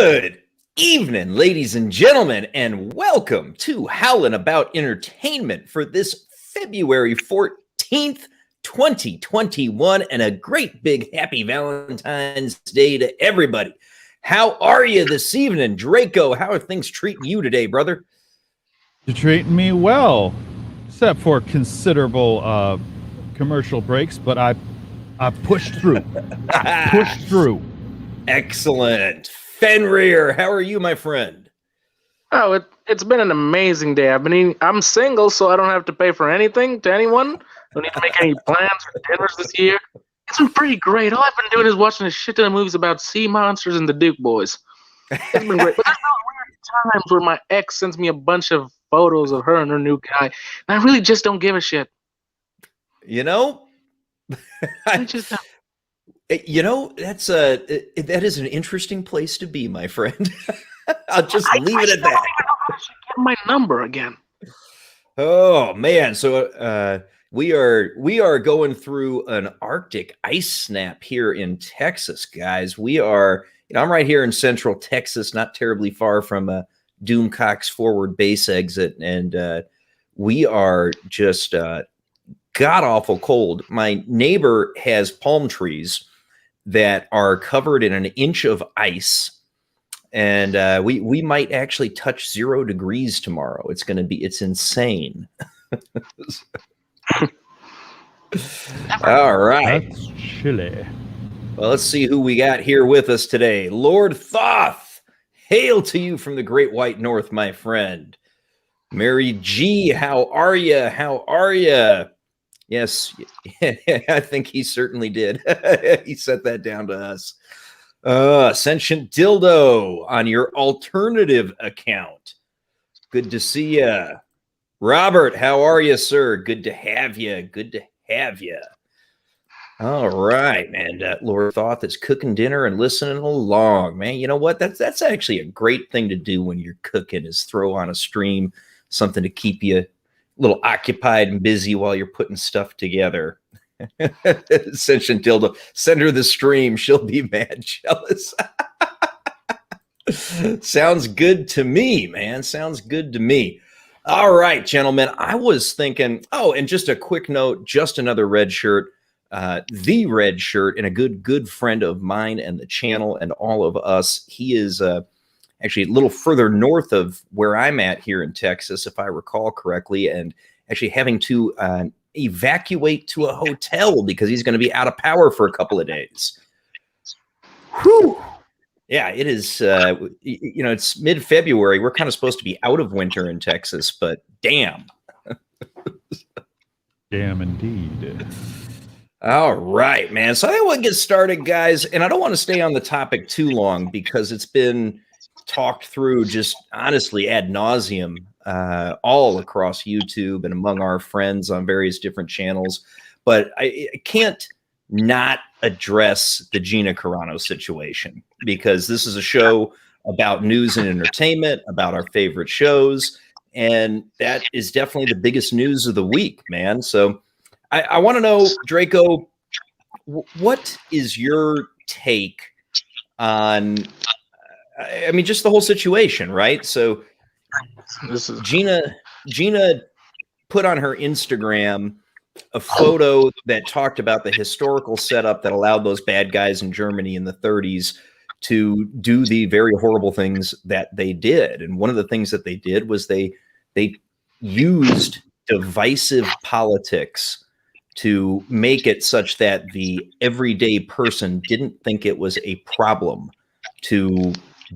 Good evening, ladies and gentlemen, and welcome to Howling About Entertainment for this February 14th, 2021, and a great big happy Valentine's Day to everybody. How are you this evening, Draco? How are things treating you today, brother? You're treating me well, except for considerable commercial breaks, but I pushed through. Pushed through. Excellent. Fenrir, how are you, my friend? Oh, it's been an amazing day. I'm single, so I don't have to pay for anything to anyone. Don't need to make any plans or dinners this year. It's been pretty great. All I've been doing is watching a shit ton of movies about sea monsters and the Duke Boys. It's been great. But there's no weird times where my ex sends me a bunch of photos of her and her new guy, and I really just don't give a shit. You know, I just don't. That is an interesting place to be, my friend. I'll just leave it at that. I don't even know how I should get my number again. Oh man, so we are going through an Arctic ice snap here in Texas, guys. We are, I'm right here in Central Texas, not terribly far from Doomcock's forward base exit, and we are just god awful cold. My neighbor has palm trees that are covered in an inch of ice, and we might actually touch 0 degrees tomorrow. It's insane. All right, That's chilly. well, let's see who we got here with us today. Lord Thoth, hail to you from the great white north, my friend. Mary G, how are you? How are you? Yes, I think he certainly did. He sent that down to us. Sentient Dildo on your alternative account. Good to see you. Robert, how are you, sir? Good to have you. Good to have you. All right, man. Lord Thoth is cooking dinner and listening along, man. You know what? That's actually a great thing to do when you're cooking, is throw on a stream, something to keep you little occupied and busy while you're putting stuff together. Sentient Dildo, send her the stream. She'll be mad jealous. Sounds good to me, man. Sounds good to me. All right, gentlemen. I was thinking, and just a quick note, just another red shirt, the red shirt, and a good friend of mine and the channel and all of us. He is actually a little further north of where I'm at here in Texas, if I recall correctly, and actually having to evacuate to a hotel because he's going to be out of power for a couple of days. Whew. Yeah, it is, it's mid-February. We're kind of supposed to be out of winter in Texas, but damn. Damn indeed. All right, man. So I want to get started, guys, and I don't want to stay on the topic too long because it's been talked through just honestly ad nauseum all across YouTube and among our friends on various different channels. But I can't not address the Gina Carano situation, because this is a show about news and entertainment, about our favorite shows, and that is definitely the biggest news of the week, man. So I want to know, Draco, what is your take on just the whole situation, right? So Gina put on her Instagram a photo that talked about the historical setup that allowed those bad guys in Germany in the 30s to do the very horrible things that they did. And one of the things that they did was they used divisive politics to make it such that the everyday person didn't think it was a problem to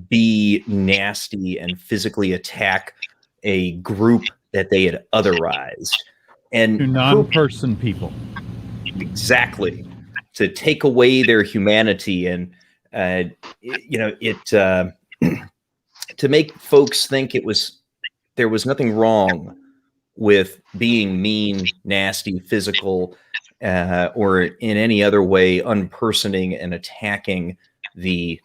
be nasty and physically attack a group that they had otherized. And To non-person people. Exactly. To take away their humanity and, to make folks think there was nothing wrong with being mean, nasty, physical, or in any other way unpersoning and attacking the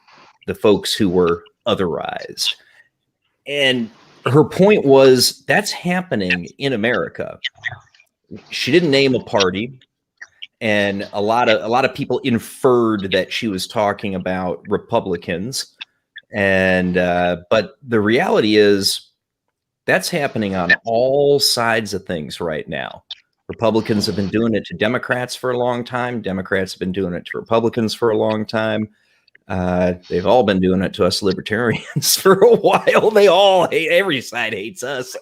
folks who were otherized. And her point was that's happening in America. She didn't name a party, and a lot of people inferred that she was talking about Republicans. And but the reality is that's happening on all sides of things right now. Republicans have been doing it to Democrats for a long time. Democrats have been doing it to Republicans for a long time. They've all been doing it to us libertarians for a while. They all hate, every side hates us.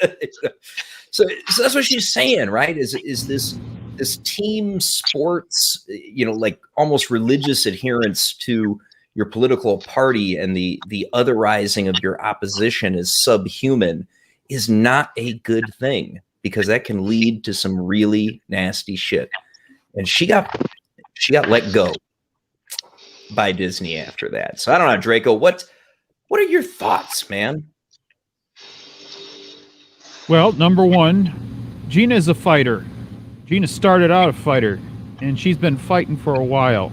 So that's what she's saying, right? Is this team sports, like almost religious adherence to your political party and the otherizing of your opposition as subhuman is not a good thing, because that can lead to some really nasty shit. And she got let go by Disney after that. So I don't know, Draco, what are your thoughts, man? Well, number one, Gina is a fighter. Gina started out a fighter, and she's been fighting for a while.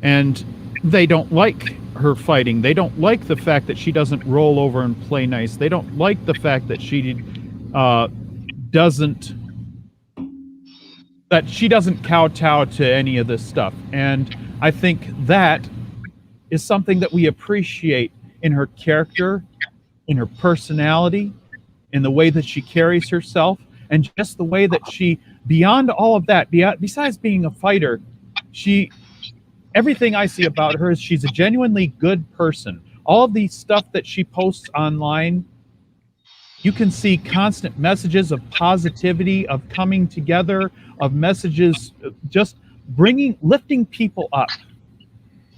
And they don't like her fighting. They don't like the fact that she doesn't roll over and play nice. They don't like the fact that she doesn't kowtow to any of this stuff. And I think that is something that we appreciate in her character, in her personality, in the way that she carries herself, and just the way that she, beyond all of that, besides being a fighter, everything I see about her is she's a genuinely good person. All of the stuff that she posts online, you can see constant messages of positivity, of coming together, of messages just lifting people up.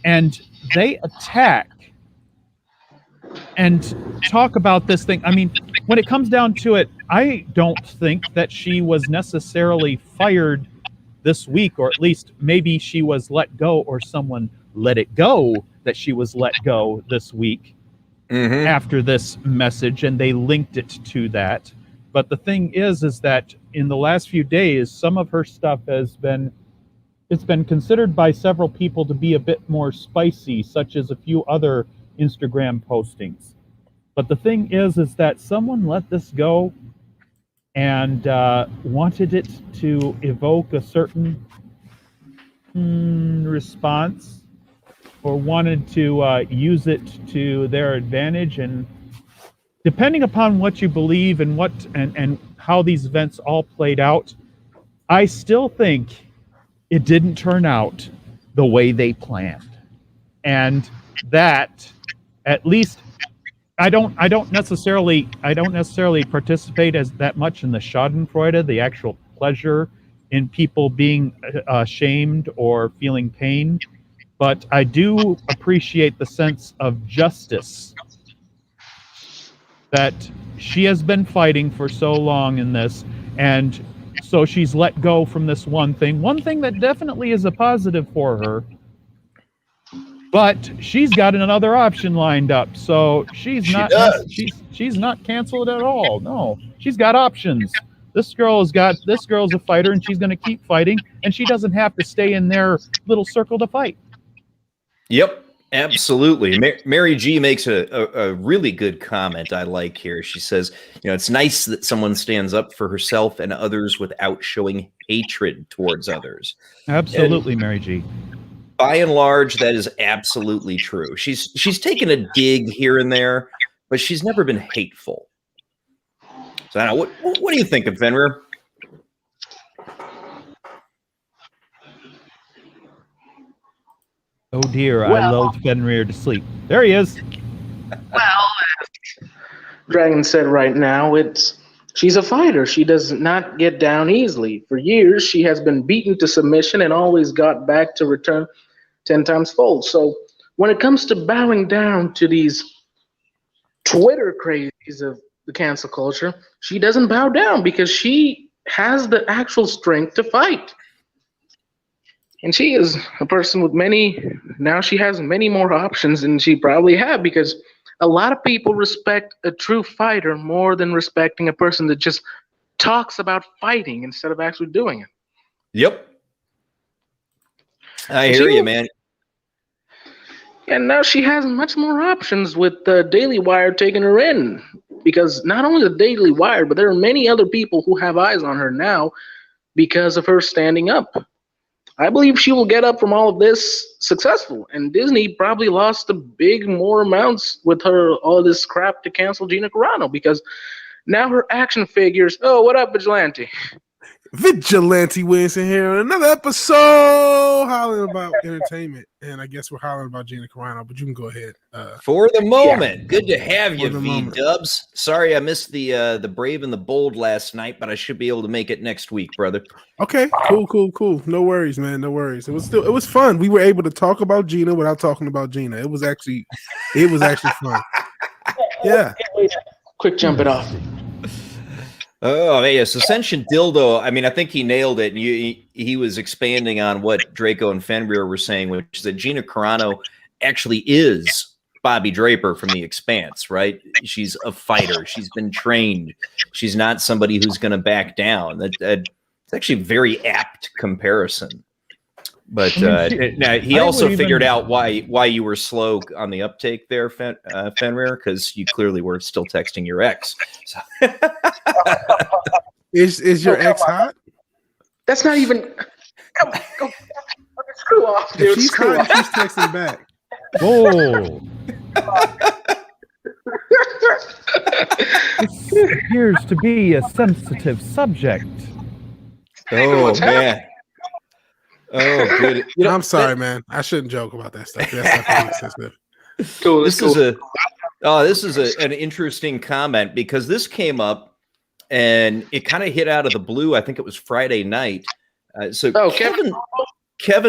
And they attack and talk about this thing. I mean, when it comes down to it, I don't think that she was necessarily fired this week, or at least maybe she was let go, or someone let it go that she was let go this week after this message, and they linked it to that. But the thing is that in the last few days, some of her stuff it's been considered by several people to be a bit more spicy, such as a few other Instagram postings. But the thing is that someone let this go and wanted it to evoke a certain response, or wanted to use it to their advantage. And depending upon what you believe and and how these events all played out, I still think it didn't turn out the way they planned. And that, at least, I don't necessarily participate as that much in the Schadenfreude, the actual pleasure in people being shamed or feeling pain, but I do appreciate the sense of justice that she has been fighting for so long in this, and so she's let go from this one thing that definitely is a positive for her. But she's got another option lined up, so she's not canceled at all. No, she's got options. This girl's a fighter, and she's going to keep fighting, and she doesn't have to stay in their little circle to fight. Yep, absolutely. Mary G makes a really good comment I like here. She says, it's nice that someone stands up for herself and others without showing hatred towards others. Absolutely, and Mary G. By and large, that is absolutely true. She's taken a dig here and there, but she's never been hateful. So I don't know, what do you think of Fenrir? Oh dear, I lulled Fenrir to sleep. There he is. Well, as Dragon said right now, she's a fighter. She does not get down easily. For years, she has been beaten to submission and always got back to return 10 times fold. So when it comes to bowing down to these Twitter crazies of the cancel culture, she doesn't bow down because she has the actual strength to fight. And she is a person with now she has many more options than she probably had, because a lot of people respect a true fighter more than respecting a person that just talks about fighting instead of actually doing it. Yep. I hear you, man. And now she has much more options with the Daily Wire taking her in, because not only the Daily Wire, but there are many other people who have eyes on her now because of her standing up. I believe she will get up from all of this successful. And Disney probably lost a big more amounts with her all this crap to cancel Gina Carano because now her action figures. Oh, what up, Vigilante? Vigilante Winston here on another episode hollering about entertainment, and I guess we're hollering about Gina Carano, but you can go ahead. For the moment, good to have you, moment. V-Dubs. Sorry I missed the Brave and the Bold last night, but I should be able to make it next week, brother. Okay, cool. No worries, man. No worries. It was fun. We were able to talk about Gina without talking about Gina. It was actually fun. Yeah. Quick jump it off. Oh, yes. Ascension Dildo. I mean, I think he nailed it. And he was expanding on what Draco and Fenrir were saying, which is that Gina Carano actually is Bobby Draper from The Expanse, right? She's a fighter. She's been trained. She's not somebody who's going to back down. It's actually a very apt comparison. But now he also figured out why you were slow on the uptake there, Fenrir, because you clearly were still texting your ex. So. Is your ex hot? That's not even. Go. Screw off, dude. If she's hot, she's texting back. Whoa. This appears to be a sensitive subject. Oh, man. Oh, good. I'm sorry, man. I shouldn't joke about that stuff. That's not sensitive. Cool. This is an interesting comment because this came up and it kind of hit out of the blue. I think it was Friday night. Kevin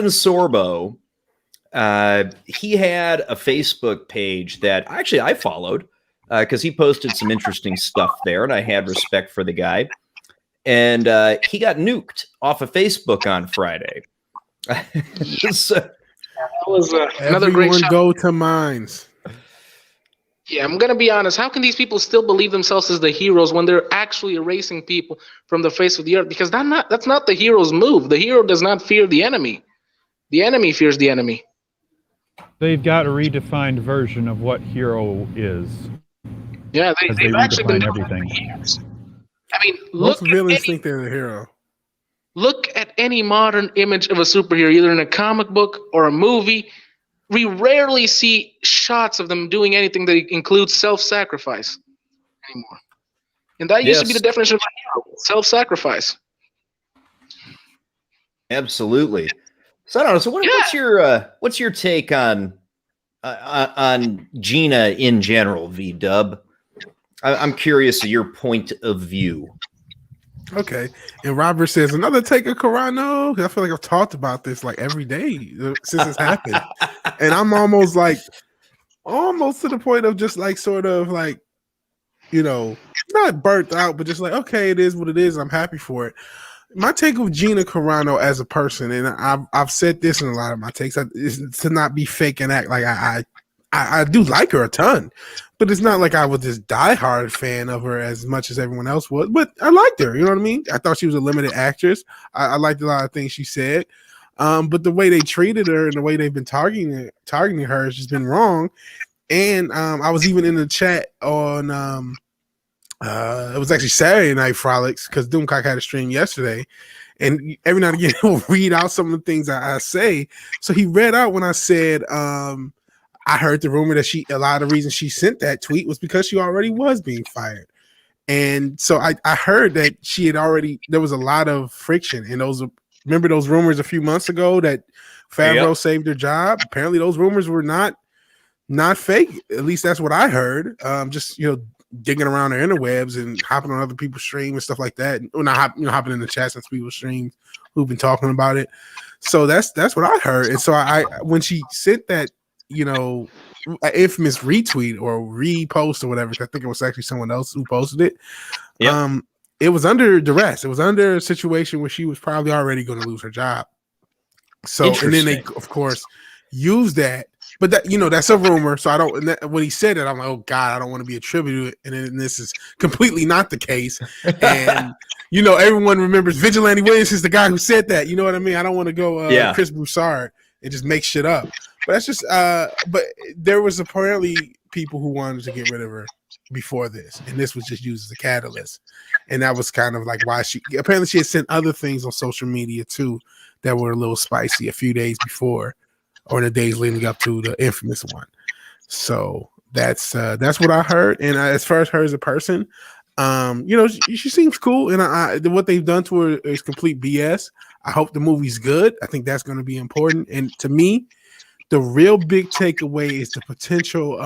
Sorbo, he had a Facebook page that actually I followed because he posted some interesting stuff there, and I had respect for the guy. And he got nuked off of Facebook on Friday. So, that was another great shot. Go to mines. Yeah, I'm gonna be honest. How can these people still believe themselves as the heroes when they're actually erasing people from the face of the earth? Because that's not the hero's move. The hero does not fear the enemy. The enemy fears the enemy. They've got a redefined version of what hero is. Yeah, they've actually been doing everything. Years. I mean, Most villains think they're the hero. Look at any modern image of a superhero, either in a comic book or a movie. We rarely see shots of them doing anything that includes self-sacrifice anymore. And that used to be the definition of a hero, self-sacrifice. Absolutely. So I don't know. So what's your take on Gina in general, V-Dub? I'm curious of your point of view. Okay. And Robert says, another take of Carano. I feel like I've talked about this like every day since it's happened. And I'm almost to the point of just like sort of like, not burnt out, but just like, okay, it is what it is. I'm happy for it. My take of Gina Carano as a person, and I've said this in a lot of my takes, is to not be fake and act like I do like her a ton, but it's not like I was this diehard fan of her as much as everyone else was. But I liked her, you know what I mean? I thought she was a limited actress. I liked a lot of things she said, but the way they treated her and the way they've been targeting her has just been wrong. And I was even in the chat on it was actually Saturday Night Frolics because Doomcock had a stream yesterday. And every now and again, he'll read out some of the things I say. So he read out when I said, I heard the rumor that a lot of the reasons she sent that tweet was because she already was being fired. And so I heard that there was a lot of friction. And remember those rumors a few months ago that Favreau saved her job? Apparently those rumors were not fake. At least that's what I heard. Just, digging around the interwebs and hopping on other people's streams and stuff like that. Or not hopping in the chats on people's streams who've been talking about it. So that's what I heard. And so when she sent that, infamous retweet or repost or whatever, I think it was actually someone else who posted it. Yep. It was under duress. It was under a situation where she was probably already going to lose her job. So, and then they, of course, used that. But that, that's a rumor. So when he said it, I'm like, oh God, I don't want to be attributed. And then this is completely not the case. And, everyone remembers Vigilante Williams is the guy who said that. You know what I mean? I don't want to go Chris Broussard and just make shit up. But that's just, but there was apparently people who wanted to get rid of her before this. And this was just used as a catalyst. And that was kind of like why apparently she had sent other things on social media too that were a little spicy a few days before or in the days leading up to the infamous one. So that's what I heard. And as far as her as a person, she seems cool, and what they've done to her is complete BS. I hope the movie's good. I think that's going to be important. And to me, the real big takeaway is the potential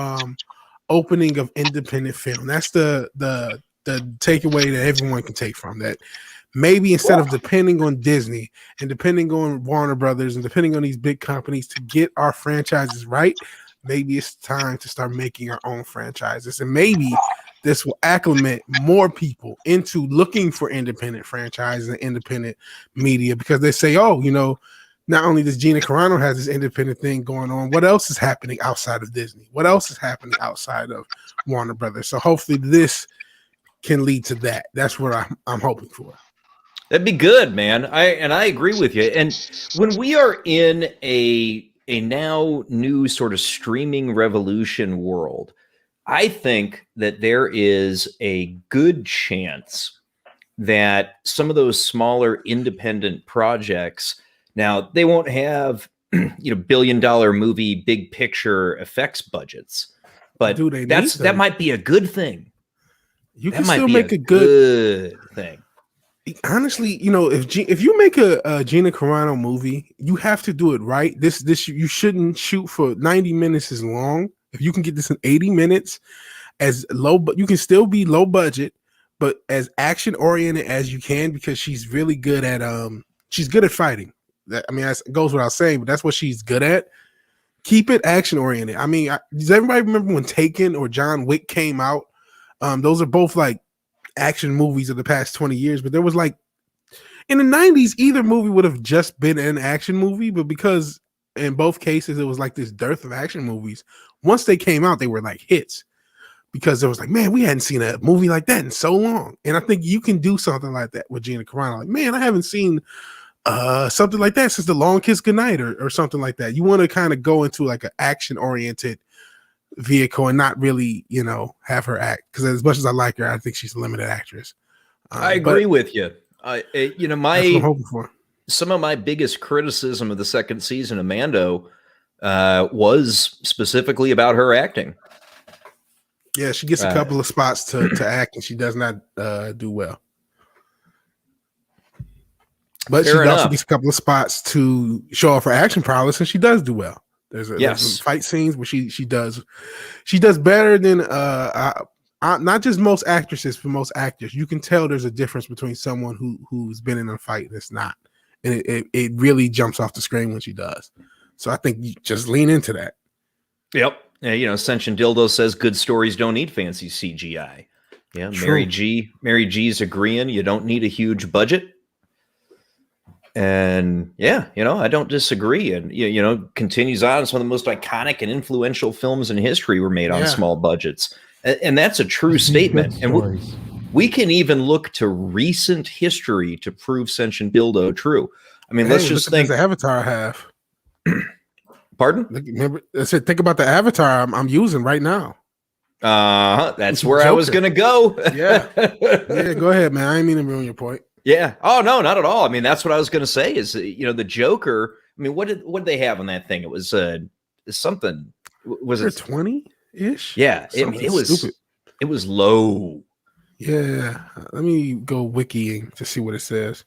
opening of independent film. That's the takeaway that everyone can take from that. Maybe instead of depending on Disney and depending on Warner Brothers and depending on these big companies to get our franchises right, maybe it's time to start making our own franchises. And maybe this will acclimate more people into looking for independent franchises and independent media, because they say, oh, not only does Gina Carano has this independent thing going on, what else is happening outside of Disney? What else is happening outside of Warner Brothers? So hopefully this can lead to that. That's what I'm hoping for. That'd be good, man. I agree with you. And when we are in a now new sort of streaming revolution world, I think that there is a good chance that some of those smaller independent projects, now they won't have billion-dollar movie big picture effects budgets, but that might be a good thing. You can still make a good thing. Honestly, if you make a Gina Carano movie, you have to do it right. This you shouldn't shoot for 90 minutes as long. If you can get this in 80 minutes, as low, but you can still be low budget, but as action oriented as you can, because she's really good at fighting. That goes without saying, but that's what she's good at. Keep it action oriented. Does everybody remember when Taken or John Wick came out? Those are both like action movies of the past 20 years, but there was like in the 90s, either movie would have just been an action movie, but because in both cases it was like this dearth of action movies, once they came out, they were like hits, because it was like, man, we hadn't seen a movie like that in so long. And I think you can do something like that with Gina Carano. Like, man, I haven't seen something like that since The Long Kiss Goodnight or something like that. You want to kind of go into like an action oriented vehicle and not really, have her act, because as much as I like her, I think she's a limited actress. I agree with you. That's what I'm hoping for. Some of my biggest criticism of the second season of Mando was specifically about her acting. Yeah, she gets a couple of spots to act, and she does not do well. But she also gets a couple of spots to show off her action prowess, and she does do well. There's some fight scenes where she does better than not just most actresses, but most actors. You can tell there's a difference between someone who's been in a fight and it's not, and it really jumps off the screen when she does. So I think you just lean into that. Yep. Ascension Dildo says good stories don't need fancy CGI. Yeah, True. Mary G's agreeing. You don't need a huge budget. And yeah, I don't disagree. And continues on. Some of the most iconic and influential films in history were made on small budgets, and that's a true statement. And we can even look to recent history to prove Ascension Dildo true. Let's just think the Avatar I have. Pardon? Remember, I said, think about the Avatar I'm using right now. That's where I was going to go. Yeah. Go ahead, man. I didn't mean to ruin your point. Yeah. Oh, no, not at all. That's what I was going to say is, the Joker. What did they have on that thing? It was something. Was it 20-ish? Yeah. It was stupid. It was low. Yeah. Let me go wikiing to see what it says.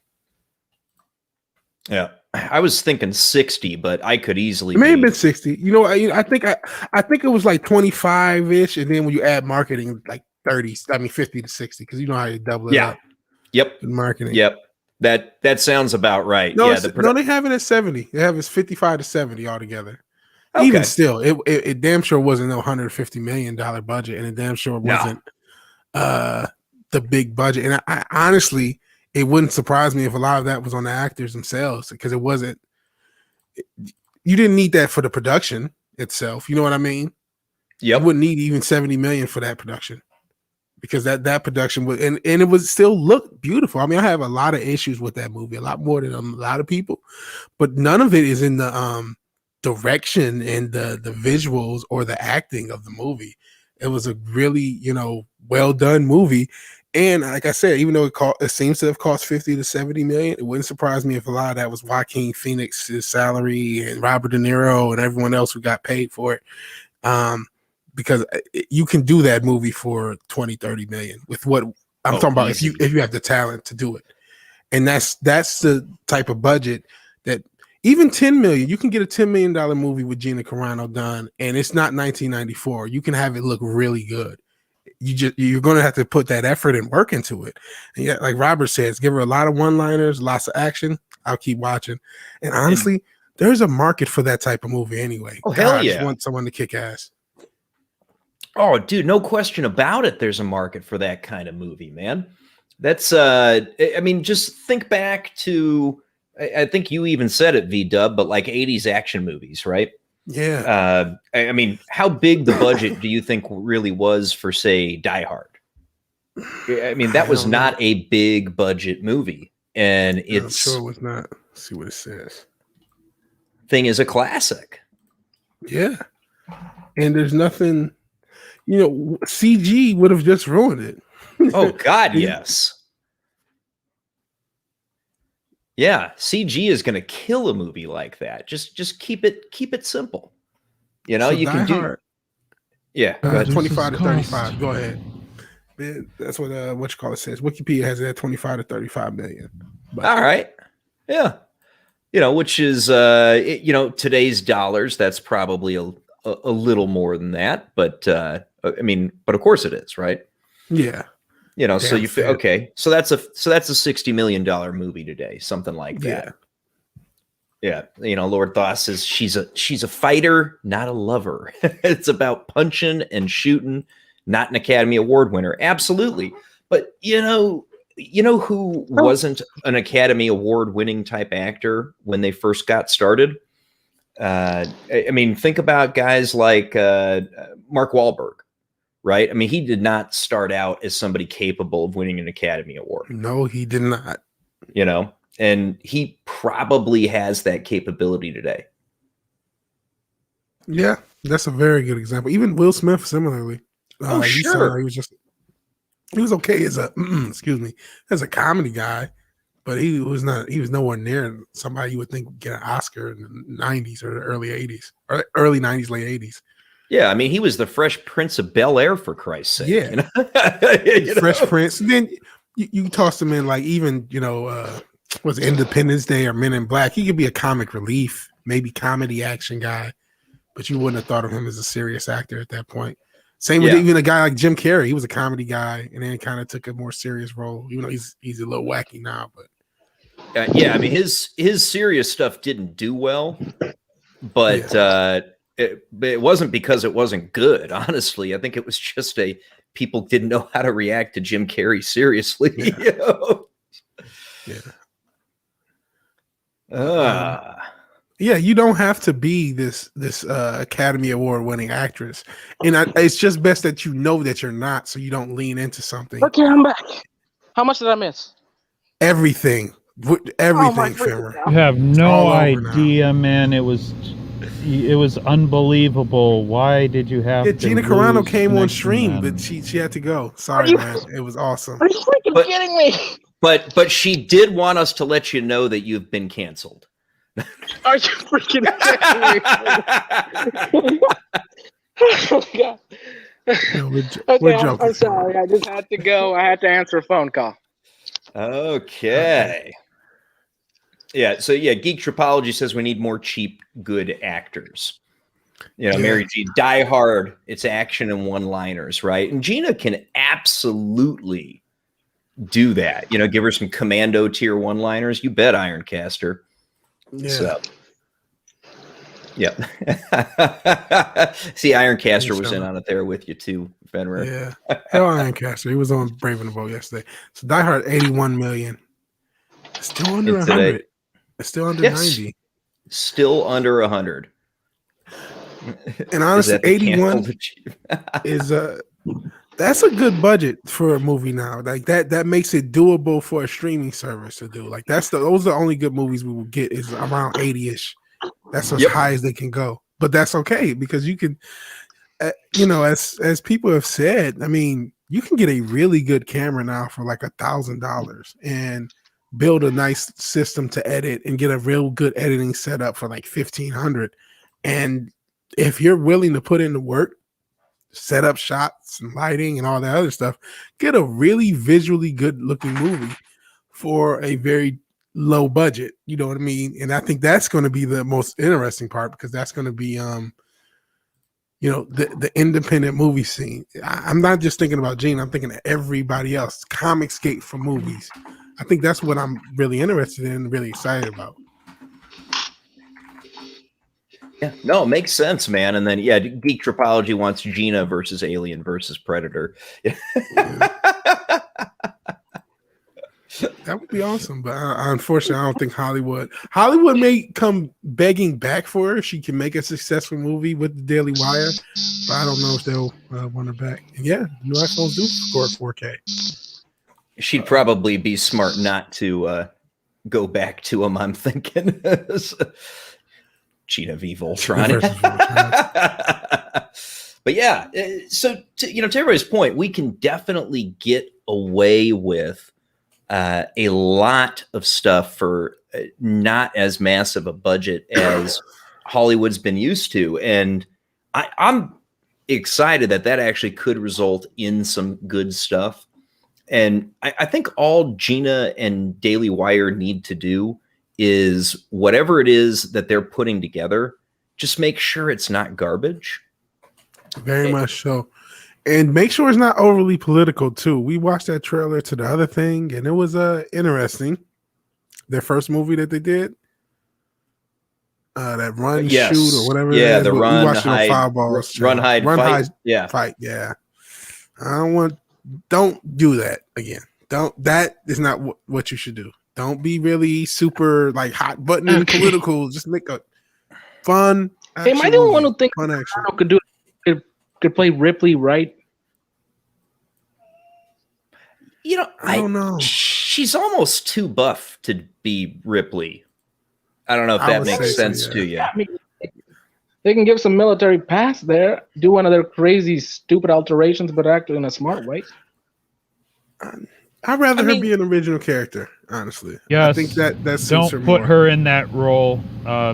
Yeah. I was thinking 60, but I could easily. It may have been 60. I think it was like 25-ish, and then when you add marketing, like 30. 50 to 60, because how you double it up. Yep. In marketing. Yep. That sounds about right. No, yeah. They have it at 70. They have it 55 to 70 altogether. Okay. Even still, it damn sure wasn't no $150 million budget, and it damn sure wasn't the big budget. And I honestly, it wouldn't surprise me if a lot of that was on the actors themselves, because it wasn't. You didn't need that for the production itself. You know what I mean? Yeah. You wouldn't need even $70 million for that production, because that production was and it would still look beautiful. I have a lot of issues with that movie, a lot more than a lot of people, but none of it is in the direction and the visuals or the acting of the movie. It was a really well done movie, And like I said, even though it seems to have cost 50 to 70 million, it wouldn't surprise me if a lot of that was Joaquin Phoenix's salary and Robert De Niro and everyone else who got paid for it. Because you can do that movie for 20, 30 million with what I'm talking about. If you have the talent to do it. And that's the type of budget that even 10 million, you can get a $10 million movie with Gina Carano done, and it's not 1994. You can have it look really good. You're going to have to put that effort and work into it. And yeah, like Robert says, give her a lot of one-liners, lots of action. I'll keep watching. And honestly, there's a market for that type of movie anyway. Oh, hell yeah. I just want someone to kick ass. Oh, dude, no question about it. There's a market for that kind of movie, man. That's, I mean, just think back to, I think you even said it, V-Dub, but like 80s action movies, right? Yeah. I mean, how big the budget do you think really was for, say, Die Hard? I mean, that was not a big budget movie, and I'm sure it was not. Let's see what it says. Thing is a classic. Yeah, and there's nothing. CG would have just ruined it. Oh God, yes. Yeah, CG is going to kill a movie like that. Just keep it simple. You know, So you can do. Hard, Yeah, go ahead. 25 to 35. Go ahead. That's what you call it says. Wikipedia has it at 25 to 35 million. All right. Yeah. Which is today's dollars. That's probably a little more than that, but I mean, but of course it is, right? Yeah. So you okay. So that's a $60 million movie today, something like that. Yeah. Lord Thoth says she's a fighter, not a lover. It's about punching and shooting, not an Academy Award winner. Absolutely. But who wasn't an Academy Award winning type actor when they first got started? I mean, think about guys like Mark Wahlberg. Right? I mean, he did not start out as somebody capable of winning an Academy Award. No, he did not. And he probably has that capability today. Yeah, that's a very good example. Even Will Smith, similarly. Sure. He was okay as a as a comedy guy, but he was nowhere near somebody you would think would get an Oscar in the 90s or the early 80s or early 90s, late 80s. Yeah, I mean, he was the Fresh Prince of Bel-Air, for Christ's sake. Yeah. Fresh Prince. And then you toss him in like even, was it Independence Day or Men in Black? He could be a comic relief, maybe comedy action guy, but you wouldn't have thought of him as a serious actor at that point. Same with even a guy like Jim Carrey. He was a comedy guy and then kind of took a more serious role. He's a little wacky now, but I mean, his serious stuff didn't do well, but it wasn't because it wasn't good. Honestly, I think it was just people didn't know how to react to Jim Carrey seriously. You don't have to be this Academy Award winning actress, and it's just best that you know that you're not, so you don't lean into something. Okay, I'm back. How much did I miss? Everything, Fimmer. You have no idea, man. It was unbelievable. Why did you have to Gina Carano came on stream, but she had to go. Sorry, man. It was awesome. Are you freaking kidding me? But she did want us to let you know that you've been canceled. Are you freaking kidding me? Oh my God. I'm sorry. I just had to go. I had to answer a phone call. Okay. Yeah, so Geek Tripology says we need more cheap, good actors. Mary G, Die Hard, it's action and one-liners, right? And Gina can absolutely do that. Give her some Commando tier one-liners. You bet, Ironcaster. Yeah. So, yeah. See, Ironcaster was in on it there with you too, Fenrir. Yeah. Hell, Ironcaster. He was on Brave and the Bold yesterday. So Die Hard, 81 million. Still under 100. It's still under 90. Still under 100. And honestly, 81 is that's a good budget for a movie now. Like that makes it doable for a streaming service to do. Like those are the only good movies we will get is around 80-ish. That's as high as they can go. But that's okay because you can as people have said, I mean, you can get a really good camera now for like $1,000 and build a nice system to edit and get a real good editing setup for like 1,500. And if you're willing to put in the work, set up shots and lighting and all that other stuff, get a really visually good looking movie for a very low budget. You know what I mean? And I think that's going to be the most interesting part, because that's going to be the independent movie scene. I'm not just thinking about Gene, I'm thinking of everybody else. Comicscape for movies. I think that's what I'm really interested in and really excited about. Yeah, no, it makes sense, man. And then, yeah, Geek Tropology wants Gina versus Alien versus Predator. Yeah. That would be awesome, but unfortunately, I don't think Hollywood may come begging back for her if she can make a successful movie with the Daily Wire, but I don't know if they'll want her back. And yeah, new iPhones do score 4K. She'd probably be smart not to go back to them, I'm thinking. Gina v. Voltron. But yeah, so to everybody's point, we can definitely get away with a lot of stuff for not as massive a budget as Hollywood's been used to. And I'm excited that actually could result in some good stuff. And I think all Gina and Daily Wire need to do is whatever it is that they're putting together, just make sure it's not garbage. Very much so. And make sure it's not overly political too. We watched that trailer to the other thing, and it was interesting. Their first movie that they did, that run, shoot, or whatever. Yeah, the run, run, hide, run, hide, fight. Yeah, fight. Yeah. Don't do that again. That is not what you should do. Don't be really super like hot button and political. Just make a fun. Hey, am I the only one who thinks Carano could do it? Could play Ripley right? I don't know. She's almost too buff to be Ripley. I don't know if that makes sense to you. Yeah, I mean, they can give some military pass there, do one of their crazy, stupid alterations, but act in a smart way. I'd rather her be an original character, honestly. Yes, I think that's don't put her in that role.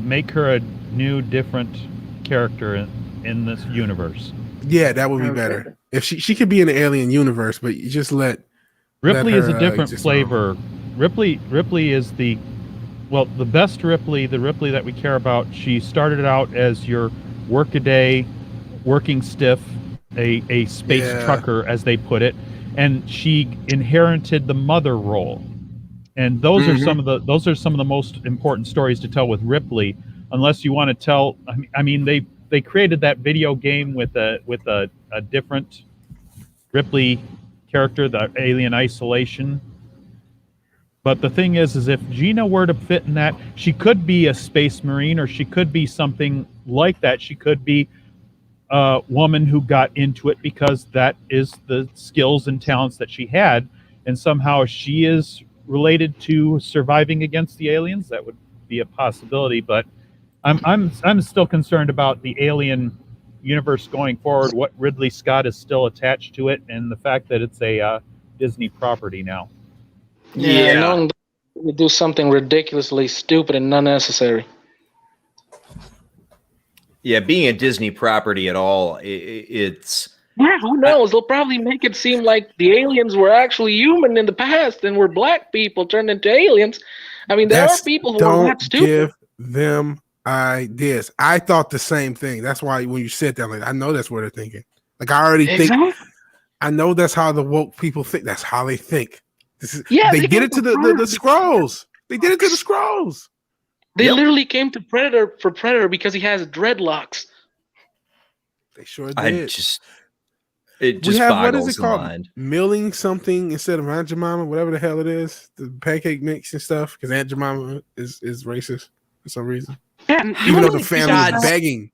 Make her a new, different character in this universe. Yeah, that would be better. If she could be in the Alien universe, but you just let Ripley is a different flavor. Ripley is the best Ripley, the Ripley that we care about. She started out as your workaday, working stiff, a space trucker, as they put it, and she inherited the mother role. And those are some of the most important stories to tell with Ripley. Unless you want to tell, I mean, they created that video game with a different Ripley character, the Alien Isolation. But the thing is if Gina were to fit in that, she could be a space marine, or she could be something like that. She could be a woman who got into it because that is the skills and talents that she had, and somehow she is related to surviving against the aliens. That would be a possibility, but I'm still concerned about the Alien universe going forward, what Ridley Scott is still attached to it, and the fact that it's a Disney property now. Yeah, knowing that we do something ridiculously stupid and unnecessary. Yeah, being a Disney property at all, it's... Yeah, who knows? They'll probably make it seem like the aliens were actually human in the past and were black people turned into aliens. I mean, there are people who are not stupid. Don't give them ideas. I thought the same thing. That's why when you said that, like, I know that's what they're thinking. Like, I already think, I know that's how the woke people think. That's how they think. They did it to the Skrulls. They did it to the Skrulls. They literally came to Predator because he has dreadlocks. They sure did. It just boggles what is it called? Mind. Milling something instead of Aunt Jemima, whatever the hell it is. The pancake mix and stuff, because Aunt Jemima is racist for some reason. Yeah, even though the family is begging.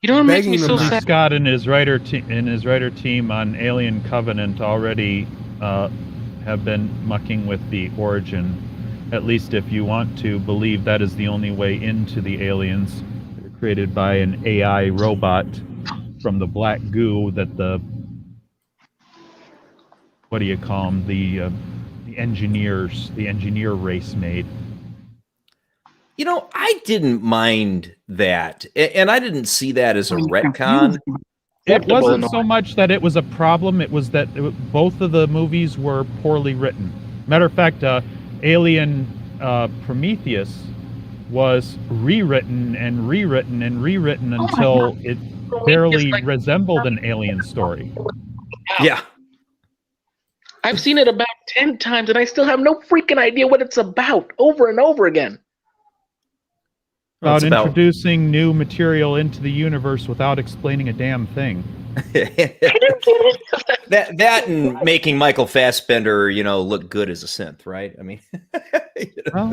You know what makes me so sad? Scott and his writer team on Alien Covenant already have been mucking with the origin. At least if you want to believe that is the only way into the aliens. They're created by an AI robot from the black goo that the what do you call them? The engineers, the engineer race made. You know, I didn't mind that, and I didn't see that as a retcon. It wasn't so much that it was a problem; it was that both of the movies were poorly written. Matter of fact, Alien Prometheus was rewritten and rewritten and rewritten until it barely resembled an alien story. Yeah. I've seen it about 10 times, and I still have no freaking idea what it's about over and over again. About introducing new material into the universe without explaining a damn thing. that and making Michael Fassbender, look good as a synth, right? I mean, well,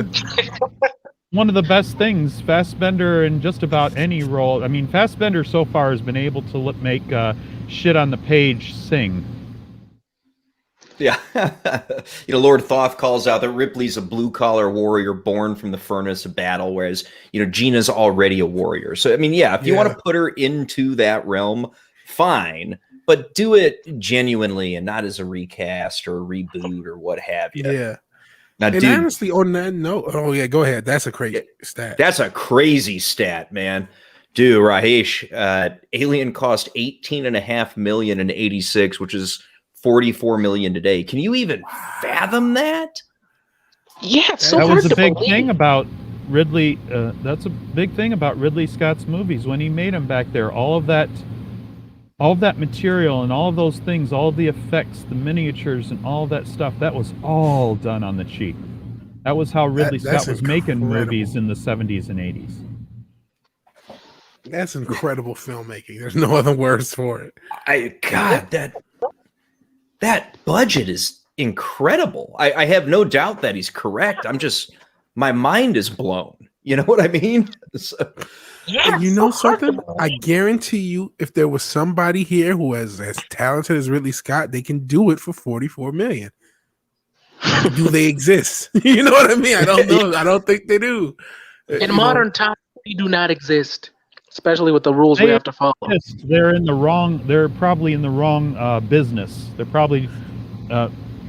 one of the best things, Fassbender in just about any role. I mean, Fassbender so far has been able to make shit on the page sing. Yeah. Lord Thoth calls out that Ripley's a blue-collar warrior born from the furnace of battle, whereas, Gina's already a warrior. So, I mean, yeah, if you want to put her into that realm, fine, but do it genuinely and not as a recast or a reboot or what have you. Yeah. Now, and honestly, on that note, oh, yeah, go ahead. That's a crazy stat. That's a crazy stat, man. Dude, Rahesh, Alien cost $18.5 million in 86, which is $44 million today. Can you even fathom that? Yeah, it's so that hard was a to big believe. thing about Ridley. That's a big thing about Ridley Scott's movies when he made them back there. All of that material and all of those things, all of the effects, the miniatures, and all of that stuff. That was all done on the cheap. That was how Ridley Scott was making movies in the 70s and 80s. That's incredible filmmaking. There's no other words for it. That budget is incredible. I have no doubt that he's correct. My mind is blown. You know what I mean? So, yeah, you know something? I guarantee you, if there was somebody here who is as talented as Ridley Scott, they can do it for $44 million. Do they exist? You know what I mean? I don't know. I don't think they do. In modern times, they do not exist. Especially with the rules we have to follow. They're probably in the wrong business. They're probably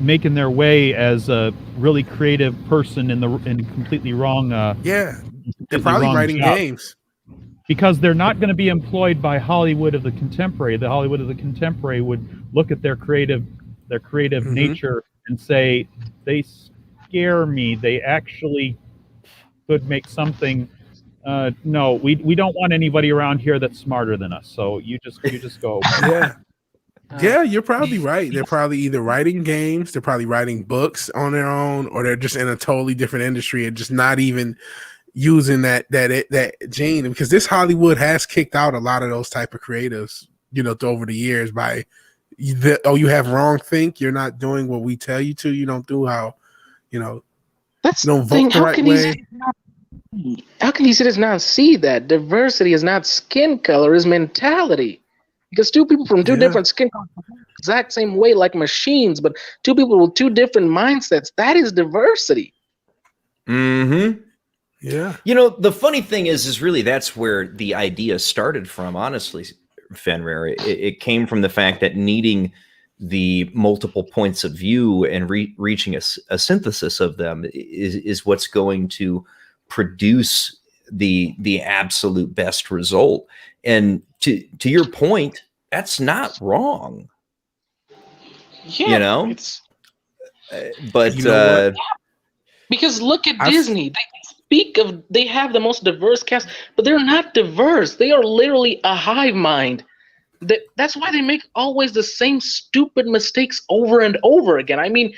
making their way as a really creative person in completely wrong. They're probably writing games because they're not going to be employed by Hollywood of the contemporary. The Hollywood of the contemporary would look at their creative nature and say they scare me. They actually could make something. No, we don't want anybody around here that's smarter than us. So you just go. Yeah, you're probably right. They're probably either writing games, they're probably writing books on their own, or they're just in a totally different industry and just not even using that gene. Because this Hollywood has kicked out a lot of those type of creatives, over the years by you have wrong think, you're not doing what we tell you to, you don't do how, that's you don't vote the right way. How can these citizens not see that diversity is not skin color, is mentality? Because two people from two different skin colors, exact same way like machines, but two people with two different mindsets, that is diversity. Mm-hmm. Yeah. The funny thing is really that's where the idea started from, honestly, Fenrir. It came from the fact that needing the multiple points of view and reaching a synthesis of them is what's going to produce the absolute best result. And to your point, that's not wrong. Yeah, because look at Disney. They have the most diverse cast, but they're not diverse. They are literally a hive mind. That's why they make always the same stupid mistakes over and over again. I mean,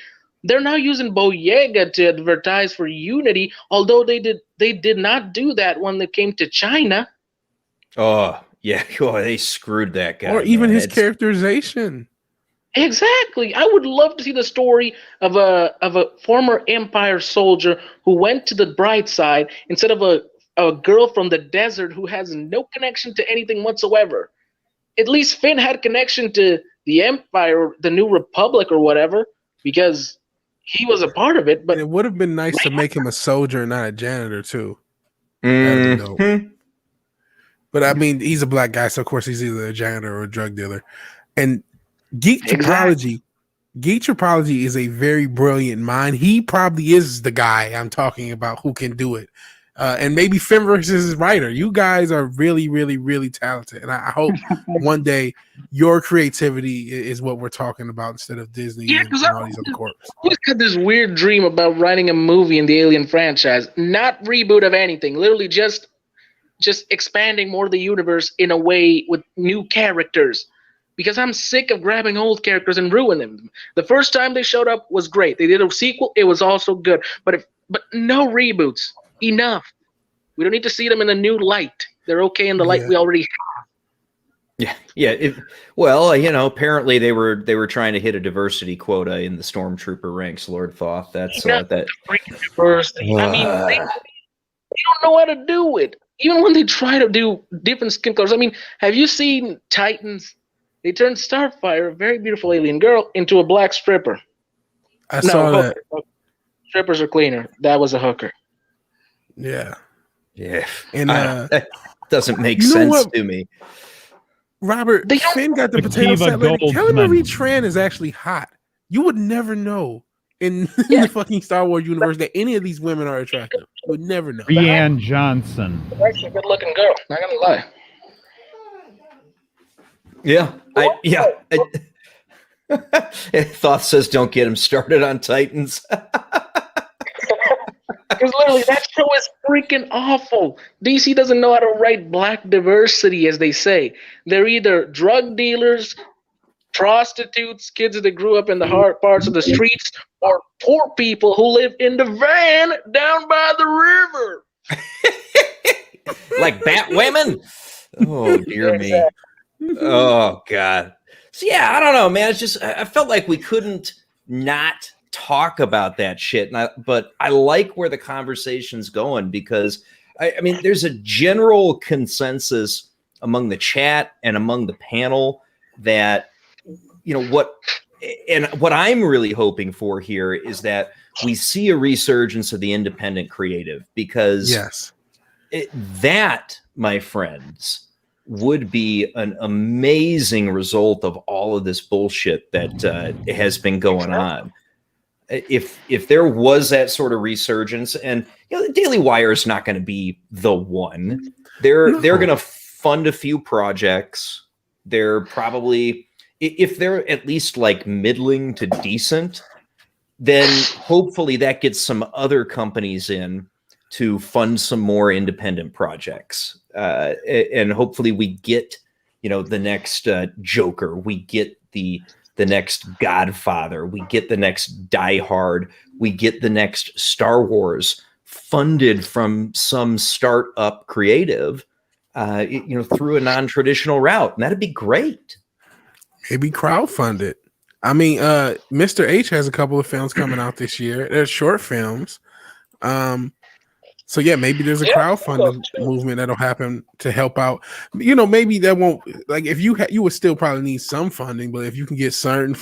they're now using Boyega to advertise for Unity, although they did not do that when they came to China. Oh, yeah. Oh, they screwed that guy. Or even his characterization. Exactly. I would love to see the story of a former Empire soldier who went to the bright side instead of a girl from the desert who has no connection to anything whatsoever. At least Finn had connection to the Empire, the New Republic or whatever, because he was a part of it. But and it would have been nice to make him a soldier and not a janitor too. Mm-hmm. But I mean, he's a black guy, so of course he's either a janitor or a drug dealer. And geek topology Geek Tripology is a very brilliant mind. He probably is the guy I'm talking about who can do it. And maybe Femverse is his writer. You guys are really, really, really talented. And I hope one day your creativity is what we're talking about instead of Disney and all these other corps. I always had this weird dream about writing a movie in the Alien franchise. Not reboot of anything. Literally just expanding more the universe in a way with new characters. Because I'm sick of grabbing old characters and ruining them. The first time they showed up was great. They did a sequel, it was also good. But no reboots. Enough. We don't need to see them in a new light. They're okay in the light we already have. Yeah. Well, apparently they were trying to hit a diversity quota in the Stormtrooper ranks, Lord Thoth. That's that. Diversity. I mean, they don't know how to do it. Even when they try to do different skin colors. I mean, have you seen Titans? They turned Starfire, a very beautiful alien girl, into a black stripper. I saw that. Strippers are cleaner. That was a hooker. Yeah. And that doesn't make sense to me. Robert, Finn got the potato salad. Kelly Marie Tran is actually hot. You would never know in the fucking Star Wars universe that any of these women are attractive. You would never know. Rian Johnson. That's a good-looking girl. Not gonna lie. Thoth says, "Don't get him started on Titans." Because literally, that show is freaking awful. DC doesn't know how to write black diversity, as they say. They're either drug dealers, prostitutes, kids that grew up in the hard parts of the streets, or poor people who live in the van down by the river. Like bat women. Oh dear me. Oh God. So yeah, I don't know, man. It's just I felt like we couldn't not talk about that shit, but I like where the conversation's going because I mean, there's a general consensus among the chat and among the panel that what I'm really hoping for here is that we see a resurgence of the independent creative because that, my friends, would be an amazing result of all of this bullshit that has been going on. If there was that sort of resurgence, and the Daily Wire is not going to be the one. They're going to fund a few projects. They're probably, if they're at least like middling to decent, then hopefully that gets some other companies in to fund some more independent projects. And hopefully we get, the next Joker, we get the next Godfather, we get the next Die Hard, we get the next Star Wars funded from some startup creative, through a non-traditional route. And that'd be great. Maybe crowdfunded. I mean, Mr. H has a couple of films coming out this year. They're short films. So yeah, maybe there's a crowdfunding movement that'll happen to help out. Maybe that won't, like, if you would still probably need some funding, but if you can get a certain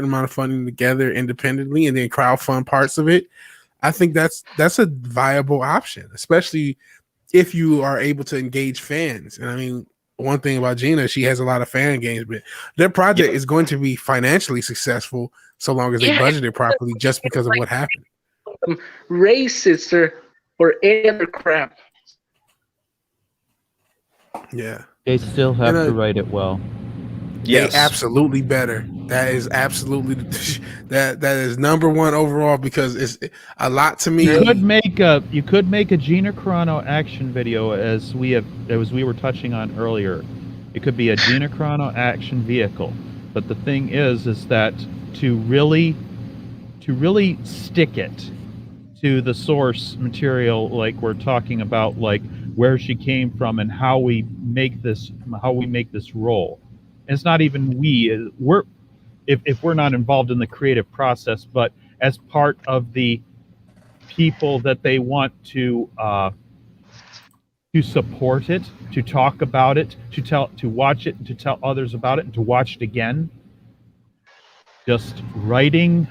amount of funding together independently and then crowdfund parts of it, I think that's a viable option, especially if you are able to engage fans. And I mean, one thing about Gina, she has a lot of fan engagement. Their project is going to be financially successful so long as they budget it properly, just because of what happened. Racist or any other crap. Yeah. They still have to write it well. Yes, absolutely better. That is absolutely that is number one overall, because it's a lot to me. You could make a Gina Carano action video as we were touching on earlier. It could be a Gina Carano action vehicle. But the thing is that to really stick it to the source material, like we're talking about, like where she came from and how we make this role. And it's not even if we're not involved in the creative process, but as part of the people that they want to support it, to talk about it, to watch it, and to tell others about it, and to watch it again. Just writing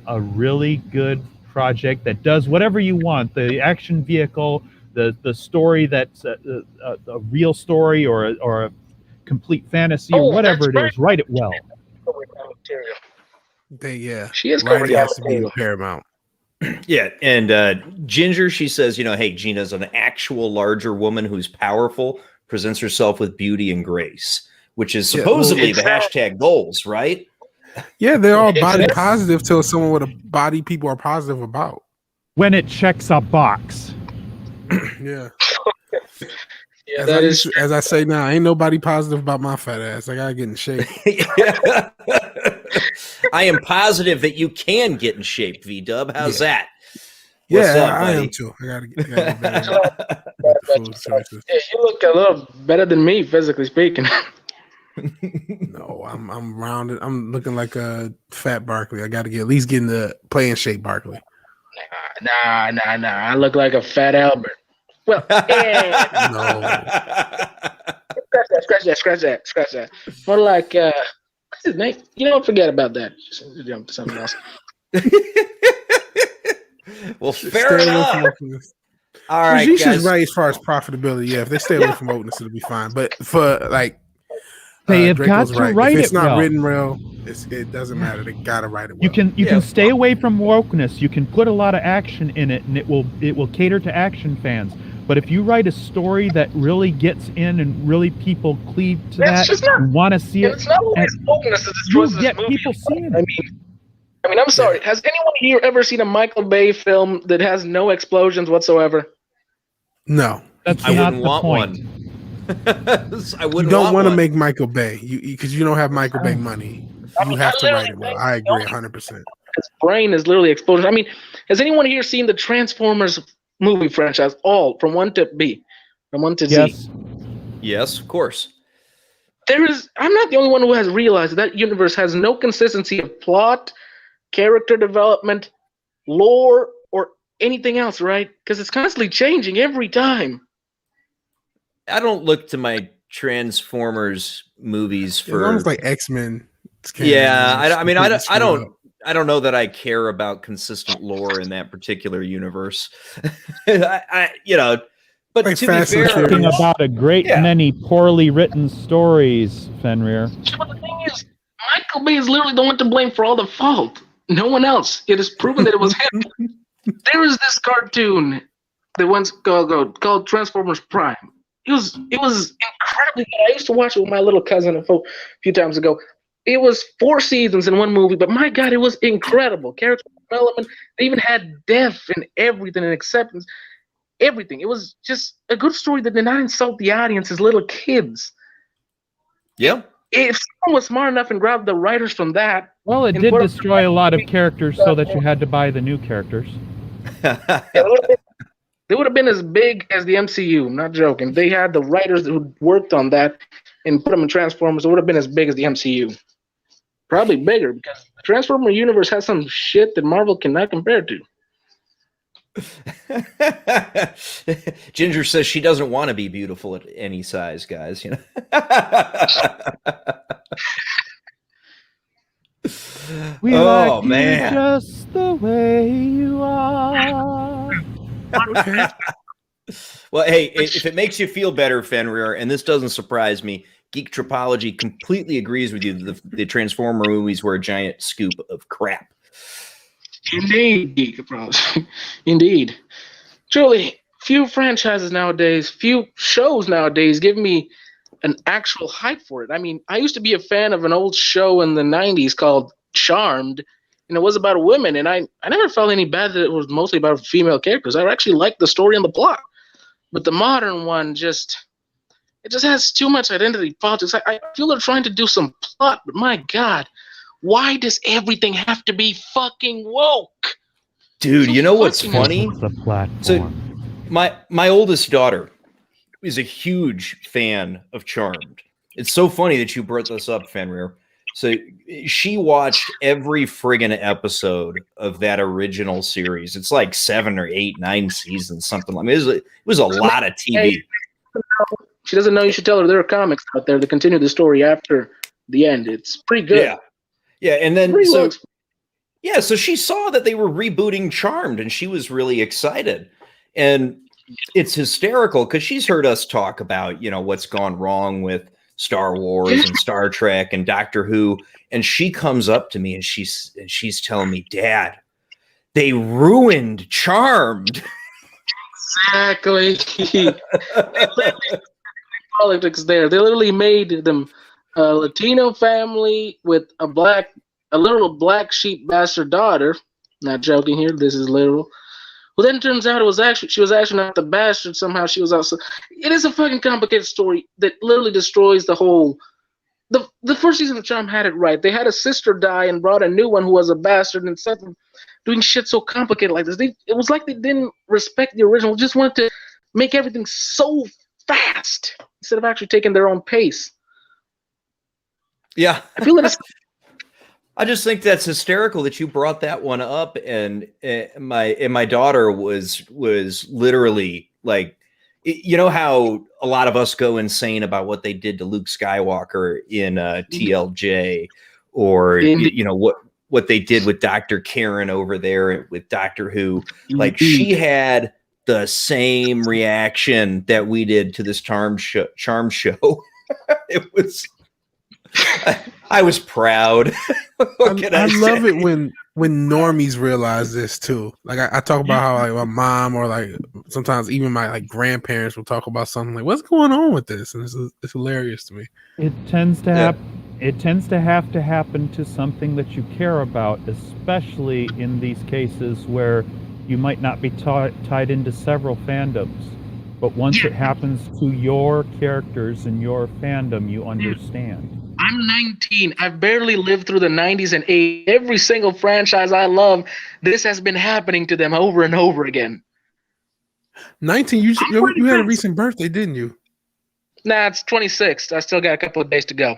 a really good project that does whatever you want, the action vehicle, the story that's a real story or a complete fantasy or whatever it is, write it well. She is writing comedy has on to the be table. paramount. Yeah, and Ginger, she says, hey, Gina's an actual larger woman who's powerful, presents herself with beauty and grace, which is supposedly the hashtag goals, right? Yeah, they're all body positive till someone with a body people are positive about. When it checks a box. Yeah. Yeah, that is as I say now, ain't nobody positive about my fat ass. I gotta get in shape. I am positive that you can get in shape, V-Dub. How's that? What's up, I buddy? am too. I gotta get better with the food choices. Yeah, you look a little better than me, physically speaking. No, I'm rounded. I'm looking like a fat Barkley. I gotta at least get in the playing shape Barkley. Nah. I look like a fat Albert. Well, No. Scratch that. More like, what's his name? You know, forget about that. Just jump to something else. Well, fair enough. All right, Rajisha's right as far as profitability. Yeah, if they stay away from wokeness, it'll be fine. But for like, they have Draco's got to right. write If it's it not well. written well, it doesn't matter. They gotta write it well. You can stay away from wokeness. You can put a lot of action in it, and it will cater to action fans. But if you write a story that really gets in and really people cleave to that and want to see it, it's not always wokeness that destroys you this get movie. people seeing it. I mean, I'm sorry. Has anyone here ever seen a Michael Bay film that has no explosions whatsoever? No, that's I not wouldn't the want point. one. I wouldn't. You don't want to one. make Michael Bay, because you don't have Michael Bay money. You have to write it well. I agree 100%. His brain is literally exploded. I mean, has anyone here seen the Transformers movie franchise, all from 1 to B, from 1 to Z? Yes, of course. I'm not the only one who has realized that universe has no consistency of plot, character development, lore, or anything else, right? Because it's constantly changing every time. I don't look to my Transformers movies for It's almost like X-Men. Yeah, I don't know that I care about consistent lore in that particular universe. But like to be fair, talking about a great many poorly written stories, Fenrir. But the thing is, Michael Bay is literally the one to blame for all the fault. No one else. It is proven that it was him. There is this cartoon that once called Transformers Prime. It was incredibly good. I used to watch it with my little cousin a few times ago. It was 4 seasons in one movie, but my God, it was incredible. Character development. They even had death and everything and acceptance. Everything. It was just a good story that did not insult the audience as little kids. Yeah. If someone was smart enough and grabbed the writers from that. Well, it did destroy a lot of characters so that you had to buy the new characters. They would have been as big as the MCU. I'm not joking. They had the writers who worked on that and put them in Transformers. It would have been as big as the MCU. Probably bigger because the Transformer universe has some shit that Marvel cannot compare to. Ginger says she doesn't want to be beautiful at any size, guys. We like you just the way you are. Okay. Well, hey, if it makes you feel better, Fenrir, and this doesn't surprise me, Geek Tropology completely agrees with you. The Transformer movies were a giant scoop of crap. Indeed, Geek Tropology. Indeed. Truly, few franchises nowadays, few shows nowadays give me an actual hype for it. I mean, I used to be a fan of an old show in the 90s called Charmed, and it was about women, and I never felt any bad that it was mostly about female characters. I actually liked the story and the plot. But the modern one it just has too much identity politics. I feel they're trying to do some plot, but my God, why does everything have to be fucking woke? Dude, you know what's funny? It's a platform. So my oldest daughter is a huge fan of Charmed. It's so funny that you brought this up, Fenrir. So she watched every friggin' episode of that original series. It's like 7 or 8, 9 seasons, something like that. It was a lot of TV. She doesn't know you should tell her there are comics out there to continue the story after the end. It's pretty good. Yeah, and then so she saw that they were rebooting Charmed, and she was really excited. And it's hysterical because she's heard us talk about, what's gone wrong with Star Wars and Star Trek and Doctor Who. And she comes up to me and she's telling me, Dad, they ruined Charmed. Exactly. Politics there. They literally made them a Latino family with a little black sheep bastard daughter. Not joking here. This is literal. Well, then it turns out she was actually not the bastard. Somehow she was also. It is a fucking complicated story that literally destroys the whole. The first season of Charm had it right. They had a sister die and brought a new one who was a bastard, and instead of doing shit so complicated like this, it was like they didn't respect the original. Just wanted to make everything so fast instead of actually taking their own pace. Yeah, I feel that. I just think that's hysterical that you brought that one up, and my daughter was literally like, you know how a lot of us go insane about what they did to Luke Skywalker in TLJ, or you know what they did with Dr. Karen over there with Doctor Who. Like, she had the same reaction that we did to this Charm show. It was. I was proud. I love it when normies realize this too. Like I talk about how like my mom or like sometimes even my like grandparents will talk about something like, what's going on with this? And it's hilarious to me. It tends to have to happen to something that you care about, especially in these cases where you might not be tied into several fandoms. But once it happens to your characters and your fandom, you understand. I'm 19. I've barely lived through the 90s and 80s. Every single franchise I love, this has been happening to them over and over again. 19? You had a recent birthday, didn't you? Nah, it's 26th. I still got a couple of days to go.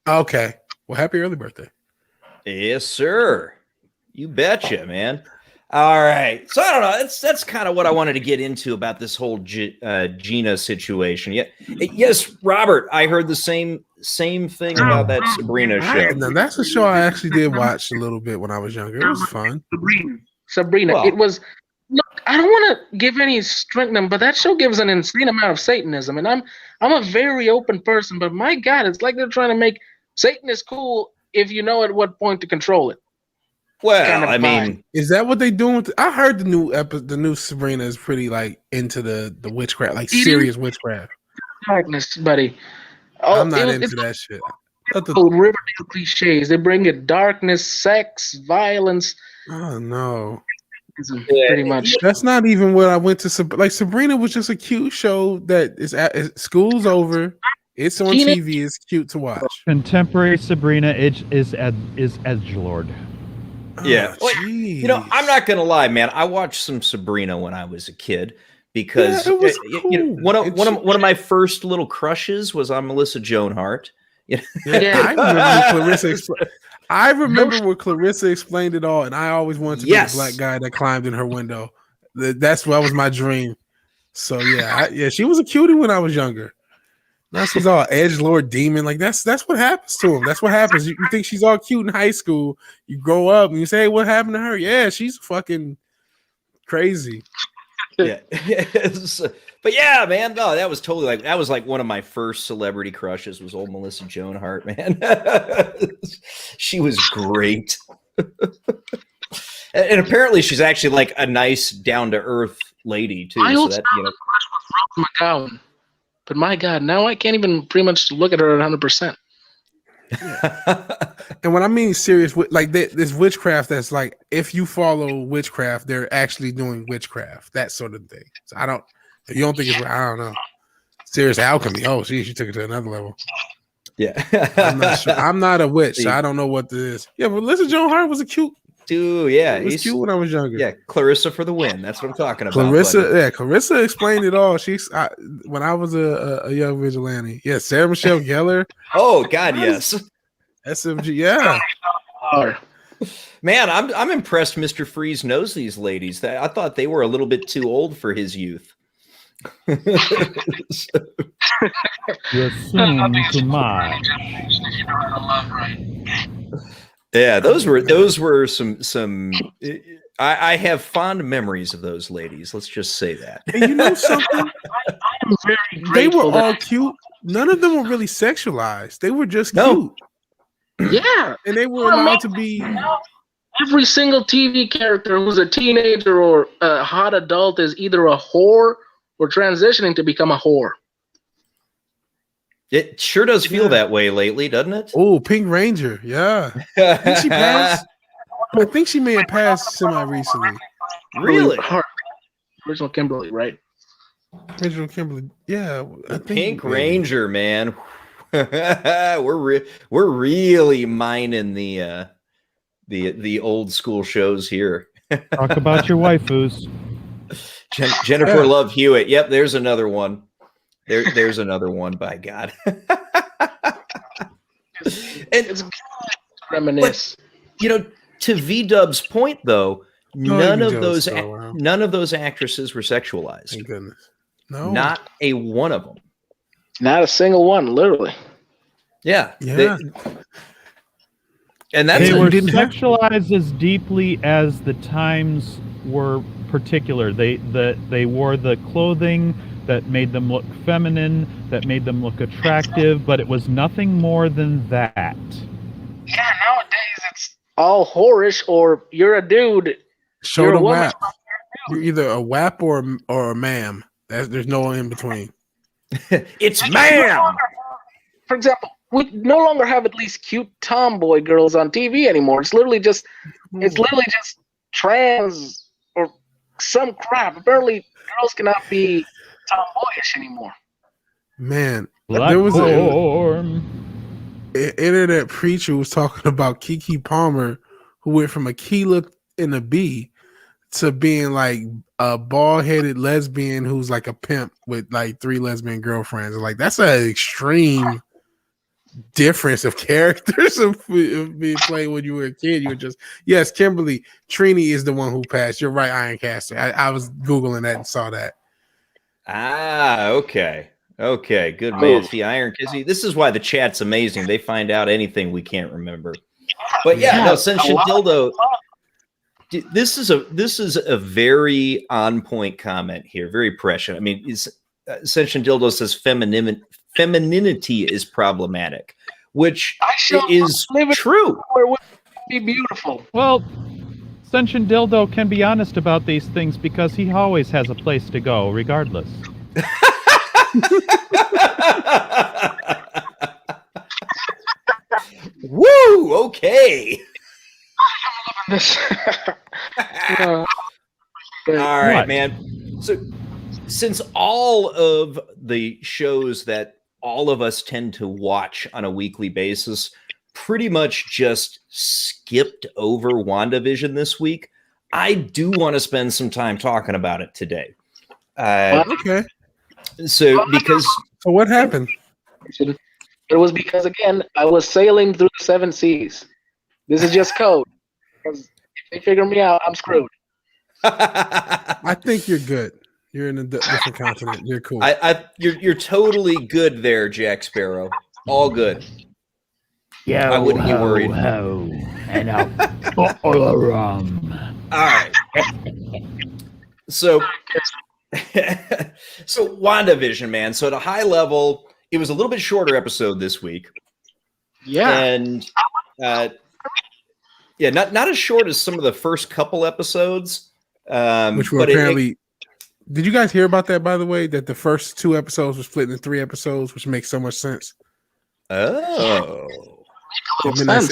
Okay. Well, happy early birthday. Yes, sir. You betcha, man. All right. So I don't know. That's kind of what I wanted to get into about this whole Gina situation. Yeah. Yes, Robert, I heard the same thing about that Sabrina show. Now, that's a show I actually did watch a little bit when I was younger. It was fun. Sabrina. Well, it was. Look, I don't want to give any strength them, but that show gives an insane amount of Satanism, and I'm a very open person. But my God, it's like they're trying to make Satan is cool if you know at what point to control it. Well, kind of I mean, is that what they doing? I heard the new Sabrina is pretty like into the witchcraft, like serious witchcraft. Darkness, buddy. I'm not into that shit. Riverdale cliches. They bring it darkness, sex, violence. Oh no. Pretty much. That's not even what I went to. Like Sabrina was just a cute show that is school's over. It's on TV. It's cute to watch. Contemporary Sabrina is edgelord. Yeah, you know, I'm not gonna lie, man. I watched some Sabrina when I was a kid because cool. one of my first little crushes was on Melissa Joan Hart. I remember when Clarissa explained it all, and I always wanted to be the black guy that climbed in her window. That was my dream. So she was a cutie when I was younger. Now she's all edgelord demon. Like that's what happens to him. That's what happens. You think she's all cute in high school. You grow up and you say, hey, what happened to her? Yeah, she's fucking crazy. Yeah. But yeah, man, no, that was totally that was like one of my first celebrity crushes was old Melissa Joan Hart, man. She was great. And apparently she's actually like a nice down-to-earth lady too. I also crush with Rose McGowan. But my God, now I can't even pretty much look at her at 100%. And when I mean serious, like this witchcraft, that's like if you follow witchcraft, they're actually doing witchcraft, that sort of thing. So if you don't think it's, I don't know, serious alchemy. Oh, she took it to another level. Yeah, I'm not sure. I'm not a witch, so I don't know what this is. Yeah, but Melissa Joan Hart was a cute. Dude, yeah, it was cute when I was younger. Yeah, Clarissa for the win. That's what I'm talking about. Clarissa explained it all. When I was a young vigilante. Yeah, Sarah Michelle Gellar. Oh God, yes. SMG, yeah. Man, I'm impressed. Mr. Freeze knows these ladies. I thought they were a little bit too old for his youth. You're soon to mine. Yeah, those were some. I have fond memories of those ladies. Let's just say that. And you know something? They were all cute. None of them were really sexualized. They were just cute. Yeah, and they were allowed to be. every single TV character who's a teenager or a hot adult is either a whore or transitioning to become a whore. It sure does feel that way lately, doesn't it? Oh, Pink Ranger, yeah. Did she pass? I think she may have passed semi recently. Really? Original Kimberly, right? Original Kimberly, yeah. I think Pink Ranger, man. we're really mining the old school shows here. Talk about your waifus. Jennifer Love Hewitt. Yep, there's another one. There's another one. By God. And It's reminisce. But, to V-Dub's point, though, none of those actresses were sexualized. Thank goodness. No, not a one of them. Not a single one, literally. Yeah. And they were sexualized as deeply as the times were particular. They wore the clothing that made them look feminine, that made them look attractive, but it was nothing more than that. Yeah, nowadays it's all whorish, or you're a dude. Show the WAP. You're either a WAP or a ma'am. There's no in between. It's ma'am. For example, we no longer have at least cute tomboy girls on TV anymore. It's literally just trans or some crap. Apparently, girls cannot be tomboyish anymore. Man, there was an internet preacher was talking about Keke Palmer, who went from a Keela and a B to being like a bald-headed lesbian who's like a pimp with like 3 lesbian girlfriends. Like, that's an extreme difference of characters of being played when you were a kid. You were just, yes, Kimberly, Trini is the one who passed. You're right, Ironcaster. I was Googling that and saw that. Ah, okay. Okay, good man. See, Ironcaster. This is why the chat's amazing. They find out anything we can't remember. But Senshin Dildo. This is a very on point comment here, very prescient. I mean, Senshin Dildo says femininity is problematic, which is true. Where would be beautiful? Well, Senshin Dildo can be honest about these things because he always has a place to go, regardless. Woo! Okay. This. All right, man. So, since all of the shows that all of us tend to watch on a weekly basis pretty much just skipped over WandaVision this week, I do want to spend some time talking about it today. Okay. So what happened? It was because, again, I was sailing through the 7 seas. This is just code. Because if they figure me out, I'm screwed. I think you're good. You're in a different continent. You're cool. You're totally good there, Jack Sparrow. All good. Yeah, I wouldn't be worried. And a bottle of rum. All right. So WandaVision, man. So at a high level, it was a little bit shorter episode this week. Yeah. And not as short as some of the first couple episodes. Which were apparently. Did you guys hear about that, by the way? That the first 2 episodes were split into 3 episodes, which makes so much sense. Oh. Midnight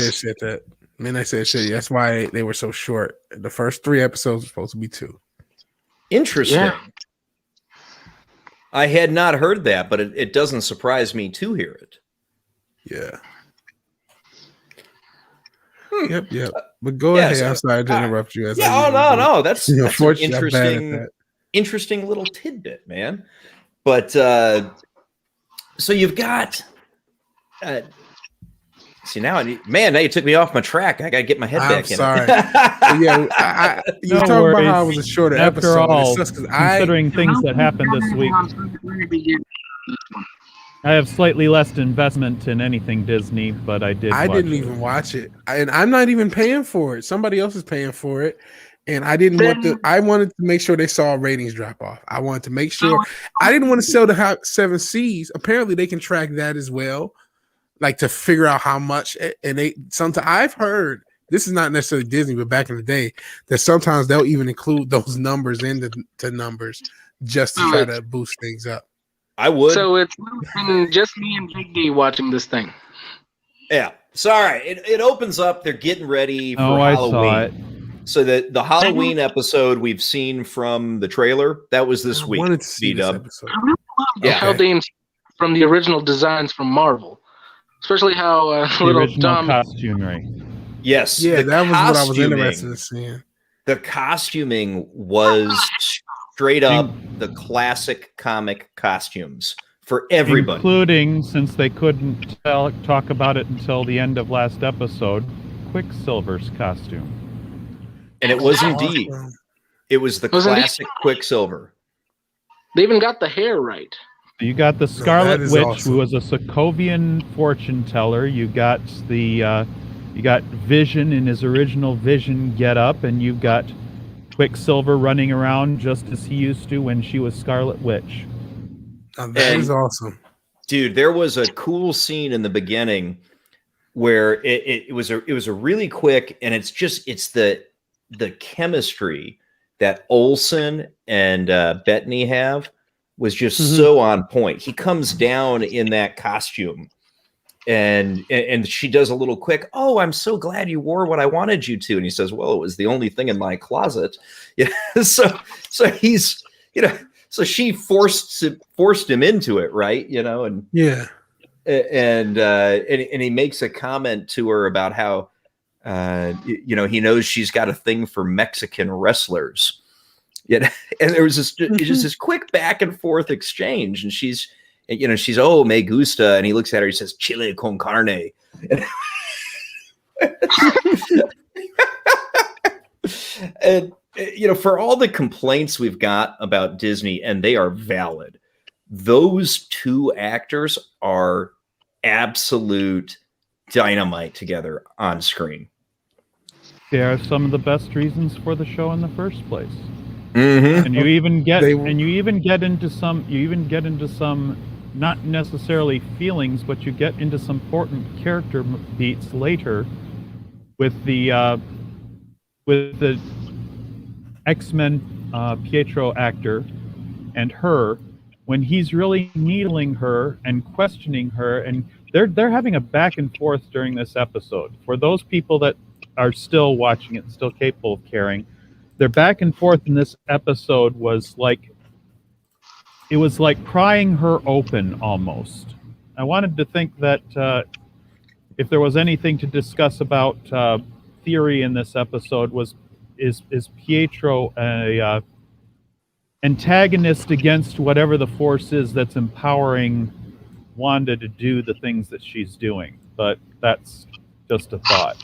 said shit. That's why they were so short. The first 3 episodes were supposed to be 2. Interesting. Yeah. I had not heard that, but it doesn't surprise me to hear it. Yeah. Yep. But go ahead. I'm sorry to interrupt you. No. That's an interesting little tidbit, man. But so you've got. Now you took me off my track. I gotta get my head back in. Sorry. Yeah, you talking about how it was a shorter episode. All, considering things that happened this week, I have slightly less investment in anything Disney, but I didn't even watch it, and I'm not even paying for it. Somebody else is paying for it, and I didn't want to. I wanted to make sure they saw ratings drop off. I wanted to make sure. I didn't want to sell the 7 Cs. Apparently, they can track that as well. like to figure out how much. And they sometimes I've heard this is not necessarily Disney, but back in the day, that sometimes they'll even include those numbers into numbers just to try to boost things up. I would. So it's just me and Big D watching this thing. Yeah. Sorry. It opens up. They're getting ready for Halloween. I saw it. So the Halloween episode we've seen from the trailer, that was this week. I wanted to see this episode. I really love how they from the original designs from Marvel, especially how the little original Tom costumery. Yes. Yeah, that was what I was interested in seeing. The costuming was straight up the classic comic costumes for everybody. Including, since they couldn't talk about it until the end of last episode, Quicksilver's costume. And it was indeed. It was the classic Quicksilver. They even got the hair right. You got the Scarlet Witch, awesome. who was a Sokovian fortune teller. You got the you got Vision in his original Vision getup, and you've got Quicksilver running around just as he used to when she was Scarlet Witch. That is awesome, dude. There was a cool scene in the beginning where it was a really quick, and it's the chemistry that Olsen and Bettany have was just so on point. He comes down in that costume, and she does a little quick, "Oh, I'm so glad you wore what I wanted you to," and he says, "Well, it was the only thing in my closet." Yeah, so he's so she forced him into it, right? And yeah, and he makes a comment to her about how he knows she's got a thing for Mexican wrestlers. And there was just this quick back and forth exchange, and she's oh, me gusta, and he looks at her, he says chile con carne. And for all the complaints we've got about Disney, and they are valid, those two actors are absolute dynamite together on screen. They are some of the best reasons for the show in the first place. Mm-hmm. And you even get into some not necessarily feelings, but you get into some important character beats later with the X-Men Pietro actor and her, when he's really needling her and questioning her, and they're having a back and forth during this episode. For those people that are still watching it, still capable of caring, their back and forth in this episode was like, it was like prying her open almost. I wanted to think that if there was anything to discuss about theory in this episode, is Pietro a antagonist against whatever the force is that's empowering Wanda to do the things that she's doing? But that's just a thought.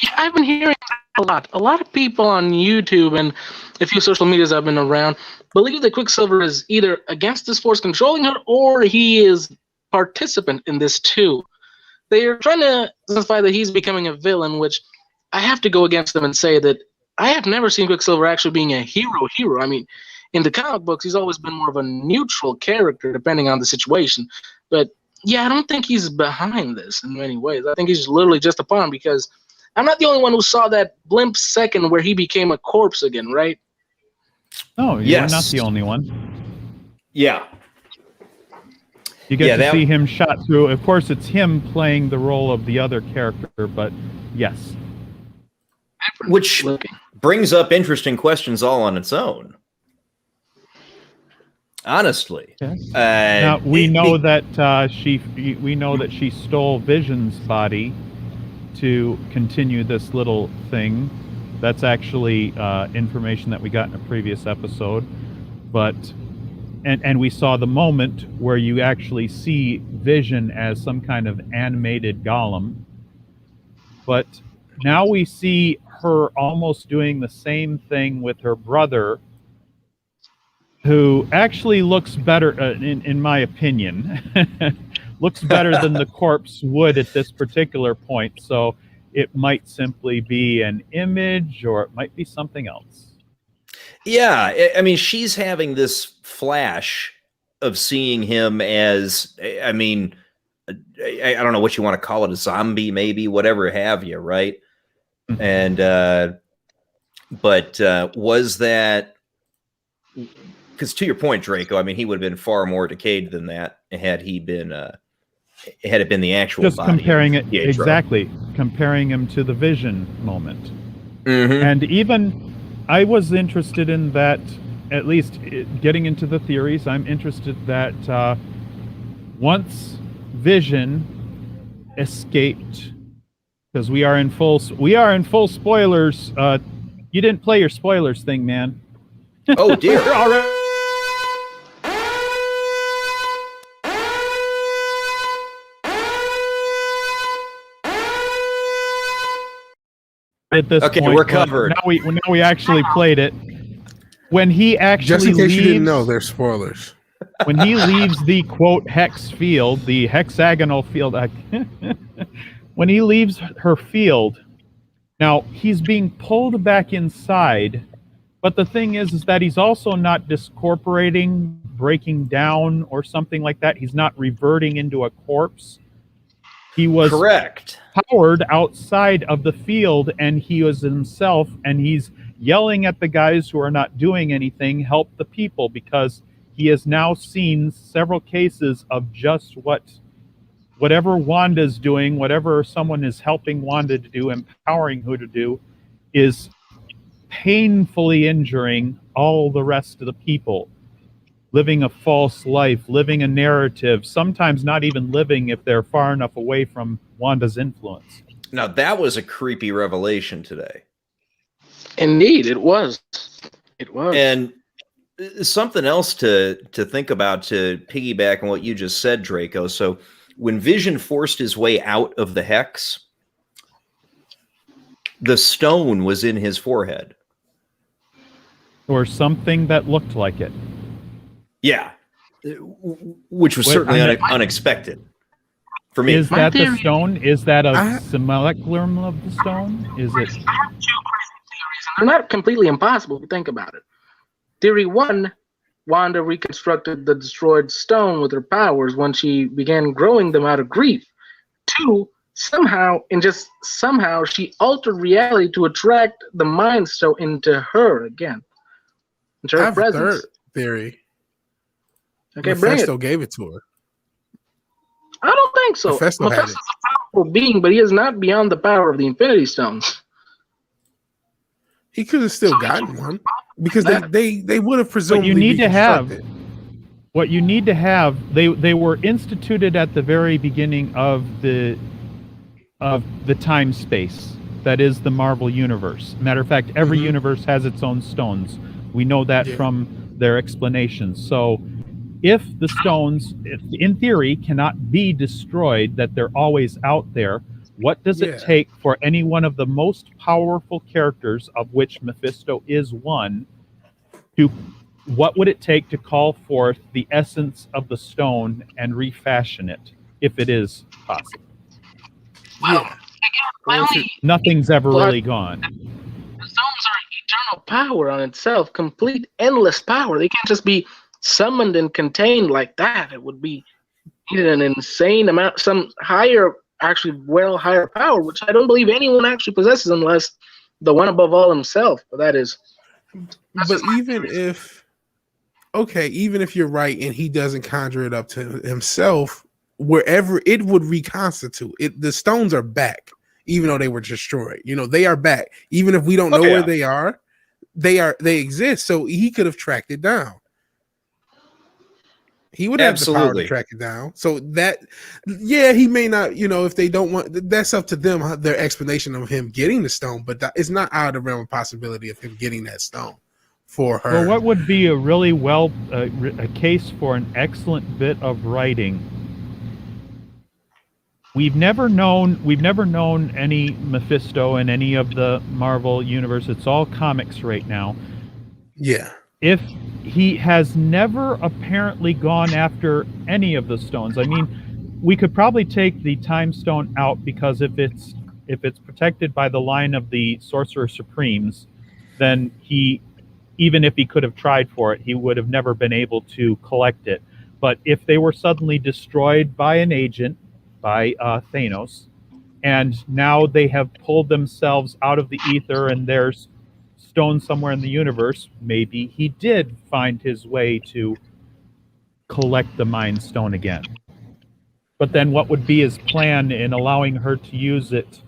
Yeah, I've been hearing that a lot. A lot of people on YouTube and a few social medias I've been around believe that Quicksilver is either against this force controlling her, or he is participant in this too. They are trying to justify that he's becoming a villain, which I have to go against them and say that I have never seen Quicksilver actually being a hero. I mean, in the comic books, he's always been more of a neutral character depending on the situation. But yeah, I don't think he's behind this in many ways. I think he's literally just a pawn, because I'm not the only one who saw that blimp second where he became a corpse again, right? Oh, you're not the only one. Yeah. You get to see him shot through. Of course, it's him playing the role of the other character, but yes. Which brings up interesting questions all on its own. Honestly. Yes. Now, we know that she stole Vision's body to continue this little thing. That's actually information that we got in a previous episode. But and we saw the moment where you actually see Vision as some kind of animated golem. But now we see her almost doing the same thing with her brother, who actually looks better, in my opinion, looks better than the corpse would at this particular point. So it might simply be an image, or it might be something else. Yeah, I mean, she's having this flash of seeing him as, I mean, I don't know what you want to call it, a zombie, maybe, whatever have you, right? And but was that, because to your point, Draco, I mean, he would have been far more decayed than that had he been had it been the actual Just body comparing of it Pietro. exactly, comparing him to the Vision moment. Mhm. And even I was interested in that, at least getting into the theories. I'm interested that once Vision escaped, because we are in full spoilers. You didn't play your spoilers thing, man. Oh dear. Already. At this Okay, point, we're but covered. Now we actually played it. When he actually Just in case leaves, you didn't know, they're spoilers. when he leaves the quote hex field, the hexagonal field, when he leaves her field, now he's being pulled back inside. But the thing is that he's also not discorporating, breaking down, or something like that. He's not reverting into a corpse. He was Correct. powered outside of the field, and he was himself, and he's yelling at the guys who are not doing anything, help the people, because he has now seen several cases of just whatever Wanda's doing, whatever someone is helping Wanda to do, empowering her to do, is painfully injuring all the rest of the people, living a false life, living a narrative, sometimes not even living if they're far enough away from Wanda's influence. Now that was a creepy revelation today. Indeed, it was. It was. And something else to think about, to piggyback on what you just said, Draco. So when Vision forced his way out of the hex, the stone was in his forehead. Or something that looked like it. Yeah. Which was certainly unexpected for me. Is that the stone? Is that a simulacrum of the stone? Is it? I have two crazy theories, and they're not completely impossible if you think about it. Theory one, Wanda reconstructed the destroyed stone with her powers when she began growing them out of grief. Two, somehow she altered reality to attract the Mind Stone into her again. Into her I have a presence. third theory. Okay, bring it. Mephisto gave it to her. I don't think so. Mephisto had Mephisto's a powerful being, but he is not beyond the power of the Infinity Stones. He could have still gotten one because they would have presumably. What you need to have. reconstructed. What you need to have. They were instituted at the very beginning of the time space that is the Marvel universe. Matter of fact, every universe has its own stones. We know that from their explanations. So if the stones, in theory, cannot be destroyed, that they're always out there, what does it take for any one of the most powerful characters, of which Mephisto is one, what would it take to call forth the essence of the stone and refashion it, if it is possible? Nothing's ever really gone. The stones are eternal power on itself, complete endless power. They can't just be summoned and contained like that. It would be an insane amount, some higher power, which I don't believe anyone actually possesses unless the one above all himself. But that's even if you're right and he doesn't conjure it up to himself, wherever it would reconstitute it, the stones are back, even though they were destroyed. They are back, even if we don't know where they are. They exist. So he could have tracked it down. He would have the power to track it down. So that, he may not, if they don't want, that's up to them, their explanation of him getting the stone, but it's not out of the realm of possibility of him getting that stone for her. Well, what would be a really a case for an excellent bit of writing? We've never known any Mephisto in any of the Marvel universe. It's all comics right now. Yeah. If he has never apparently gone after any of the stones, I mean, we could probably take the Time Stone out, because if it's protected by the line of the Sorcerer Supremes, then even if he could have tried for it, he would have never been able to collect it. But if they were suddenly destroyed by an agent, by Thanos, and now they have pulled themselves out of the ether, and there's stone somewhere in the universe. Maybe he did find his way to collect the Mind Stone again. But then what would be his plan in allowing her to use it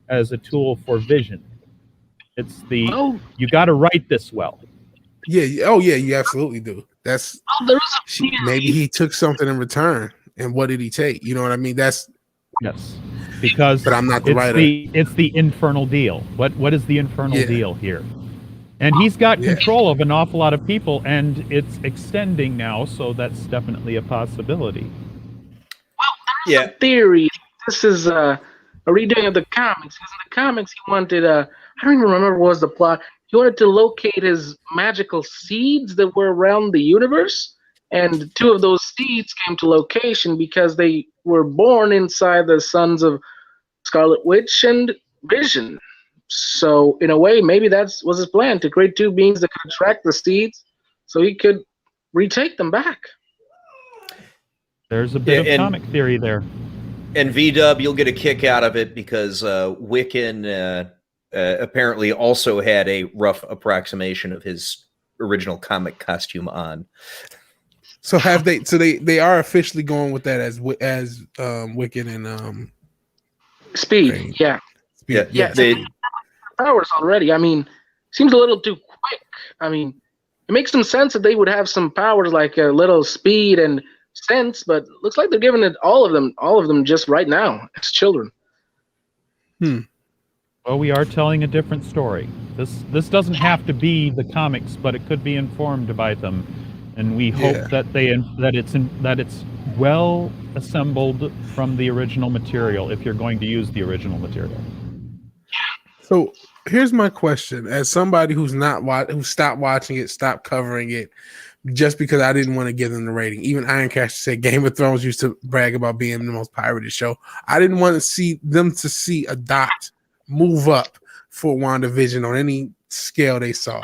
as a tool for vision? It's the, you got to write this well. Yeah. Oh, yeah. You absolutely do. That's maybe he took something in return, and what did he take? You know what I mean? That's yes. Because but I'm not the writer. It's the infernal deal. What is the infernal deal here? And he's got control of an awful lot of people, and it's extending now, so that's definitely a possibility. Well, there's a theory. This is a redoing of the comics. Because in the comics, he wanted I don't even remember what was the plot. He wanted to locate his magical seeds that were around the universe, and 2 of those seeds came to location because they were born inside the sons of Scarlet Witch and Vision. So, in a way, maybe that was his plan, to create 2 beings that could attract the seeds so he could retake them back. There's a bit of comic theory there. And V-Dub, you'll get a kick out of it because Wiccan apparently also had a rough approximation of his original comic costume on. So have they? So they are officially going with that as Wiccan and Speed. Strange. Yeah. Speed. Yeah. They powers already. I mean, seems a little too quick. I mean, it makes some sense that they would have some powers like a little speed and sense, but looks like they're giving it all of them just right now as children. Well, we are telling a different story. This doesn't have to be the comics, but it could be informed by them, and we hope that it's well assembled from the original material. If you're going to use the original material. So here's my question: as somebody who stopped watching it, stopped covering it, just because I didn't want to give them the rating. Even Ironcasher said Game of Thrones used to brag about being the most pirated show. I didn't want to see a dot move up for WandaVision on any scale they saw.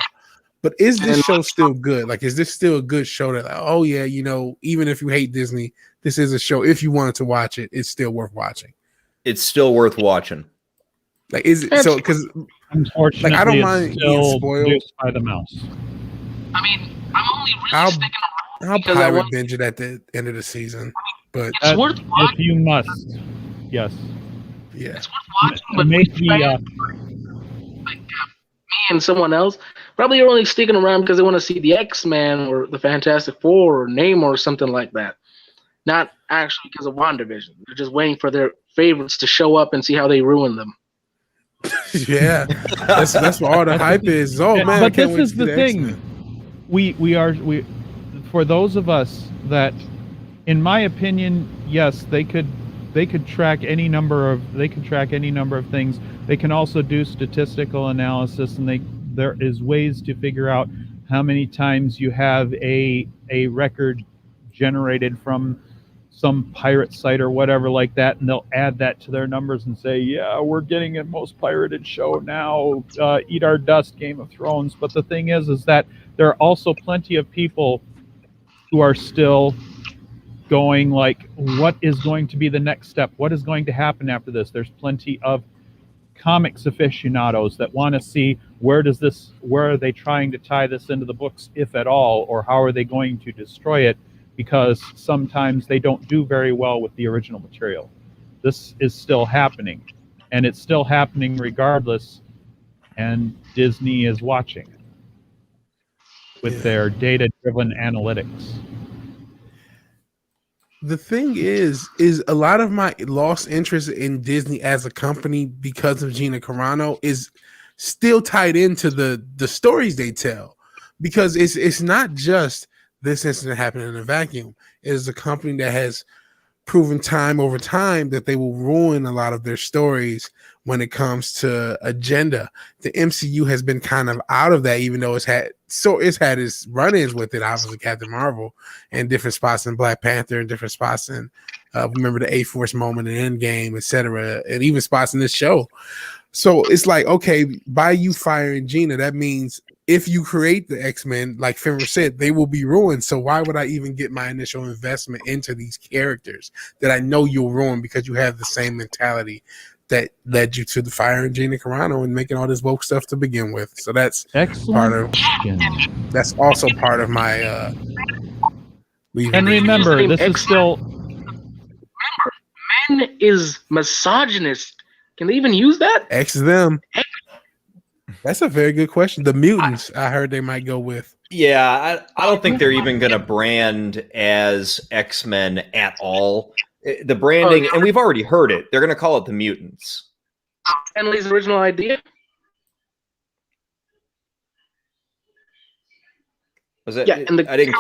But is this show still good? Like, is this still a good show that, like, oh yeah, you know, even if you hate Disney, this is a show. If you wanted to watch it, it's still worth watching. It's still worth watching. Like, is it so? Because unfortunately, like, I don't mind being spoiled by the mouse. I mean, I'm only really sticking around. I'll pirate binge it at the end of the season, but it's worth watching. If you must, yes. Yeah, it's worth watching. But me and someone else probably are only sticking around because they want to see the X-Men or the Fantastic Four or Namor or something like that. Not actually because of WandaVision. They're just waiting for their favorites to show up and see how they ruin them. Yeah, that's what all the hype is. Oh man, but this is the thing. We are for those of us that, in my opinion, yes, they could track any number of things. They can also do statistical analysis, and there is ways to figure out how many times you have a record generated from some pirate site or whatever like that, and they'll add that to their numbers and say, yeah, we're getting a most pirated show now, eat our dust, Game of Thrones. But the thing is that there are also plenty of people who are still going like, what is going to be the next step? What is going to happen after this? There's plenty of comics aficionados that want to see where are they trying to tie this into the books, if at all, or how are they going to destroy it? Because sometimes they don't do very well with the original material. This is still happening, and it's still happening regardless, and Disney is watching with their data-driven analytics. The thing is a lot of my lost interest in Disney as a company because of Gina Carano is still tied into the stories they tell, because it's not just this incident happened in a vacuum. It is a company that has proven time over time that they will ruin a lot of their stories when it comes to agenda. The MCU has been kind of out of that, even though it's had its run-ins with it, obviously Captain Marvel and different spots in Black Panther and different spots in remember the A-Force moment in Endgame, etc., and even spots in this show. So it's like, okay, by you firing Gina, that means if you create the X-Men, like Fenrir said, they will be ruined. So why would I even get my initial investment into these characters that I know you'll ruin because you have the same mentality that led you to the firing Gina Carano and making all this woke stuff to begin with. So that's Excellent. that's also part of my leaving. And remember, this is still. Men is misogynist. Can they even use that? X them. That's a very good question. The mutants, I heard they might go with. Yeah, I don't think they're even going to brand as X-Men at all. The branding, and we've already heard it, they're going to call it the mutants. Stanley's original idea? Was it? Yeah, in the I didn't.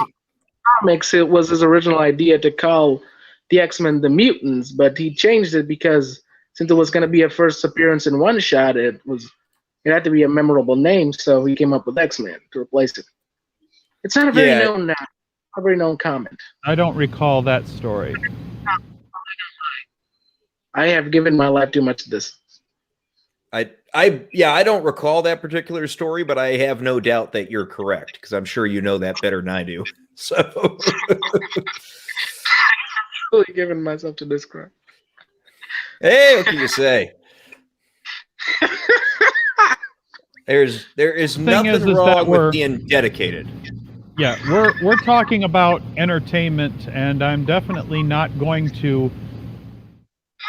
comics, it was his original idea to call the X-Men the mutants, but he changed it because since it was going to be a first appearance in one shot, it had to be a memorable name, so he came up with X-Men to replace it. It's not a very known comment. I don't recall that story. I have given my life too much to this. I don't recall that particular story, but I have no doubt that you're correct because I'm sure you know that better than I do. So, really giving myself to this crap. Hey, what can you say? There is nothing wrong with being dedicated. Yeah, we're talking about entertainment, and I'm definitely not going to,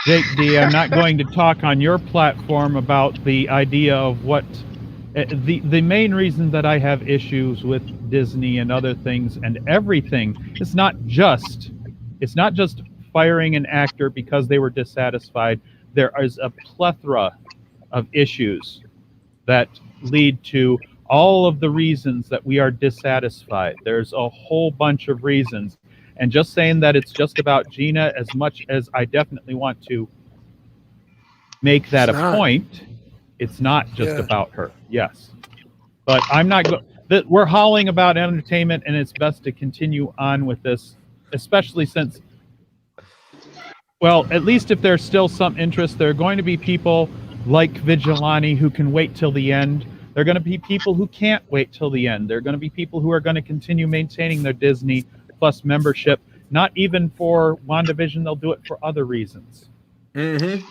Jake D, I'm not going to talk on your platform about the idea of what the main reason that I have issues with Disney and other things and everything is not just firing an actor because they were dissatisfied. There is a plethora of issues that lead to all of the reasons that we are dissatisfied. There's a whole bunch of reasons. And just saying that it's just about Gina, as much as I definitely want to make that point, it's not just about her. Yes. But I'm not we're hauling about entertainment, and it's best to continue on with this, especially since, well, at least if there's still some interest, there are going to be people like Vigilante who can wait till the end. There are going to be people who can't wait till the end. There are going to be people who are going to continue maintaining their Disney Plus membership. Not even for WandaVision, they'll do it for other reasons. Mm-hmm.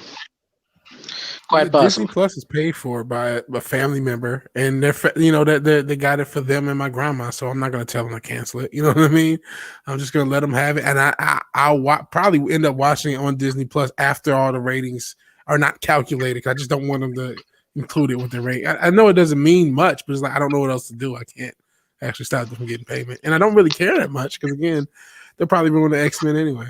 Quite possible. Disney Plus is paid for by a family member, and they got it for them and my grandma. So I'm not going to tell them to cancel it. You know what I mean? I'm just going to let them have it, and I'll probably end up watching it on Disney Plus after all the ratings are not calculated. I just don't want them to include it with the rate. I know it doesn't mean much, but it's like I don't know what else to do. I can't actually stop them from getting payment, and I don't really care that much because again, they'll probably ruin the X-Men anyway.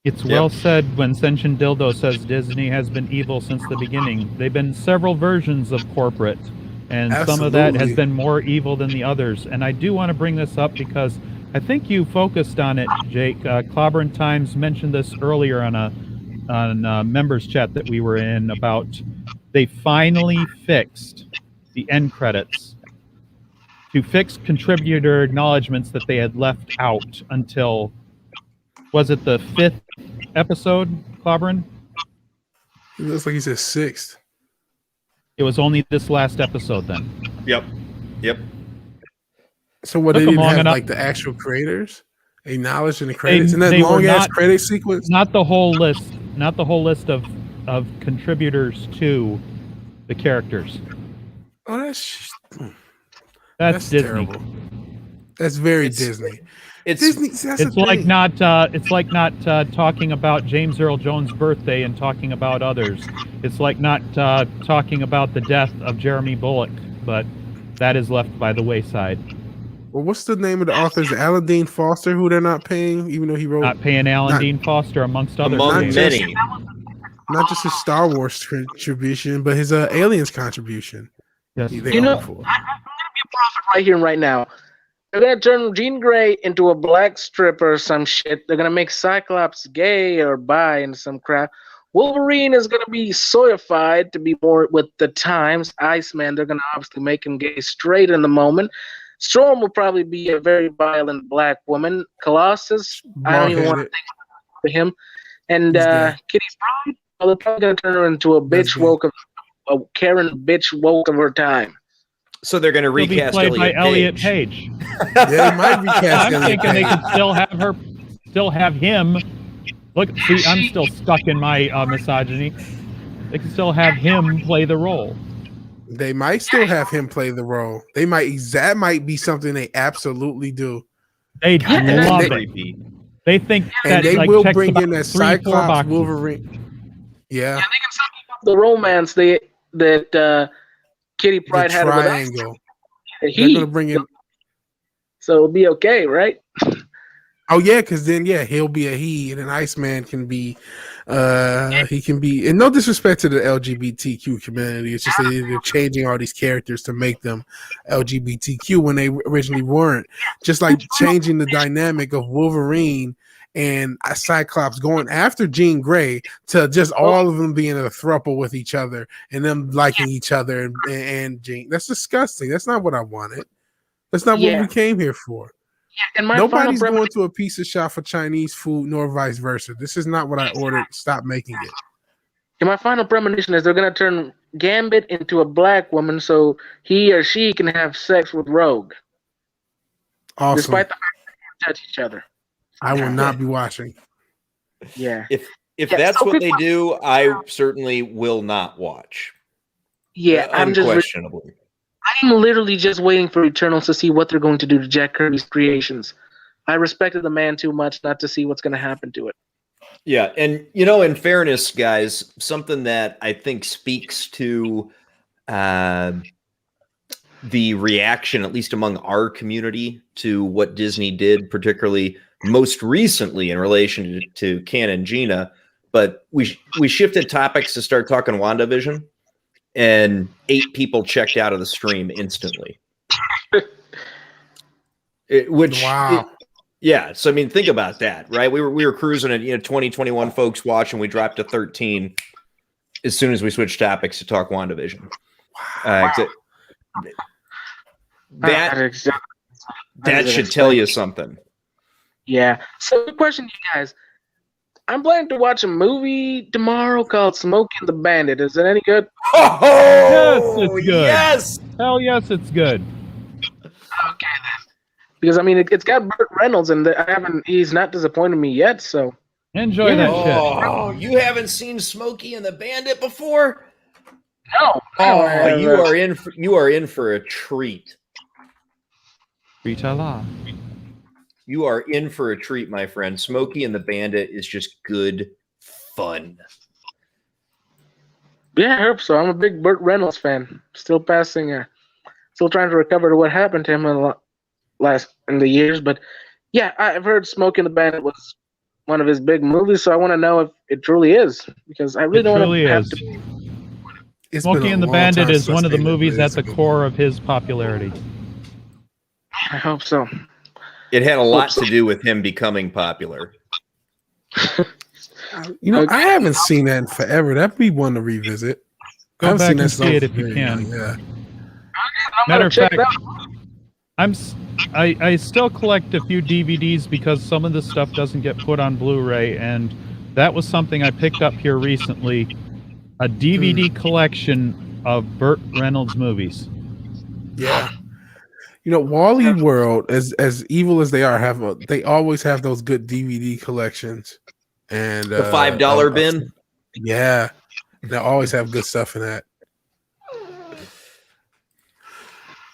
It's well said when Senshin Dildo says Disney has been evil since the beginning. They've been several versions of corporate, and some of that has been more evil than the others. And I do want to bring this up because I think you focused on it, Jake. Clobbering Times mentioned this earlier on a members chat that we were in about they finally fixed the end credits to fix contributor acknowledgments that they had left out until, was it the 5th episode, Clobbering? It looks like he said 6th. It was only this last episode then. Yep. So what, they didn't have like the actual creators acknowledged in the credits and that long ass credit sequence? Not the whole list. Not the whole list of contributors to the characters. Oh, that's Disney. Terrible. That's very Disney. It's Disney. It's like not talking about James Earl Jones' birthday and talking about others. It's like not talking about the death of Jeremy Bullock, but that is left by the wayside. Well, what's the name of the authors? Alan Dean Foster, who they're not paying, even though he wrote. Not paying Alan Dean Foster amongst others. Among many. Not just his Star Wars contribution, but his Aliens contribution. Yes. I'm going to be a prophet right here and right now. They're going to turn Jean Grey into a black stripper or some shit. They're going to make Cyclops gay or bi and some crap. Wolverine is going to be soyified to be more with the times. Iceman, they're going to obviously make him gay straight in the moment. Storm will probably be a very violent black woman. Colossus, I don't even want to think about him. And Kitty's Pride, well, they're probably going to turn her into a bitch woke of a Karen bitch woke of her time. So they're going to He'll be recast played by Elliot Page. Page. Yeah, they might recast I'm Elliot thinking they Page. could still have him. Look, see, I'm still stuck in my misogyny. They can still have him play the role. They might still have him play the role. They might. That might be something they absolutely do. They'd love it. Creepy. They think And that they like, will checks bring about in that 3-4 Cyclops boxes. Wolverine. Yeah, they can set up the romance that Kitty the Pryde had with us. triangle. They're He, gonna bring in. so it'll be okay, right? Oh yeah, because then he'll be a he, and an Iceman can be, he can be. And no disrespect to the LGBTQ community, it's just that they're changing all these characters to make them LGBTQ when they originally weren't. Just like changing the dynamic of Wolverine and Cyclops going after Jean Grey to just all of them being a throuple with each other and them liking each other and Jean. That's disgusting. That's not what I wanted. That's not what we came here for. And my Nobody's final going to a pizza shop for Chinese food, nor vice versa. This is not what I ordered. Stop making it. And my final premonition is they're going to turn Gambit into a black woman so he or she can have sex with Rogue. Awesome. Despite the fact that they touch each other. I will not be watching. Yeah. If that's what they do, I certainly will not watch. Yeah, unquestionably. I'm literally just waiting for Eternals to see what they're going to do to Jack Kirby's creations. I respected the man too much not to see what's going to happen to it. Yeah, and in fairness, guys, something that I think speaks to the reaction, at least among our community, to what Disney did, particularly most recently in relation to Ken and Gina. But we shifted topics to start talking WandaVision, and 8 people checked out of the stream instantly. Wow. Yeah, so I mean, think about that, right? We were cruising at 2021 folks watching. We dropped to 13 as soon as we switched topics to talk WandaVision. Wow. That should tell you something. Yeah. So, good question, you guys. I'm planning to watch a movie tomorrow called Smokey and the Bandit. Is it any good? Oh, yes, it's good. Yes. Hell yes, it's good. Okay then. Because I mean, it's got Burt Reynolds, and he's not disappointed me yet. So enjoy that shit. Oh, you haven't seen Smokey and the Bandit before? No. Oh, you are in for a treat. Treat-a-la. You are in for a treat, my friend. Smokey and the Bandit is just good fun. Yeah, I hope so. I'm a big Burt Reynolds fan. Still trying to recover to what happened to him in the years. But yeah, I've heard Smokey and the Bandit was one of his big movies, so I want to know if it truly is, because I really don't want to have to. Smokey and the Bandit is one of the movies at the core of his popularity. I hope so. It had a lot to do with him becoming popular. I haven't seen that in forever. That'd be one to revisit. Go back and see it if you can. Yeah. Matter of fact, I still collect a few DVDs because some of this stuff doesn't get put on Blu-ray, and that was something I picked up here recently. A DVD collection of Burt Reynolds movies. Yeah. Wally World, as evil as they are, they always have those good DVD collections. And the $5 bin. Yeah, they always have good stuff in that.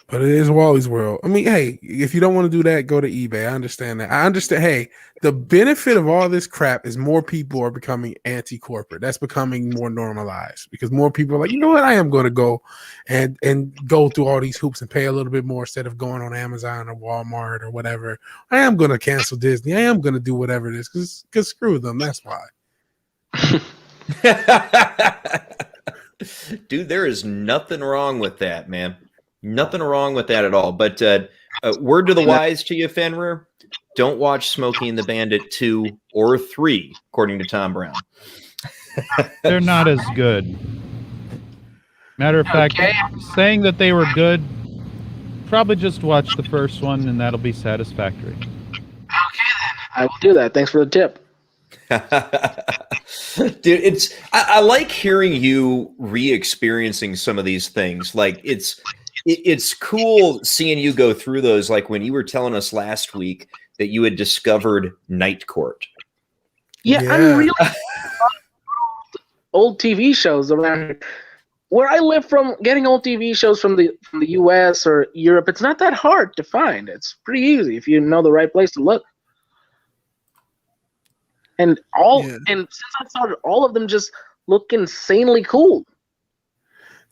But it is Wally's World. I mean, hey, if you don't want to do that, go to eBay. I understand that. I understand. Hey, the benefit of all this crap is more people are becoming anti-corporate. That's becoming more normalized because more people are like, you know what? I am going to go and go through all these hoops and pay a little bit more instead of going on Amazon or Walmart or whatever. I am going to cancel Disney. I am going to do whatever it is because screw them. That's why. Dude, there is nothing wrong with that, man. Nothing wrong with that at all. But word to the wise to you, Fenrir, don't watch Smokey and the Bandit 2 or 3, according to Tom Brown. They're not as good. Matter of fact, saying that they were good, probably just watch the first one and that'll be satisfactory. Okay, then. I will do that. Thanks for the tip. Dude, I like hearing you re-experiencing some of these things. Like it's cool seeing you go through those. Like when you were telling us last week that you had discovered Night Court. Yeah, I'm really old TV shows around here. Where I live from, getting old TV shows from the US or Europe, it's not that hard to find. It's pretty easy if you know the right place to look. And since I started, all of them just look insanely cool.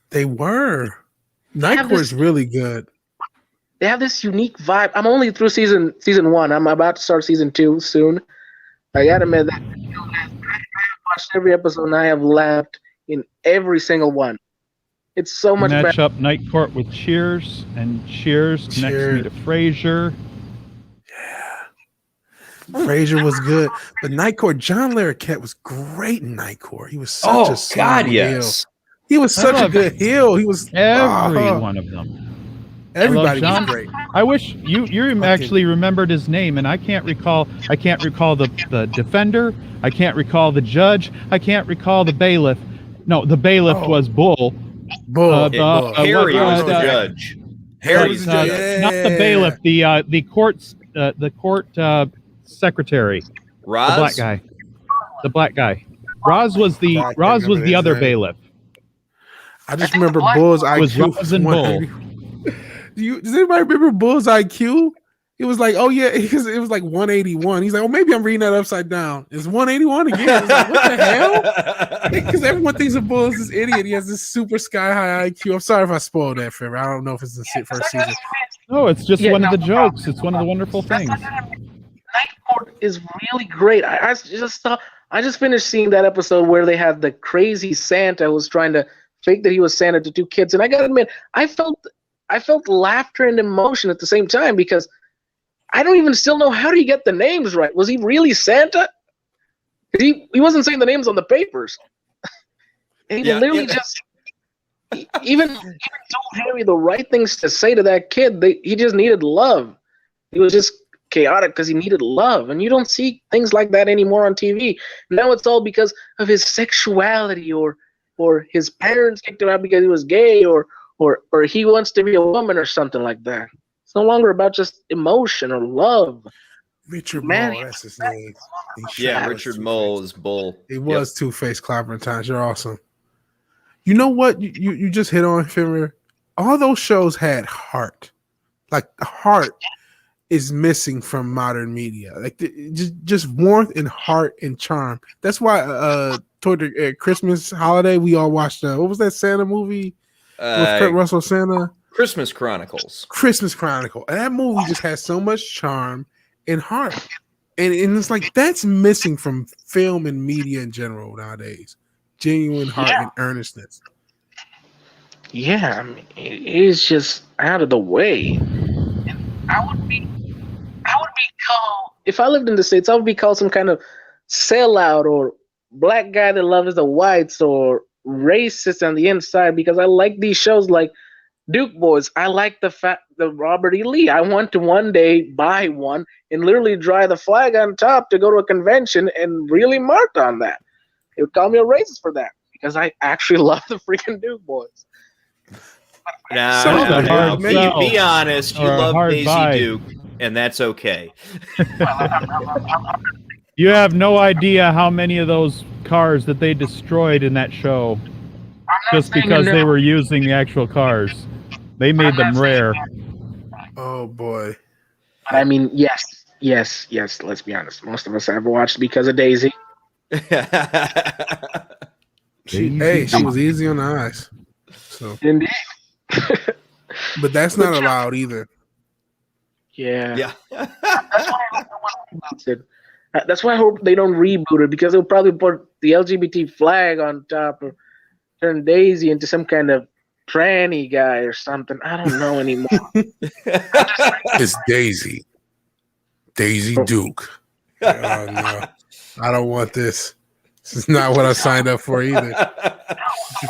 They were. Night Court's really good. They have this unique vibe. I'm only through season 1. I'm about to start season 2 soon. I gotta admit that I have watched every episode and I have laughed in every single one. It's so much Match better. up Night Court with Cheers, and Cheers connects me to Frasier. Yeah. Frasier was good. But Night Court, John Larroquette was great in Night Court. He was such a smart heel. He was such a good heel. He was every one of them. Everybody was great. I wish you actually remembered his name, and I can't recall the defender. I can't recall the judge. I can't recall the bailiff. No, the bailiff was Bull. Harry was the judge. Harry was the judge. Not the bailiff. The court secretary. Roz? The black guy. The black guy. Roz was the other bailiff. I just remember Bull's IQ. Was Roz and Bull. Does anybody remember Bull's IQ? It was like, oh yeah, it was like 181. He's like, oh, maybe I'm reading that upside down. It's 181 again. It's like, what the hell? Because everyone thinks of Bull as this idiot. He has this super sky high IQ. I'm sorry if I spoiled that for him. I don't know if it's the first season. No, it's just one of the jokes. It's one of the wonderful things. Night Court is really great. I just finished seeing that episode where they had the crazy Santa who was trying to fake that he was Santa to 2 kids, and I gotta admit, I felt laughter and emotion at the same time because I don't even still know how did he get the names right. Was he really Santa? He wasn't saying the names on the papers. And he literally just even told Harry the right things to say to that kid. He just needed love. He was just chaotic because he needed love, and you don't see things like that anymore on TV. Now it's all because of his sexuality, or his parents kicked him out because he was gay, or he wants to be a woman or something like that. It's no longer about just emotion or love. Richard Mole, that's his name. Yeah, Richard Mole is Bull. It was Two-Face Clobbering Times. You're awesome. You know what? You just hit on, Fimmer. All those shows had heart. Like, heart is missing from modern media. Like, just warmth and heart and charm. That's why toward the Christmas holiday, we all watched, what was that Santa movie? With Kurt Russell, Santa? Christmas Chronicles. Christmas Chronicle. And that movie just has so much charm and heart. And it's like that's missing from film and media in general nowadays. Genuine heart and earnestness. Yeah, I mean, it is just out of the way. I would be called, if I lived in the States, I would be called some kind of sellout or black guy that loves the whites or racist on the inside because I like these shows like Duke Boys. I like the Robert E. Lee. I want to one day buy one and literally dry the flag on top to go to a convention and really mark on that. They would call me a racist for that because I actually love the freaking Duke Boys. No. Be honest. You love Daisy Duke, and that's okay. You have no idea how many of those cars that they destroyed in that show just because they were using the actual cars. They made them rare. Oh, boy. I mean, yes. Let's be honest. Most of us have watched because of Daisy. She was easy on the eyes. So. Indeed. But that's not allowed either. Yeah. That's why I hope they don't reboot it because they'll probably put the LGBT flag on top or turn Daisy into some kind of tranny guy or something. I don't know anymore. It's Daisy Duke. Oh, no. I don't want this. This is not what I signed up for either.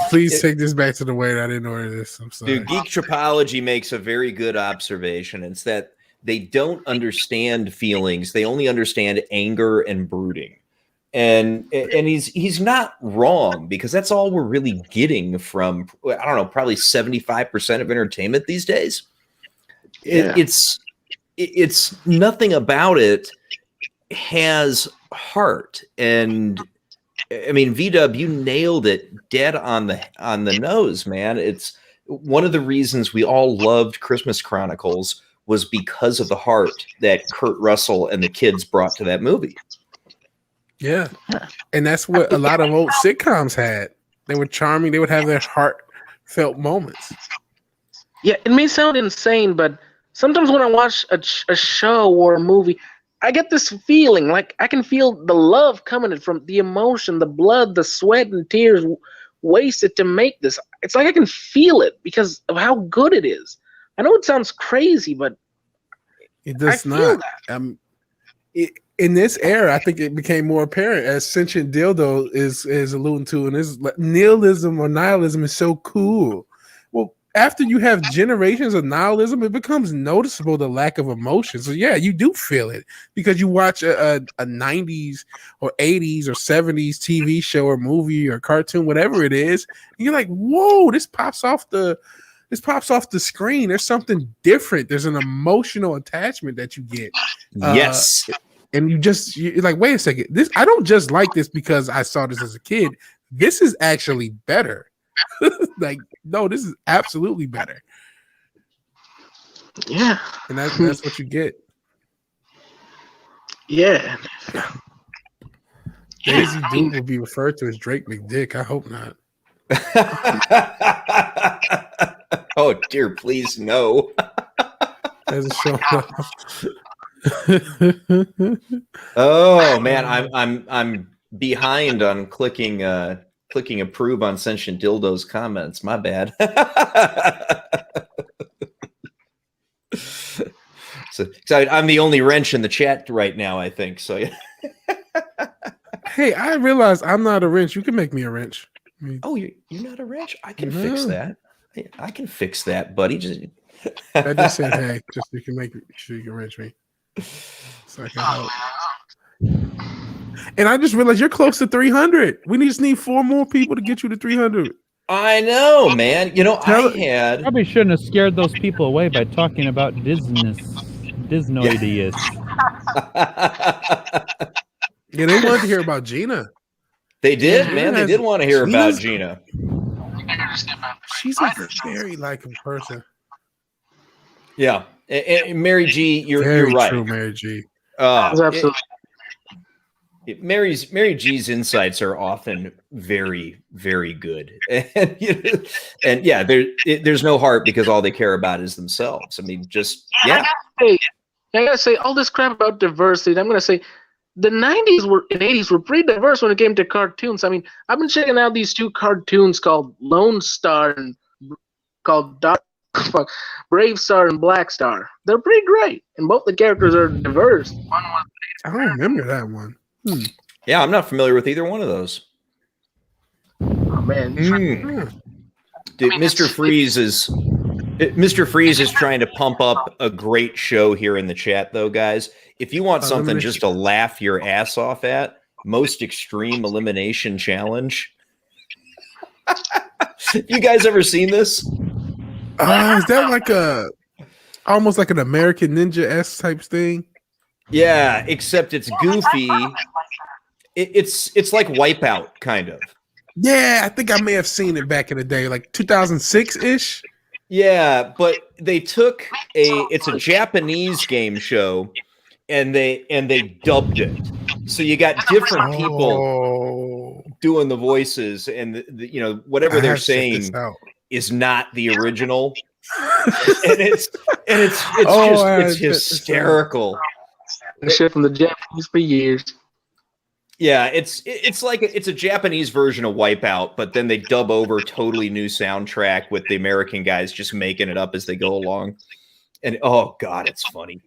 Please take this back to the way that I didn't order this. I'm sorry. Dude, Geek Tripology makes a very good observation. It's that they don't understand feelings. They only understand anger and brooding. and he's not wrong, because that's all we're really getting from, I don't know, probably 75% of entertainment these days. It's nothing about it has heart. And I mean, VW, you nailed it dead on the nose, man. It's one of the reasons we all loved Christmas Chronicles was because of the heart that Kurt Russell and the kids brought to that movie. Yeah. And that's what a lot of old sitcoms had. They were charming. They would have their heartfelt moments. Yeah, it may sound insane, but sometimes when I watch a show or a movie, I get this feeling like I can feel the love coming from the emotion, the blood, the sweat and tears wasted to make this. It's like I can feel it because of how good it is. I know it sounds crazy, but it does not. In this era, I think it became more apparent, as Sentient Dildo is alluding to, and this nihilism or nihilism is so cool. Well, after you have generations of nihilism, it becomes noticeable the lack of emotion. So yeah, you do feel it because you watch a 90s or 80s or 70s TV show or movie or cartoon, whatever it is, and you're like, whoa, this pops off the screen. There's something different. There's an emotional attachment that you get. Yes. And you're like, wait a second. This, I don't just like this because I saw this as a kid. This is actually better. Like, no, this is absolutely better. Yeah. And that's what you get. Yeah. Daisy Duke will be referred to as Drake McDick. I hope not. Oh dear, please no. As a show. Oh man, I'm behind on clicking approve on Sentient Dildo's comments. My bad. So I'm the only wrench in the chat right now, I think. So yeah. Hey, I realize I'm not a wrench. You can make me a wrench. Oh, you're not a wrench? I can fix that. I can fix that, buddy. I just said, hey, just so you can make sure you can wrench me. So I can help. And I just realized you're close to 300. We just need 4 more people to get you to 300. I know, man. You know, Probably shouldn't have scared those people away by talking about Disnoidius. Yeah, they wanted to hear about Gina. They did, man. They did want to hear about Gina. She's a very likable person. Yeah, and Mary G, you're right. True, Mary G. Absolutely. Mary G's insights are often very, very good, and yeah, there's no heart because all they care about is themselves. I mean, just yeah. I gotta say all this crap about diversity. I'm gonna say the 90s and 80s were pretty diverse when it came to cartoons. I mean, I've been checking out these 2 cartoons called Lone Star and called Brave Star and Black Star. They're pretty great, and both the characters are diverse. I don't remember that one. Yeah, I'm not familiar with either one of those. Oh man, Dude, Mr. Freeze is trying to pump up a great show here in the chat, though, guys. If you want something just to laugh your ass off at, Most Extreme Elimination Challenge. You guys ever seen this? Is that like almost like an American Ninja-esque type thing? Yeah, except it's goofy. It's like Wipeout, kind of. Yeah, I think I may have seen it back in the day, like 2006-ish. Yeah, but they took it's a Japanese game show, and they dubbed it. So you got different people doing the voices, and whatever they're saying is not the original. and it's hysterical. Shit from the Japanese for years. Yeah, it's like it's a Japanese version of Wipeout, but then they dub over totally new soundtrack with the American guys just making it up as they go along. And oh god, it's funny.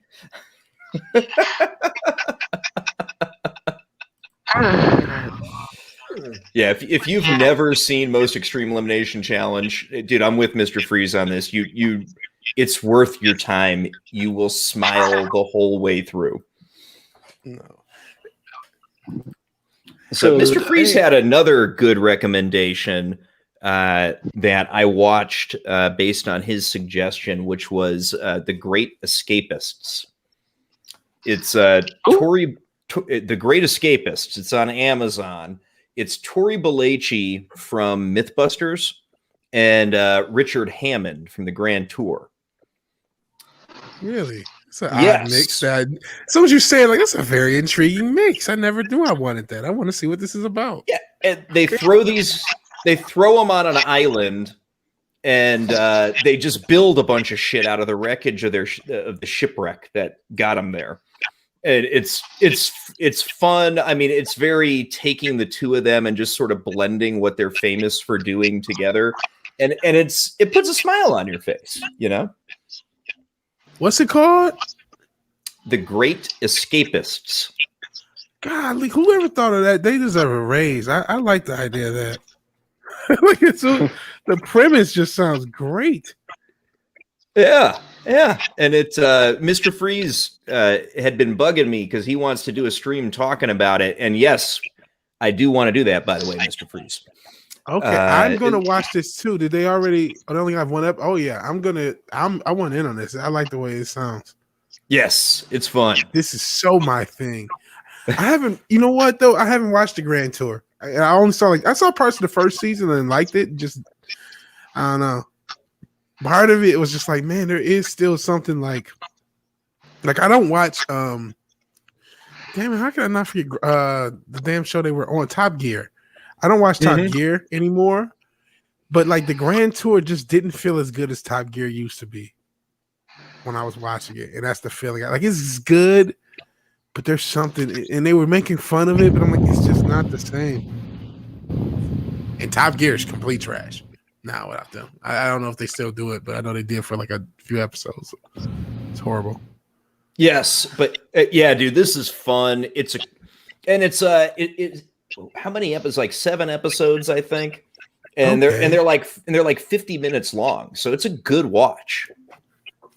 Yeah, if you've never seen Most Extreme Elimination Challenge, dude, I'm with Mr. Freeze on this. It's worth your time. You will smile the whole way through. No. So Dude, Mr. Freeze had another good recommendation that I watched based on his suggestion, which was The Great Escapists. It's The Great Escapists. It's on Amazon. It's Tori Belleci from Mythbusters and Richard Hammond from the Grand Tour. Really? It's an odd mix. So as you're saying, like, that's a very intriguing mix. I never knew I wanted that. I want to see what this is about. Yeah, and they throw them on an island, and they just build a bunch of shit out of the wreckage of the shipwreck that got them there. And it's fun. I mean, it's very taking the two of them and just sort of blending what they're famous for doing together, and it puts a smile on your face, you know. What's it called? The Great Escapists. Golly, whoever thought of that? They deserve a raise. I like the idea of that. Like, the premise just sounds great. Yeah. And it's Mr. Freeze had been bugging me because he wants to do a stream talking about it. And yes, I do want to do that, by the way, Mr. Freeze. Okay, I'm gonna watch this too. Did they already? I only have one up. Oh yeah, I want in on this. I like the way it sounds. Yes, it's fun. This is so my thing. I haven't. You know what though? I haven't watched the Grand Tour. I only saw I saw parts of the first season and liked it. Just I don't know. Part of it was just like, man, there is still something like I don't watch. Damn it! How can I not forget the damn show they were on, Top Gear? I don't watch Top Gear anymore, but like the Grand Tour just didn't feel as good as Top Gear used to be when I was watching it, and that's the feeling. Like, it's good, but there's something, and they were making fun of it, but I'm like, it's just not the same. And Top Gear is complete trash now without them. I don't know if they still do it, but I know they did for like a few episodes. It's horrible. Yes, but yeah, dude, this is fun. It's how many episodes? Like 7 episodes, I think. And they're like 50 minutes long. So it's a good watch.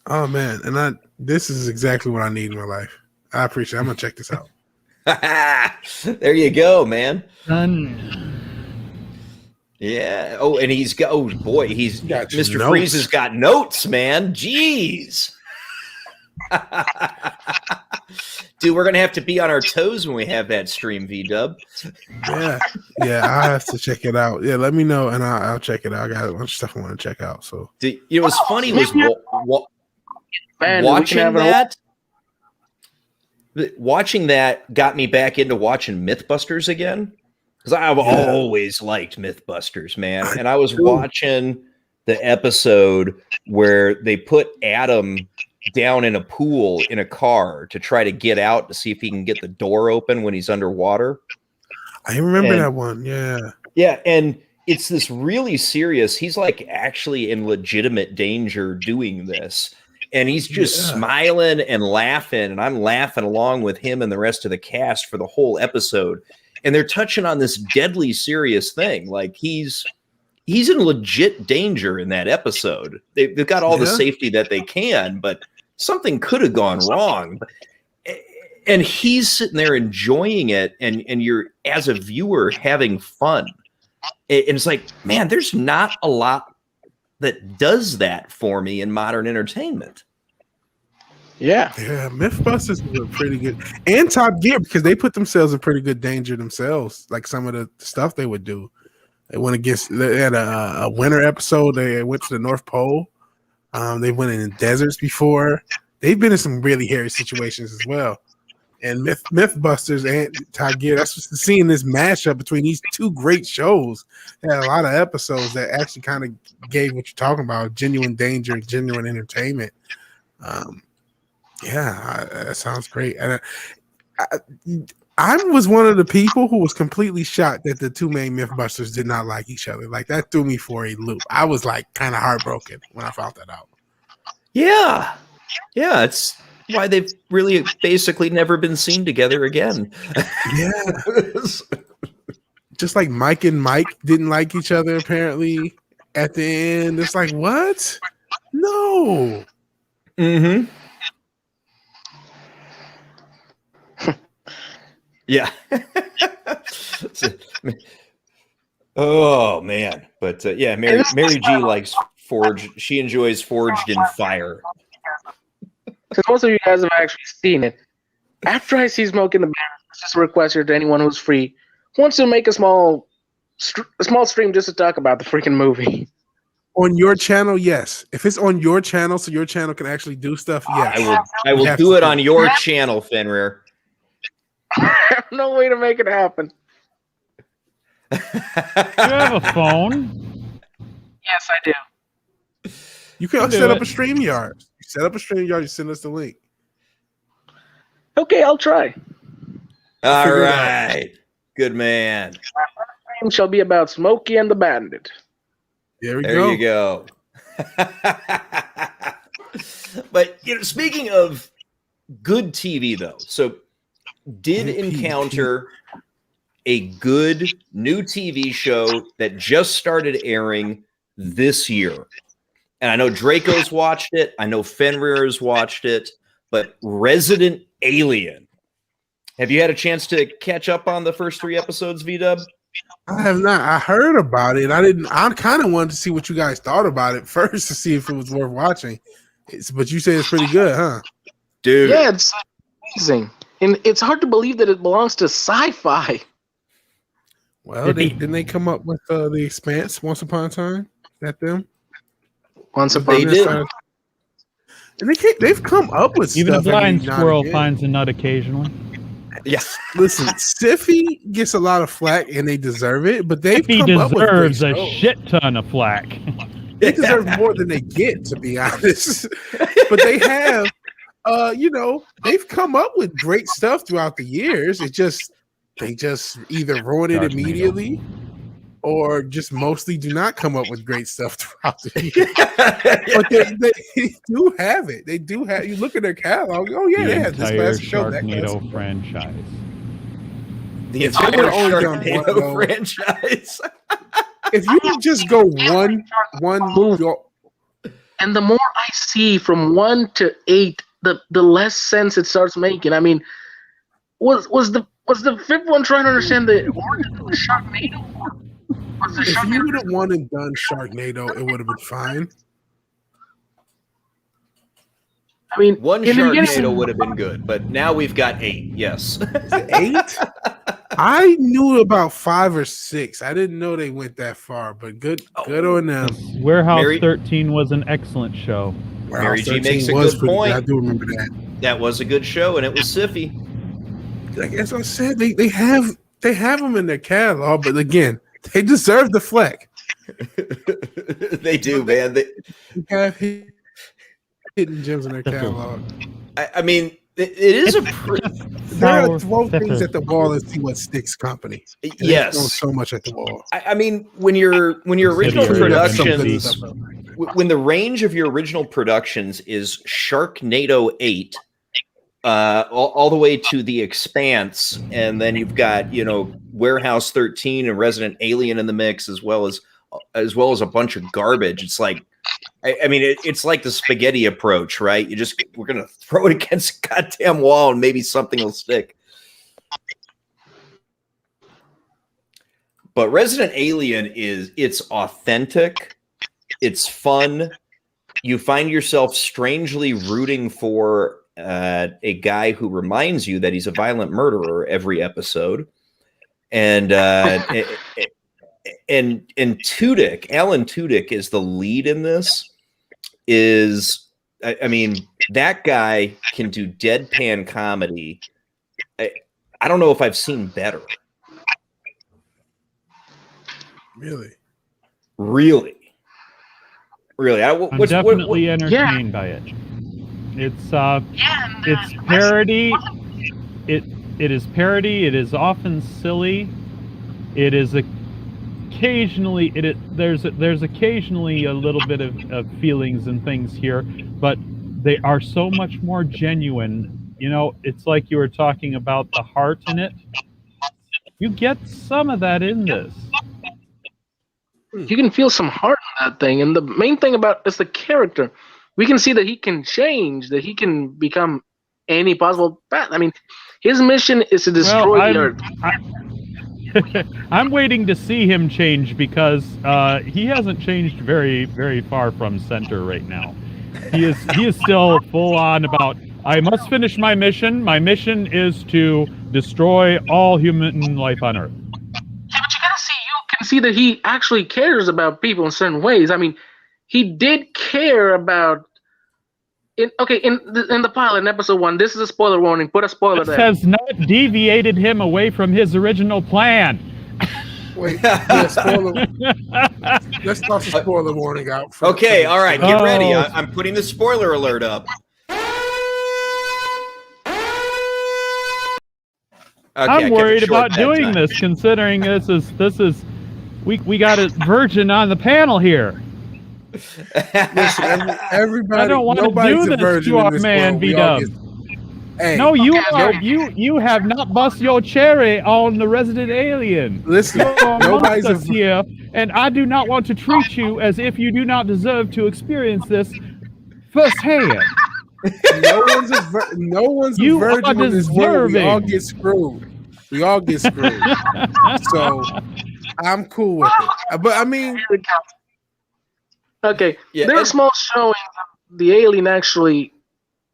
Oh man, and this is exactly what I need in my life. I appreciate it. I'm gonna check this out. There you go, man. Done. Yeah. Oh, and he's got Mr. Notes. Freeze has got notes, man. Jeez. Dude, we're gonna have to be on our toes when we have that stream, V-Dub. Yeah, I have to check it out. Yeah, let me know and I'll check it out. I got a bunch of stuff I want to check out. So, you know, what's funny was watching that got me back into watching Mythbusters again, because I've always liked Mythbusters, man. And I was watching the episode where they put Adam down in a pool in a car to try to get out to see if he can get the door open when he's underwater. I remember that one. Yeah. And it's this really serious, he's like actually in legitimate danger doing this. And he's just smiling and laughing, and I'm laughing along with him and the rest of the cast for the whole episode. And they're touching on this deadly serious thing. Like, he's in legit danger in that episode. They've got all the safety that they can, but something could have gone wrong. And he's sitting there enjoying it, and you're, as a viewer, having fun. And it's like, man, there's not a lot that does that for me in modern entertainment. Yeah, Mythbusters were pretty good, and Top Gear, because they put themselves in pretty good danger themselves. Like some of the stuff they would do. They went against. They had a winter episode. They went to the North Pole. They went in deserts before. They've been in some really hairy situations as well. And Mythbusters and Top Gear, that's just seeing this mashup between these two great shows. They had a lot of episodes that actually kind of gave what you're talking about, genuine danger and genuine entertainment. That sounds great. And I was one of the people who was completely shocked that the two main Mythbusters did not like each other. Like, that threw me for a loop. I was like kind of heartbroken when I found that out. Yeah, it's why they've really basically never been seen together again. Yeah. Just like Mike and Mike didn't like each other apparently at the end. It's like, what? No. Mm-hmm. Yeah. Oh man, but yeah, Mary G likes Forged. She enjoys Forged in Fire. Because most of you guys have actually seen it. After I see Smoke in the Mirror, it's just a request here to anyone who's free who wants to make a small stream just to talk about the freaking movie. On your channel, yes. If it's on your channel, so your channel can actually do stuff, yes. I will do it on your channel, Fenrir. I have no way to make it happen. You have a phone. Yes, I do. You can set up a StreamYard. You set up a StreamYard, you send us the link. Okay, I'll try. All right. Good man. My stream shall be about Smokey and the Bandit. There There you go. But speaking of good TV, though, so did encounter a good new TV show that just started airing this year. And I know Draco's watched it. I know Fenrir's watched it. But Resident Alien. Have you had a chance to catch up on the first 3 episodes, V-Dub? I have not. I heard about it. I kind of wanted to see what you guys thought about it first to see if it was worth watching. But you say it's pretty good, huh? Dude. Yeah, it's amazing. And it's hard to believe that it belongs to sci-fi. Well, didn't they come up with The Expanse once upon a time? Is that them? Once upon They a did. time. And they've come up with Even a stuff blind every now and squirrel again. finds a nut occasionally. Yeah. Listen, Siffy gets a lot of flack, and they deserve it. But they've He come up with great deserves a shows. shit ton of flack. They deserve more than they get, to be honest. But they have, they've come up with great stuff throughout the years. They just either ruin it immediately, or just mostly do not come up with great stuff throughout the year. But they do have it. They do have. You look at their catalog. Oh yeah, they had this entire last show. That Sharknado franchise. The If they entire would've only done Sharknado one, franchise. If you could just go one, And the more I see from 1 to 8, the less sense it starts making. I mean, was the 5th one trying to understand the origin of the Sharknado? Was the if you Sharknado? would have won and done Sharknado, it would have been fine. I mean, One in the beginning- Sharknado would have been good, but now we've got 8. Yes. Is it 8? I knew about 5 or 6. I didn't know they went that far, but good on them. Warehouse Mary- 13 was an excellent show. Mary G 13 makes a was good pretty point. I do remember that. That was a good show, and it was Siffy. Like as I said, they have them in their catalog, but again, they deserve the fleck. They do, man. They have hidden gems in their catalog. I mean, it is a pretty. There are throw things at the wall and see what sticks, company. And they Yes. throw so much at the wall. I mean, when your original Subsidiary productions, entities. when the range of your original productions is Sharknado 8, all the way to The Expanse, and then you've got Warehouse 13 and Resident Alien in the mix, as well as a bunch of garbage. It's like, I mean, it's like the spaghetti approach, right? We're gonna throw it against a goddamn wall and maybe something will stick. But Resident Alien it's authentic, it's fun. You find yourself strangely rooting for a guy who reminds you that he's a violent murderer every episode, and Tudyk, Alan Tudyk is the lead in this. I mean, that guy can do deadpan comedy. I don't know if I've seen better. Really. I'm definitely entertained by it. It's parody. It is parody. It is often silly. It is occasionally there's occasionally a little bit of feelings and things here, but they are so much more genuine. It's like you were talking about the heart in it. You get some of that in this. You can feel some heart in that thing, and the main thing about is the character. We can see that he can change, that he can become any possible path. I mean, His mission is to destroy the Earth. I'm waiting to see him change because he hasn't changed very, very far from center right now. He is still full on about, I must finish my mission. My mission is to destroy all human life on Earth. Yeah, but you can see that he actually cares about people in certain ways. I mean, he did care about. In the pilot, in episode 1, this is a spoiler warning. Put a spoiler there. This has not deviated him away from his original plan. Wait, yeah, spoiler. Let's toss a spoiler warning out. Okay, all right, get ready. I'm putting the spoiler alert up. Okay, I'm worried about doing this, considering this is we got a virgin on the panel here. Listen, everybody. I don't want to do this to our man, V-Dub. Hey, no, you have not bust your cherry on the resident alien. Listen, nobody's us here, and I do not want to treat you as if you do not deserve to experience this firsthand. No one's a virgin in this world. We all get screwed. So I'm cool with it. But I mean. Okay, there's a small showing of the alien actually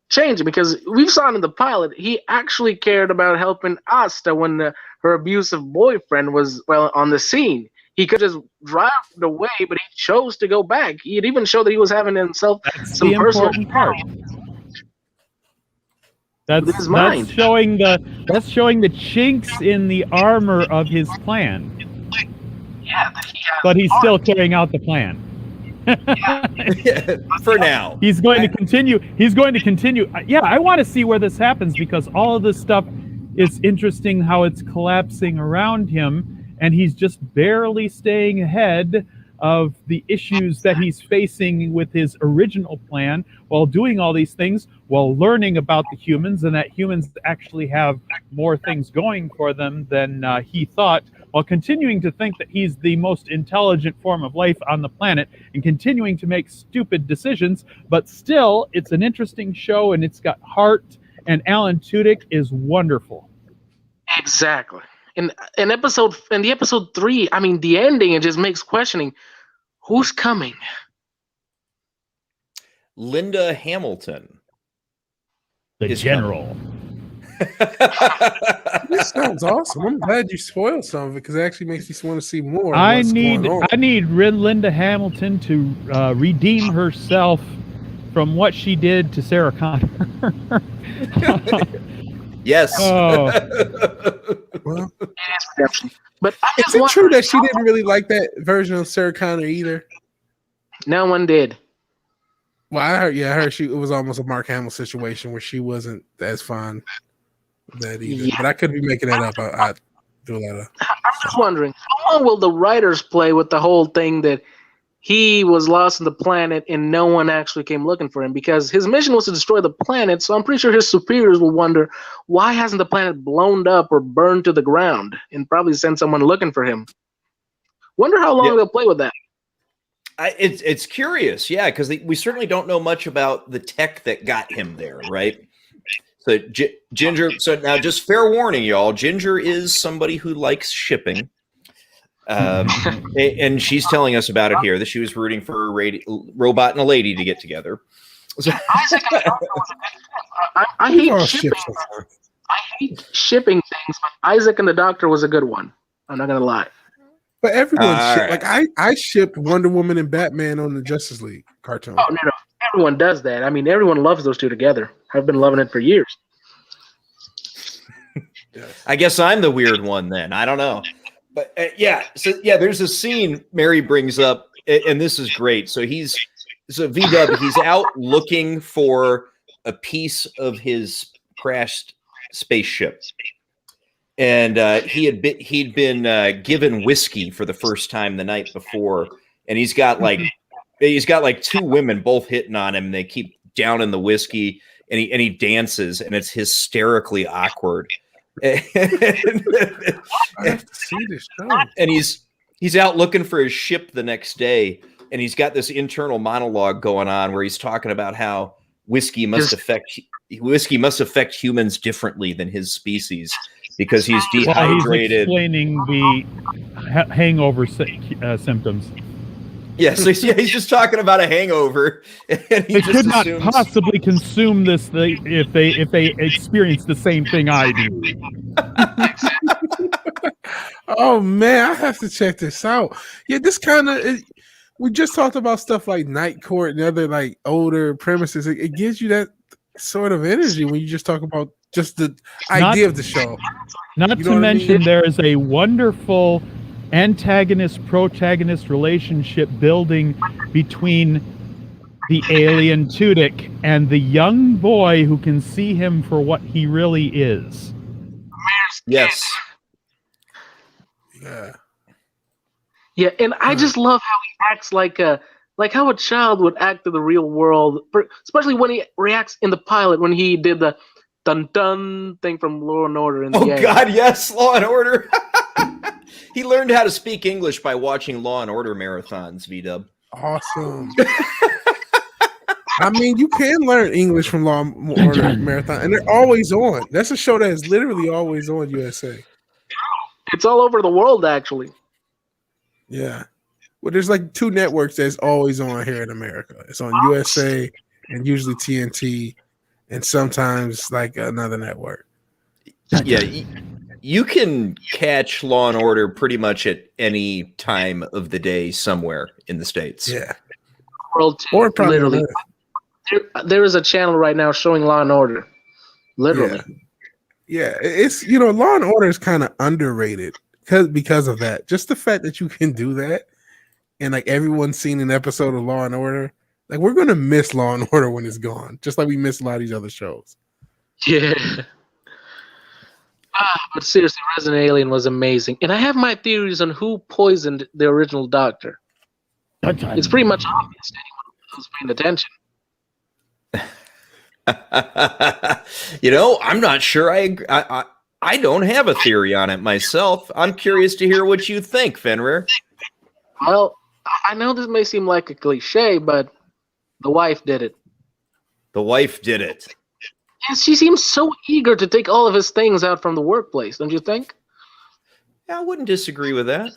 changing, because we've saw it in the pilot. He actually cared about helping Asta when her abusive boyfriend was on the scene. He could just drive away, but he chose to go back. He'd even show that he was having himself some personal part. That's showing the chinks in the armor of his plan. Yeah, but he's still carrying out the plan. For now, he's going to continue. Yeah, I want to see where this happens, because all of this stuff is interesting. How it's collapsing around him, and he's just barely staying ahead of the issues that he's facing with his original plan, while doing all these things, while learning about the humans, and that humans actually have more things going for them than he thought, while continuing to think that he's the most intelligent form of life on the planet, and continuing to make stupid decisions. But still, it's an interesting show, and it's got heart, and Alan Tudyk is wonderful. Exactly. In the episode 3, I mean, the ending, it just makes questioning, who's coming? Linda Hamilton. The general. This sounds awesome. I'm glad you spoiled some of it, because it actually makes you want to see more. I need Linda Hamilton to redeem herself from what she did to Sarah Connor. Yes. Well, but is it true that she didn't really like that version of Sarah Connor either? No one did. Well, I heard it was almost a Mark Hamill situation where she wasn't as fond of that either. Yeah. But I could be making that up. I do a lot of. I'm just wondering, how long will the writers play with the whole thing that he was lost on the planet and no one actually came looking for him? Because his mission was to destroy the planet, so I'm pretty sure his superiors will wonder, why hasn't the planet blown up or burned to the ground, and probably send someone looking for him. Wonder how long they'll play with that. It's curious, yeah, because we certainly don't know much about the tech that got him there, right? So Ginger, so now just fair warning, y'all, Ginger is somebody who likes shipping. And she's telling us about it here, that she was rooting for a robot and a lady to get together. So, I hate shipping. I hate shipping things, but Isaac and the Doctor was a good one. I'm not gonna lie. But everyone like I shipped Wonder Woman and Batman on the Justice League cartoon. Oh no, everyone does that. I mean, everyone loves those two together. I've been loving it for years. I guess I'm the weird one then. I don't know. But there's a scene Mary brings up, and this is great. So V-Dub, he's out looking for a piece of his crashed spaceship, and he'd been given whiskey for the first time the night before, and he's got like two women both hitting on him. And they keep downing the whiskey, and he dances, and it's hysterically awkward. And he's out looking for his ship the next day, and he's got this internal monologue going on where he's talking about how whiskey must affect whiskey must affect humans differently than his species because he's While he's dehydrated. explaining the hangover symptoms. Yes, he's just talking about a hangover. And he They just could not assumes... possibly consume this if they experience the same thing I do. Oh man, I have to check this out. Yeah, this kind of we just talked about stuff like Night Court and other like older premises. It gives you that sort of energy when you just talk about just the idea of the show. Not to mention, there is a wonderful antagonist-protagonist relationship building between the alien Tudyk and the young boy who can see him for what he really is. Yes. Yeah, and I just love how he acts like how a child would act in the real world, especially when he reacts in the pilot when he did the dun dun thing from Law and Order. In the end. God, yes, Law and Order. He learned how to speak English by watching Law and Order marathons. VW. Awesome. I mean, you can learn English from Law and Order marathon, and they're always on. That's a show that is literally always on USA. It's all over the world, actually. Yeah. Well, there's like 2 networks that's always on here in America. It's on USA and usually TNT, and sometimes like another network. Yeah, you can catch Law and Order pretty much at any time of the day somewhere in the States. Yeah. World or probably literally. There is a channel right now showing Law and Order. Literally. Yeah, it's Law and Order is kind of underrated because of that. Just the fact that you can do that, and like everyone's seen an episode of Law and Order. Like we're gonna miss Law and Order when it's gone, just like we miss a lot of these other shows. Yeah. But seriously, Resident Alien was amazing, and I have my theories on who poisoned the original Doctor. It's pretty much obvious to anyone who's paying attention. I'm not sure. I don't have a theory on it myself. I'm curious to hear what you think, Fenrir. Well, I know this may seem like a cliche, but the wife did it. The wife did it. Yes, she seems so eager to take all of his things out from the workplace, don't you think? Yeah, I wouldn't disagree with that.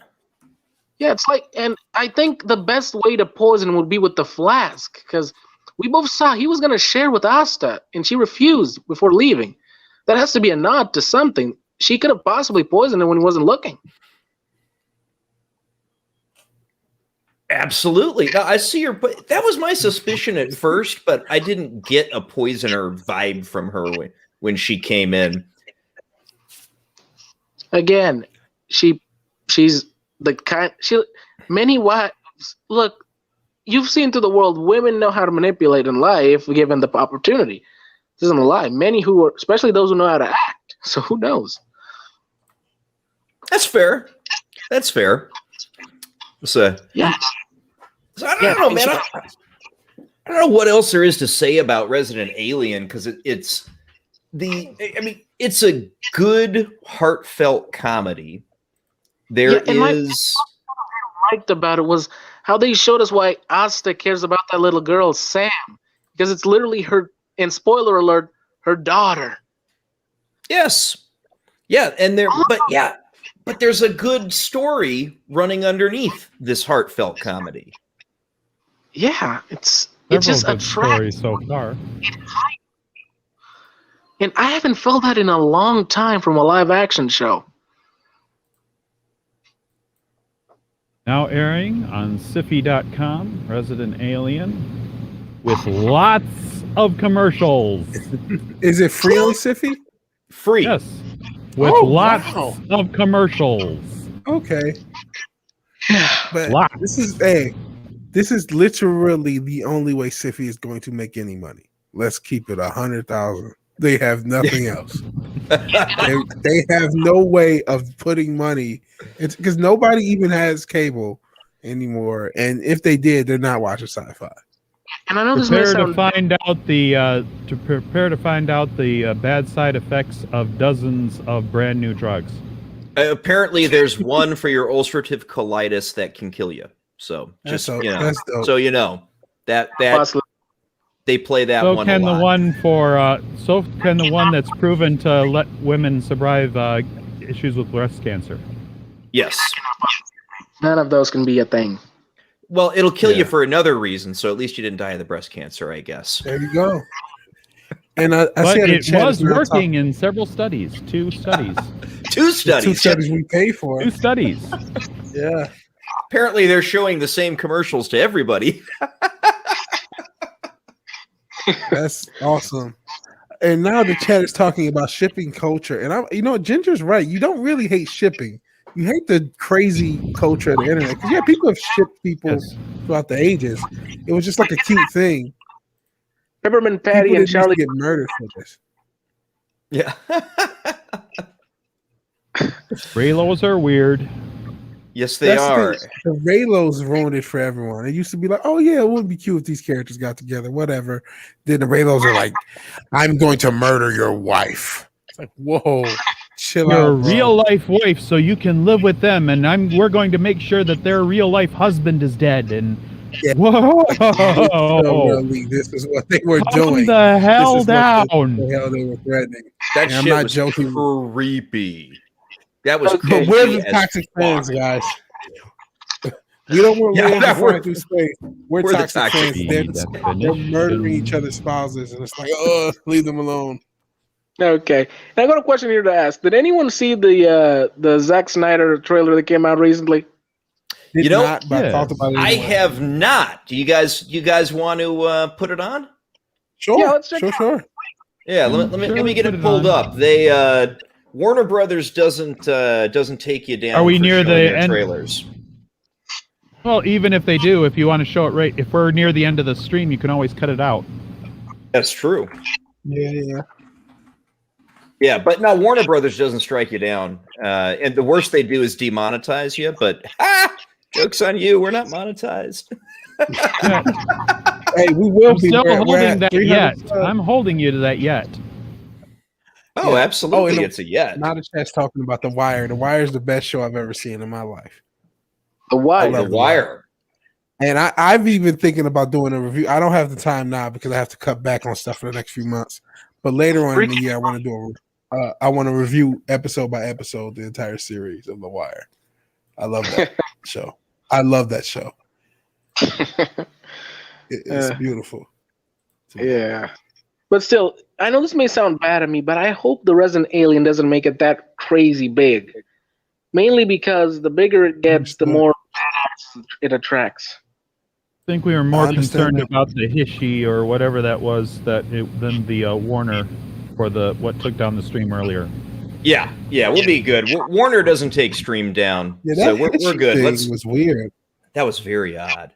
Yeah, it's like, and I think the best way to poison would be with the flask, because we both saw he was going to share with Asta, and she refused before leaving. That has to be a nod to something. She could have possibly poisoned him when he wasn't looking. Absolutely. Now, I see but that was my suspicion at first, but I didn't get a poisoner vibe from her when she came in. Again, she's the kind. Many wives look. You've seen through the world, women know how to manipulate in life given the opportunity. This isn't a lie. Many who are, especially those who know how to act. So who knows? That's fair. That's fair. So yeah. So I don't know, man. I don't know what else there is to say about Resident Alien because it's a good heartfelt comedy. There is. What I liked about it was how they showed us why Asta cares about that little girl, Sam, because it's literally her. And spoiler alert, her daughter. Yes. Yeah, but there's a good story running underneath this heartfelt comedy. Yeah, it's just a story so far. And I haven't felt that in a long time from a live action show. Now airing on Syfy.com, Resident Alien, with lots of commercials. Is it free on Syfy? Free. Yes. With lots of commercials. Okay. But this is literally the only way Syfy is going to make any money. Let's keep it 100,000. They have nothing else. they have no way of putting money. It's because nobody even has cable anymore, and if they did, they're not watching sci-fi. And I know this prepare to find out the bad side effects of dozens of brand new drugs. Apparently, there's one for your ulcerative colitis that can kill you. So just so you know that They play that So one can a lot. the one for so can the one that's proven to let women survive issues with breast cancer. Yes. None of those can be a thing. Well, it'll kill you Yeah. for another reason, so at least you didn't die of the breast cancer, I guess. There you go. And I But see in the it chat was it's not working in several studies. 2 studies. Two the studies. two studies we pay for. 2 studies. Yeah. Apparently, they're showing the same commercials to everybody. That's awesome. And now the chat is talking about shipping culture. And Ginger's right. You don't really hate shipping. You hate the crazy culture of the internet. Because people have shipped people Yes. throughout the ages. It was just like a cute thing. Peppermint People Patty and didn't used to Charlie. get murdered for this. Yeah. Raylos are weird. Yes, they That's the are. thing. The Raylos ruined it for everyone. It used to be like, oh yeah, it would be cute if these characters got together, whatever. Then the Raylos are like, I'm going to murder your wife. It's like, whoa, chill Your out, bro. real life wife, so you can live with them, and we're going to make sure that their real life husband is dead. And Yeah. whoa, Literally, this is what they were calm doing. the hell This is down. what the hell they were threatening. That And I'm shit not was joking. creepy. That was But creepy. But we're the as toxic fuck. fans, guys. We don't want Yeah, Rams to we're- fly through space. We're we're the toxic toxic fans. They're murdering each other's spouses, and it's like, oh, leave them alone. Okay. Now I got a question here to ask. Did anyone see the Zack Snyder trailer that came out recently? Did You know, not, but I thought about it. I anyway. have not. Do you guys want to put it on? Sure, Yeah, let's check it sure. Yeah, let me Sure, get put it it pulled on. up. They Warner Brothers doesn't take you down. Are we for near showing the their end? trailers? Well, even if they do, if you want to show it right, if we're near the end of the stream, you can always cut it out. That's true. Yeah. Yeah, but no, Warner Brothers doesn't strike you down. And the worst they do is demonetize you. But joke's on you. We're not monetized. Yeah. Hey, we will I'm be. still We're holding at that 300 yet. subs. I'm holding you to that yet. Oh, Yeah. absolutely. and It's a yet. Now the chat's talking about The Wire. The Wire is the best show I've ever seen in my life. The Oh, Wire. The Wire. And I've even thinking about doing a review. I don't have the time now because I have to cut back on stuff for the next few months. But later on in the year, I want to do I want to review episode by episode the entire series of The Wire. I love that show. I love that show. It's beautiful. Yeah. But still, I know this may sound bad to me, but I hope the Resident Alien doesn't make it that crazy big. Mainly because the bigger it gets, the more it attracts. I think we were more understand concerned that. about the Hishy or whatever that was than the Warner for what took down the stream earlier. Yeah, we'll be good. Warner doesn't take stream down, Yeah, so that we're good. thing was weird. That was very odd.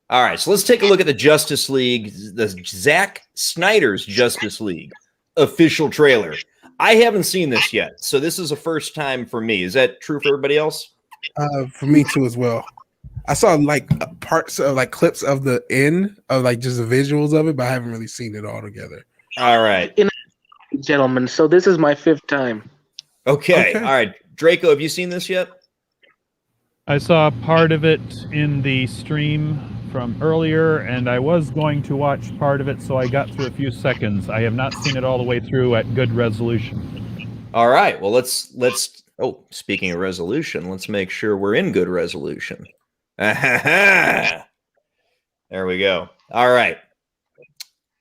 All right, so let's take a look at the Justice League, the Zack Snyder's Justice League official trailer. I haven't seen this yet, so this is a first time for me. Is that true for everybody else? For me too as well. I saw like parts of like clips of the end of like just the visuals of it, but I haven't really seen it all together. All right. Gentlemen, so this is my 5th time. Okay. Okay. All right. Draco, have you seen this yet? I saw part of it in the stream from earlier, and I was going to watch part of it, so I got through a few seconds. I have not seen it all the way through at good resolution. All right. Well, let's. Oh, speaking of resolution, let's make sure we're in good resolution. There we go. All right.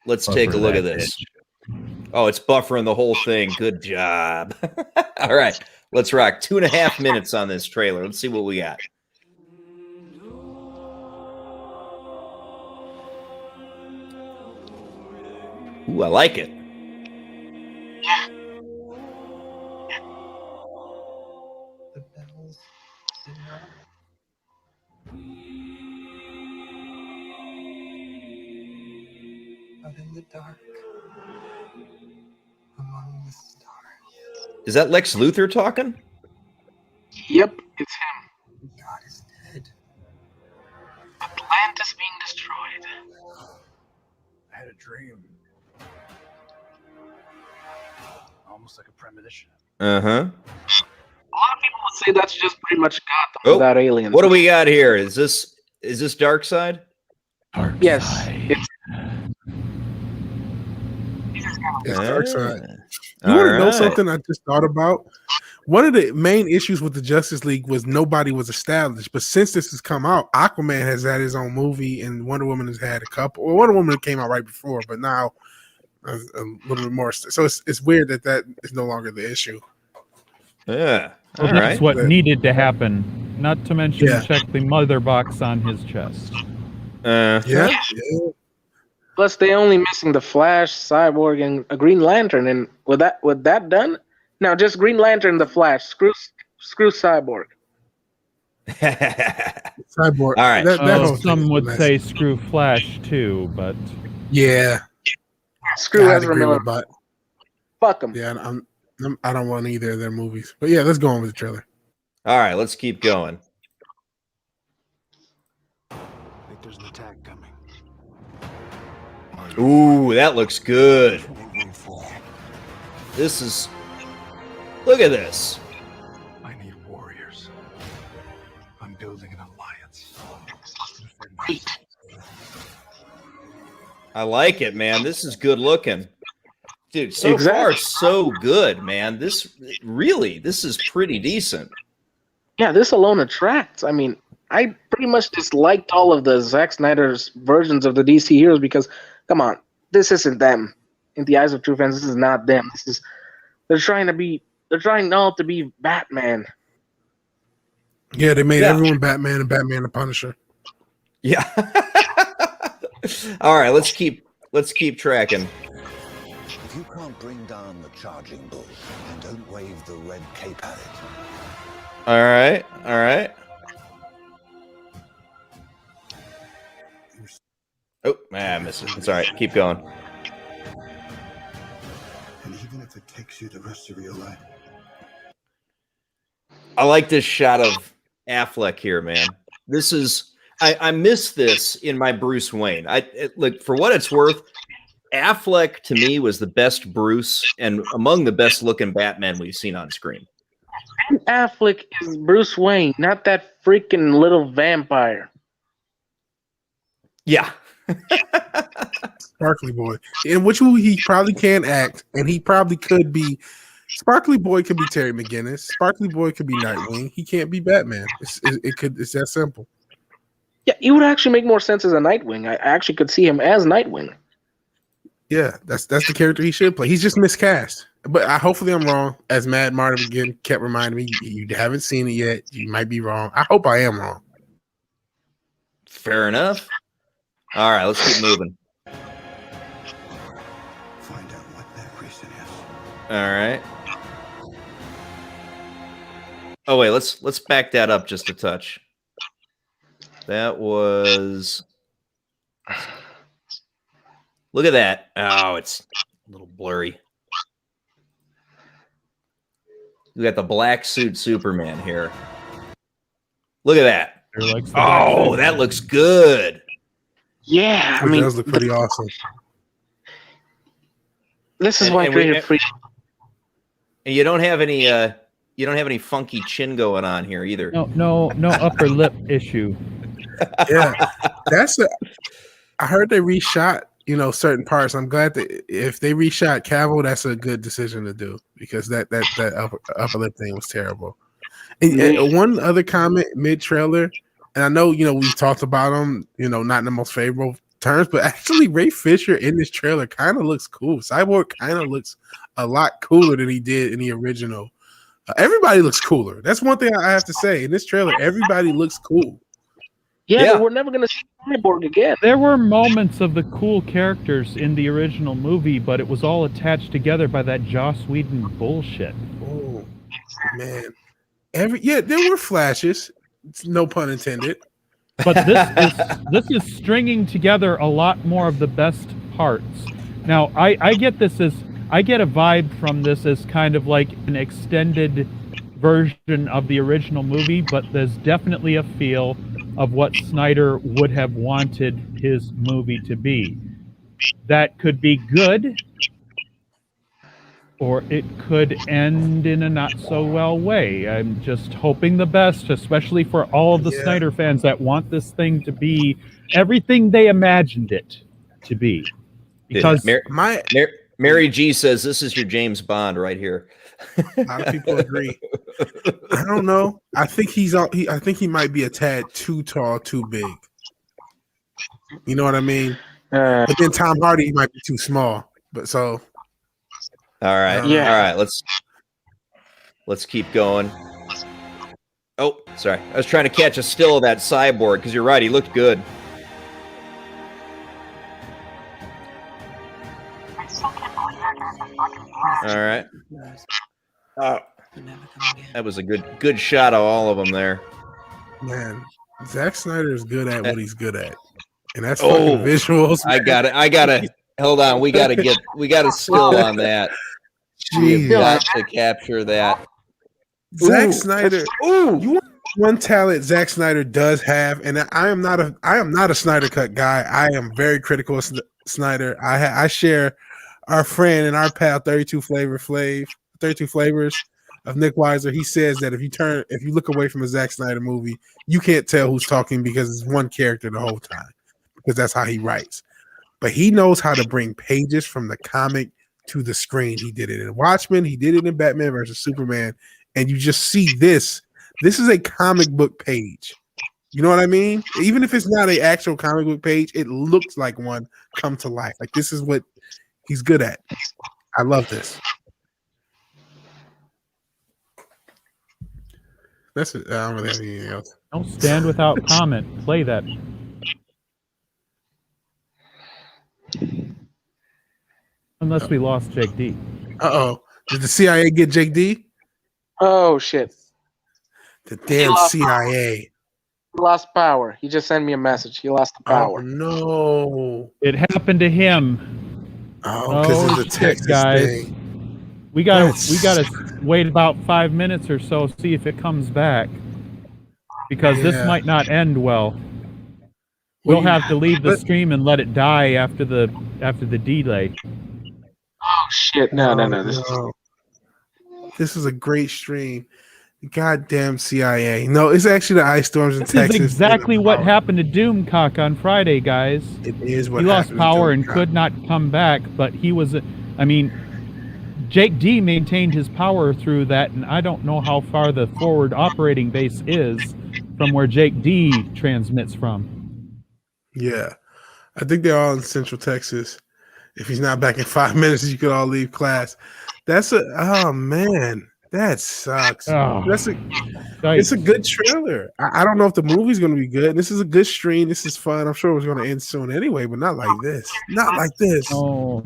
Let's take a look at this. Oh, it's buffering the whole thing. Good job. All right. Let's rock 2.5 minutes on this trailer. Let's see what we got. Ooh, I like it. The bells did not. But in the dark, among the stars, Is that Lex Luthor talking? Yep, it's him. God is dead. Atlantis being destroyed. I had a dream. Almost like a premonition. Uh-huh. A lot of people would say that's just pretty much God Oh, without aliens. What do we got here? Is this Dark Side? Yes, it's It's Dark Side. Ah, You want to know alright. something I just thought about? One of the main issues with the Justice League was nobody was established. But since this has come out, Aquaman has had his own movie, and Wonder Woman has had a couple. Well, Wonder Woman came out right before, but now a little bit more. So it's weird that is no longer the issue. Yeah. Well, All that's right. what needed to happen. Not to mention Yeah. check the mother box on his chest. Yeah. Plus, they only missing the Flash, Cyborg, and a Green Lantern. And with that done, now just Green Lantern, and the Flash. Screw Cyborg. Cyborg. All right. That whole thing Some is would messy. say screw Flash too, but Yeah. Screw I'd Ezra agree Miller. with that. Fuck him. Yeah, I don't want either of their movies. But yeah, let's go on with the trailer. All right, let's keep going. I think there's an attack coming. Ooh, that looks good. Room 4. This is. Look at this. I need warriors. I'm building an alliance. I like it, man. This is good looking. Dude, so far, Exactly. so good, man. This is pretty decent. Yeah, this alone attracts. I mean, I pretty much disliked all of the Zack Snyder's versions of the DC heroes because, come on, this isn't them. In the eyes of true fans, this is not them. They're trying all to be Batman. Yeah, they made Yeah. everyone Batman and Batman the Punisher. Yeah. All right, let's keep tracking. If you can't bring down the charging bull, then don't wave the red cape at it. All right. Oh, I missed it. It's all right. Keep going. And even if it takes you the rest of your life. I like this shot of Affleck here, man. This is I miss this in my Bruce Wayne. Look, for what it's worth, Affleck to me was the best Bruce and among the best looking Batman we've seen on screen. Ben Affleck is Bruce Wayne, not that freaking little vampire. Yeah. Sparkly Boy. In which he probably can act, and he probably could be. Sparkly Boy could be Terry McGinnis. Sparkly Boy could be Nightwing. He can't be Batman. It's that simple. Yeah, he would actually make more sense as a Nightwing. I actually could see him as Nightwing. Yeah, that's the character he should play. He's just miscast. But hopefully I'm wrong. As Matt Martin again kept reminding me, you haven't seen it yet. You might be wrong. I hope I am wrong. Fair enough. All right, let's keep moving. Find out what that reason is. All right. Oh wait, let's back that up just a touch. That was. Look at that. Oh, it's a little blurry. We got the black suit Superman here. Look at that. Oh, that looks good. Yeah, I It mean, does look pretty awesome. this is And- why and we- creative freedom. And you don't have any funky chin going on here either. no upper lip issue. Yeah, I heard they reshot, certain parts. I'm glad that if they reshot Cavill, that's a good decision to do because that upper lip thing was terrible. And one other comment mid trailer, and I know we've talked about him, not in the most favorable terms, but actually Ray Fisher in this trailer kind of looks cool. Cyborg kind of looks a lot cooler than he did in the original. Everybody looks cooler. That's one thing I have to say. In this trailer, everybody looks cool. Yeah, but we're never going to see Cyborg again. There were moments of the cool characters in the original movie, but it was all attached together by that Joss Whedon bullshit. Oh man, there were flashes. No pun intended. But this is stringing together a lot more of the best parts. Now, I get a vibe from this as kind of like an extended version of the original movie, but there's definitely a feel of what Snyder would have wanted his movie to be. That could be good, or it could end in a not so well way. I'm just hoping the best, especially for all of the Snyder fans that want this thing to be everything they imagined it to be. Because Mary Mary G says this is your James Bond right here. A lot of people agree. I don't know. I think I think he might be a tad too tall, too big. You know what I mean? But then Tom Hardy might be too small. But so. All right. Yeah. All right. Let's keep going. Oh, sorry. I was trying to catch a still of that cyborg because you're right. He looked good. All right. That was a good shot of all of them there. Man, Zack Snyder is good at what he's good at, and that's fucking visuals. Man. I gotta. Hold on. We gotta still on that. We've got to capture that. Zack Snyder. You want one talent Zack Snyder does have, and I am not a Snyder Cut guy. I am very critical of Snyder. I share our friend and our pal 32 Flavors of Nick Weiser. He says that if you look away from a Zack Snyder movie, you can't tell who's talking because it's one character the whole time, because that's how he writes. But he knows how to bring pages from the comic to the screen. He did it in Watchmen. He did it in Batman versus Superman. And you just see this. This is a comic book page. You know what I mean? Even if it's not an actual comic book page, it looks like one come to life. Like, this is what he's good at. I love this. That's it. I don't really have anything else. Don't stand without comment. Play that. Unless we lost Jake D. Uh-oh. Did the CIA get Jake D? Oh, shit. The damn CIA. He lost power. He just sent me a message. He lost the power. Oh, no. It happened to him. Oh, because it's a Texas thing. We gotta wait about 5 minutes or so, see if it comes back. Because this might not end well. We'll have to leave the stream and let it die after the delay. Oh shit! No. This is a great stream. Goddamn CIA. No, it's actually the ice storms in Texas. This is exactly what happened to Doomcock on Friday, guys. It is what he lost power and could not come back, but he was. Jake D maintained his power through that, and I don't know how far the forward operating base is from where Jake D transmits from. Yeah, I think they're all in Central Texas. If he's not back in 5 minutes, you could all leave class. Oh man, that sucks. Oh, it's a good trailer. I don't know if the movie's going to be good. This is a good stream. This is fun. I'm sure it was going to end soon anyway, but not like this. Not like this. Oh,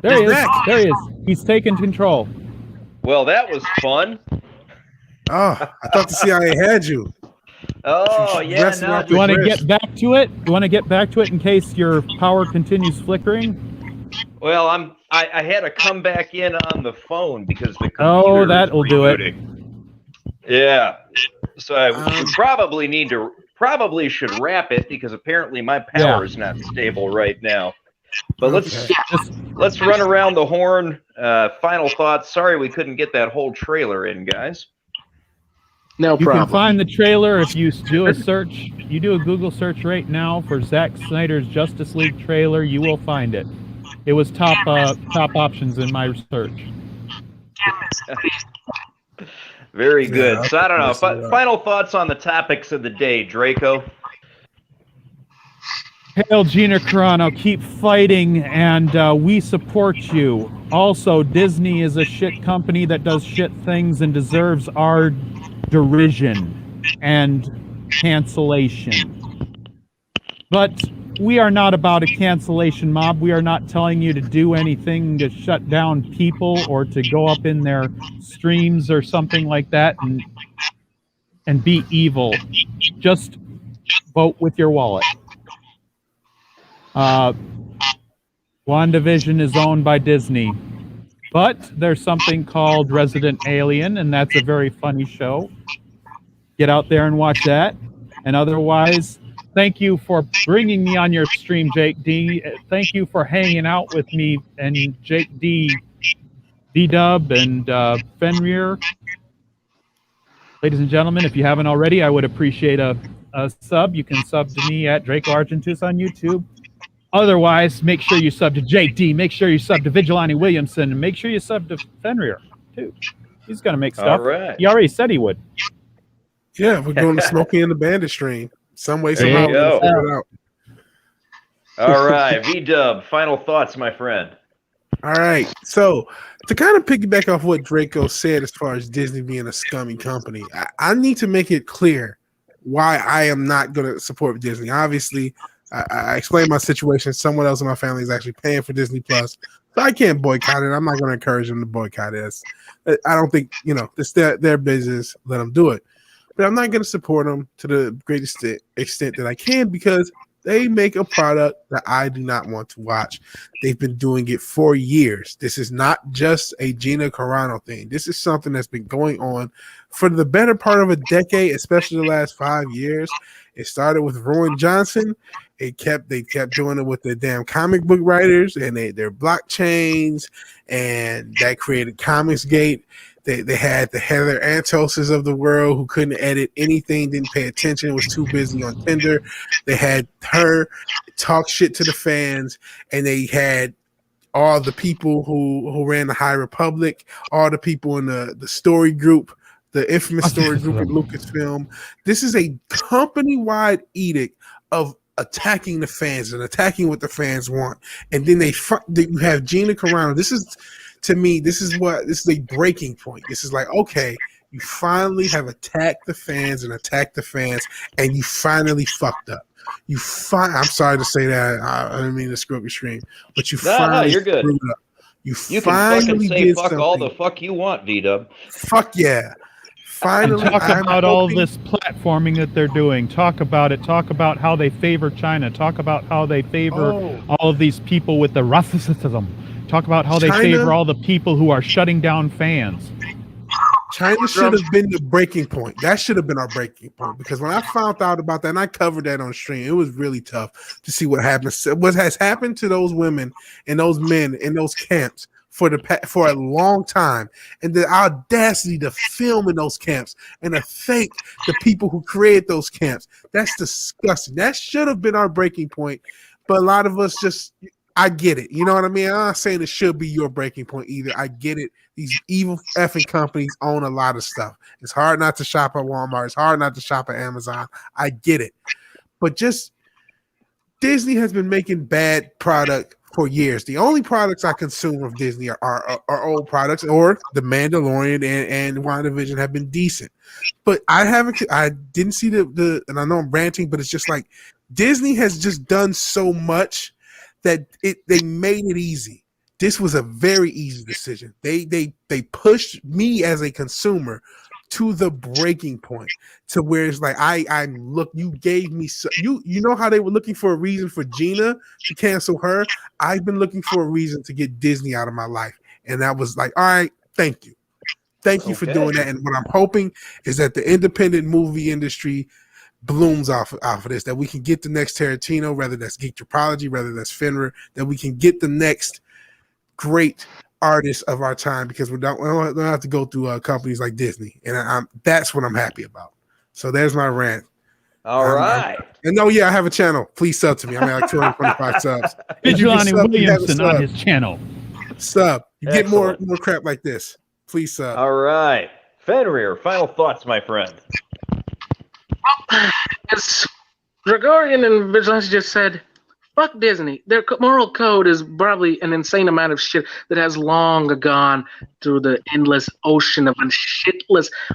there he is. There he is. He's taking control. Well, that was fun. Oh, I thought the CIA had you. Oh, yeah. No. Do you want to get back to it? Do you want to get back to it in case your power continues flickering? Well, I had to come back in on the phone because the computer that'll do it. Yeah. So we probably should wrap it because apparently my power is not stable right now. But let's run around the horn. Final thoughts. Sorry we couldn't get that whole trailer in, guys. No problem. You can find the trailer if you do a search. You do a Google search right now for Zack Snyder's Justice League trailer. You will find it. It was top options in my search. Very good. So I don't know. Final thoughts on the topics of the day, Draco. Hail Gina Carano, keep fighting, and we support you. Also, Disney is a shit company that does shit things and deserves our derision and cancellation. But we are not about a cancellation mob. We are not telling you to do anything to shut down people or to go up in their streams or something like that and be evil. Just vote with your wallet. Wandavision is owned by Disney, but there's something called Resident Alien, and that's a very funny show. Get out there and watch that. And otherwise, thank you for bringing me on your stream, Jake D. Thank you for hanging out with me and Jake D, V-Dub, and Fenrir. Ladies and gentlemen, if you haven't already, I would appreciate a sub. You can sub to me at Draco Argentus on YouTube. Otherwise, make sure you sub to JD. Make sure you sub to Vigilante Williamson. And make sure you sub to Fenrir, too. He's going to make stuff. All right. He already said he would. Yeah, we're doing the Smokey and the Bandit stream. Some way, There you somehow, we're go. gonna figure it out. All right, V-Dub, final thoughts, my friend. All right. So to kind of piggyback off what Draco said as far as Disney being a scummy company, I need to make it clear why I am not going to support Disney. Obviously, I explained my situation. Someone else in my family is actually paying for Disney Plus, so I can't boycott it. I'm not going to encourage them to boycott it. I don't think, it's their business. Let them do it. But I'm not going to support them to the greatest extent that I can because they make a product that I do not want to watch. They've been doing it for years. This is not just a Gina Carano thing. This is something that's been going on for the better part of a decade, especially the last 5 years. It started with Rowan Johnson. They kept doing it with the damn comic book writers and their blockchains, and that created Comicsgate. They had the Heather Antoses of the world who couldn't edit anything, didn't pay attention, was too busy on Tinder. They had her talk shit to the fans, and they had all the people who ran the High Republic, all the people in the story group, the infamous story group at Lucasfilm. This is a company-wide edict of attacking the fans and attacking what the fans want. And then you have Gina Carano. To me, this is a breaking point. This is like, okay, you finally have attacked the fans, and you finally fucked up. I'm sorry to say that. I didn't mean to screw up your screen, but you finally you're good. screwed up. You can finally fucking say did fuck something. all the fuck you want, V-Dub. Fuck yeah. Finally, and talk about all this platforming that they're doing. Talk about it. Talk about how they favor China. Talk about how they favor all of these people with the racism. Talk about how they favor all the people who are shutting down fans. China should have been the breaking point. That should have been our breaking point, because when I found out about that, and I covered that on stream, it was really tough to see what happens. What has happened to those women and those men in those camps for a long time, and the audacity to film in those camps and to thank the people who created those camps. That's disgusting. That should have been our breaking point, but a lot of us just, I get it. You know what I mean? I'm not saying it should be your breaking point either. I get it. These evil effing companies own a lot of stuff. It's hard not to shop at Walmart. It's hard not to shop at Amazon. I get it. But just Disney has been making bad product for years. The only products I consume of Disney are old products, or The Mandalorian and WandaVision have been decent. But I didn't see the and I know I'm ranting, but it's just like Disney has just done so much that they made it easy. This was a very easy decision. They pushed me as a consumer to the breaking point, to where it's like you gave me you know how they were looking for a reason for Gina to cancel her. I've been looking for a reason to get Disney out of my life, and that was like, all right, thank you for doing that. And what I'm hoping is that the independent movie industry blooms off of this, that we can get the next Tarantino, whether that's Geek Tropology, whether that's Fenrir, that we can get the next great artists of our time, because we don't have to go through companies like Disney, and that's what I'm happy about. So there's my rant. All right. And I have a channel. Please sub to me. I'm at like 225 subs. Vigilante Williamson on his channel. Sub. You get more crap like this. Please sub. All right. Fenrir, final thoughts, my friend. As Gregorian and Vigilante just said, fuck Disney. Their moral code is probably an insane amount of shit that has long gone through the endless ocean of shitless. I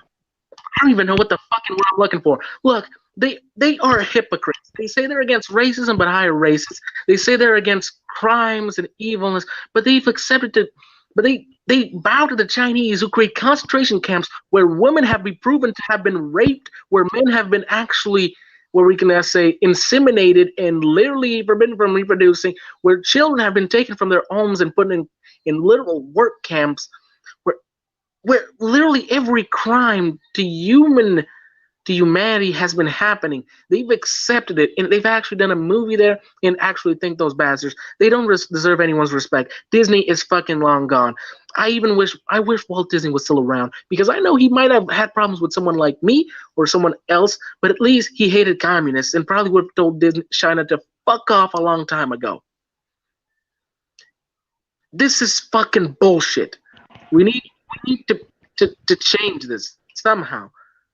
don't even know what the fucking word I'm looking for. Look, they are hypocrites. They say they're against racism, but hire racists. They say they're against crimes and evilness, but they've accepted it. But they bow to the Chinese, who create concentration camps where women have been proven to have been raped, where men have been actually, where we can say, inseminated and literally forbidden from reproducing, where children have been taken from their homes and put in literal work camps, where literally every crime to humanity has been happening. They've accepted it, and they've actually done a movie there and actually think those bastards, they don't deserve anyone's respect. Disney is fucking long gone. I wish Walt Disney was still around, because I know he might have had problems with someone like me or someone else, but at least he hated communists and probably would have told China to fuck off a long time ago. This is fucking bullshit. We need to change this somehow.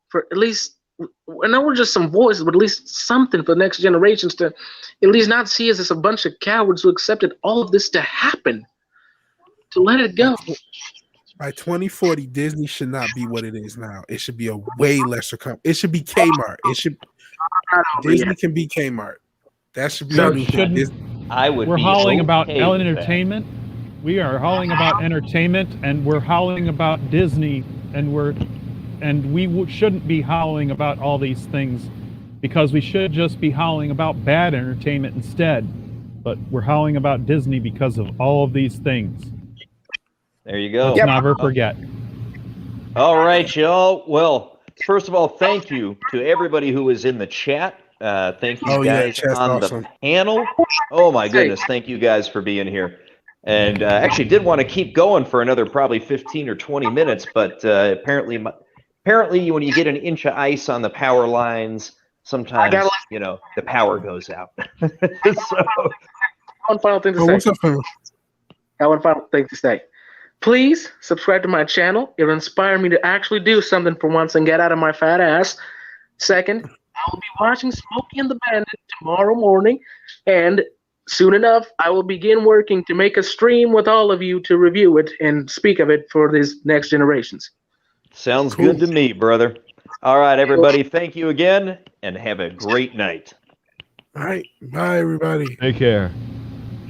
For at least, I know we're just some voices, but at least something for the next generations to at least not see us as a bunch of cowards who accepted all of this to happen. To let it go. By 2040, Disney should not be what it is now. It should be a way lesser company. It should be Kmart. Disney can be Kmart. That should be So a new thing. we're howling about entertainment. We are howling about entertainment, and we're howling about Disney, and we shouldn't be howling about all these things, because we should just be howling about bad entertainment instead. But we're howling about Disney because of all of these things. There you go. Let's never forget. All right, y'all. Well, first of all, thank you to everybody who was in the chat. Thank you guys on the panel. Oh my goodness, thank you guys for being here. And actually did want to keep going for another probably 15 or 20 minutes, but apparently when you get an inch of ice on the power lines, sometimes, you know, the power goes out. So, one final thing to say. What's up, fam? One final thing to say. Please subscribe to my channel. It'll inspire me to actually do something for once and get out of my fat ass. Second, I will be watching Smokey and the Bandit tomorrow morning, and soon enough, I will begin working to make a stream with all of you to review it and speak of it for these next generations. Sounds good to me, brother. All right, everybody, thank you again, and have a great night. All right. Bye, everybody. Take care.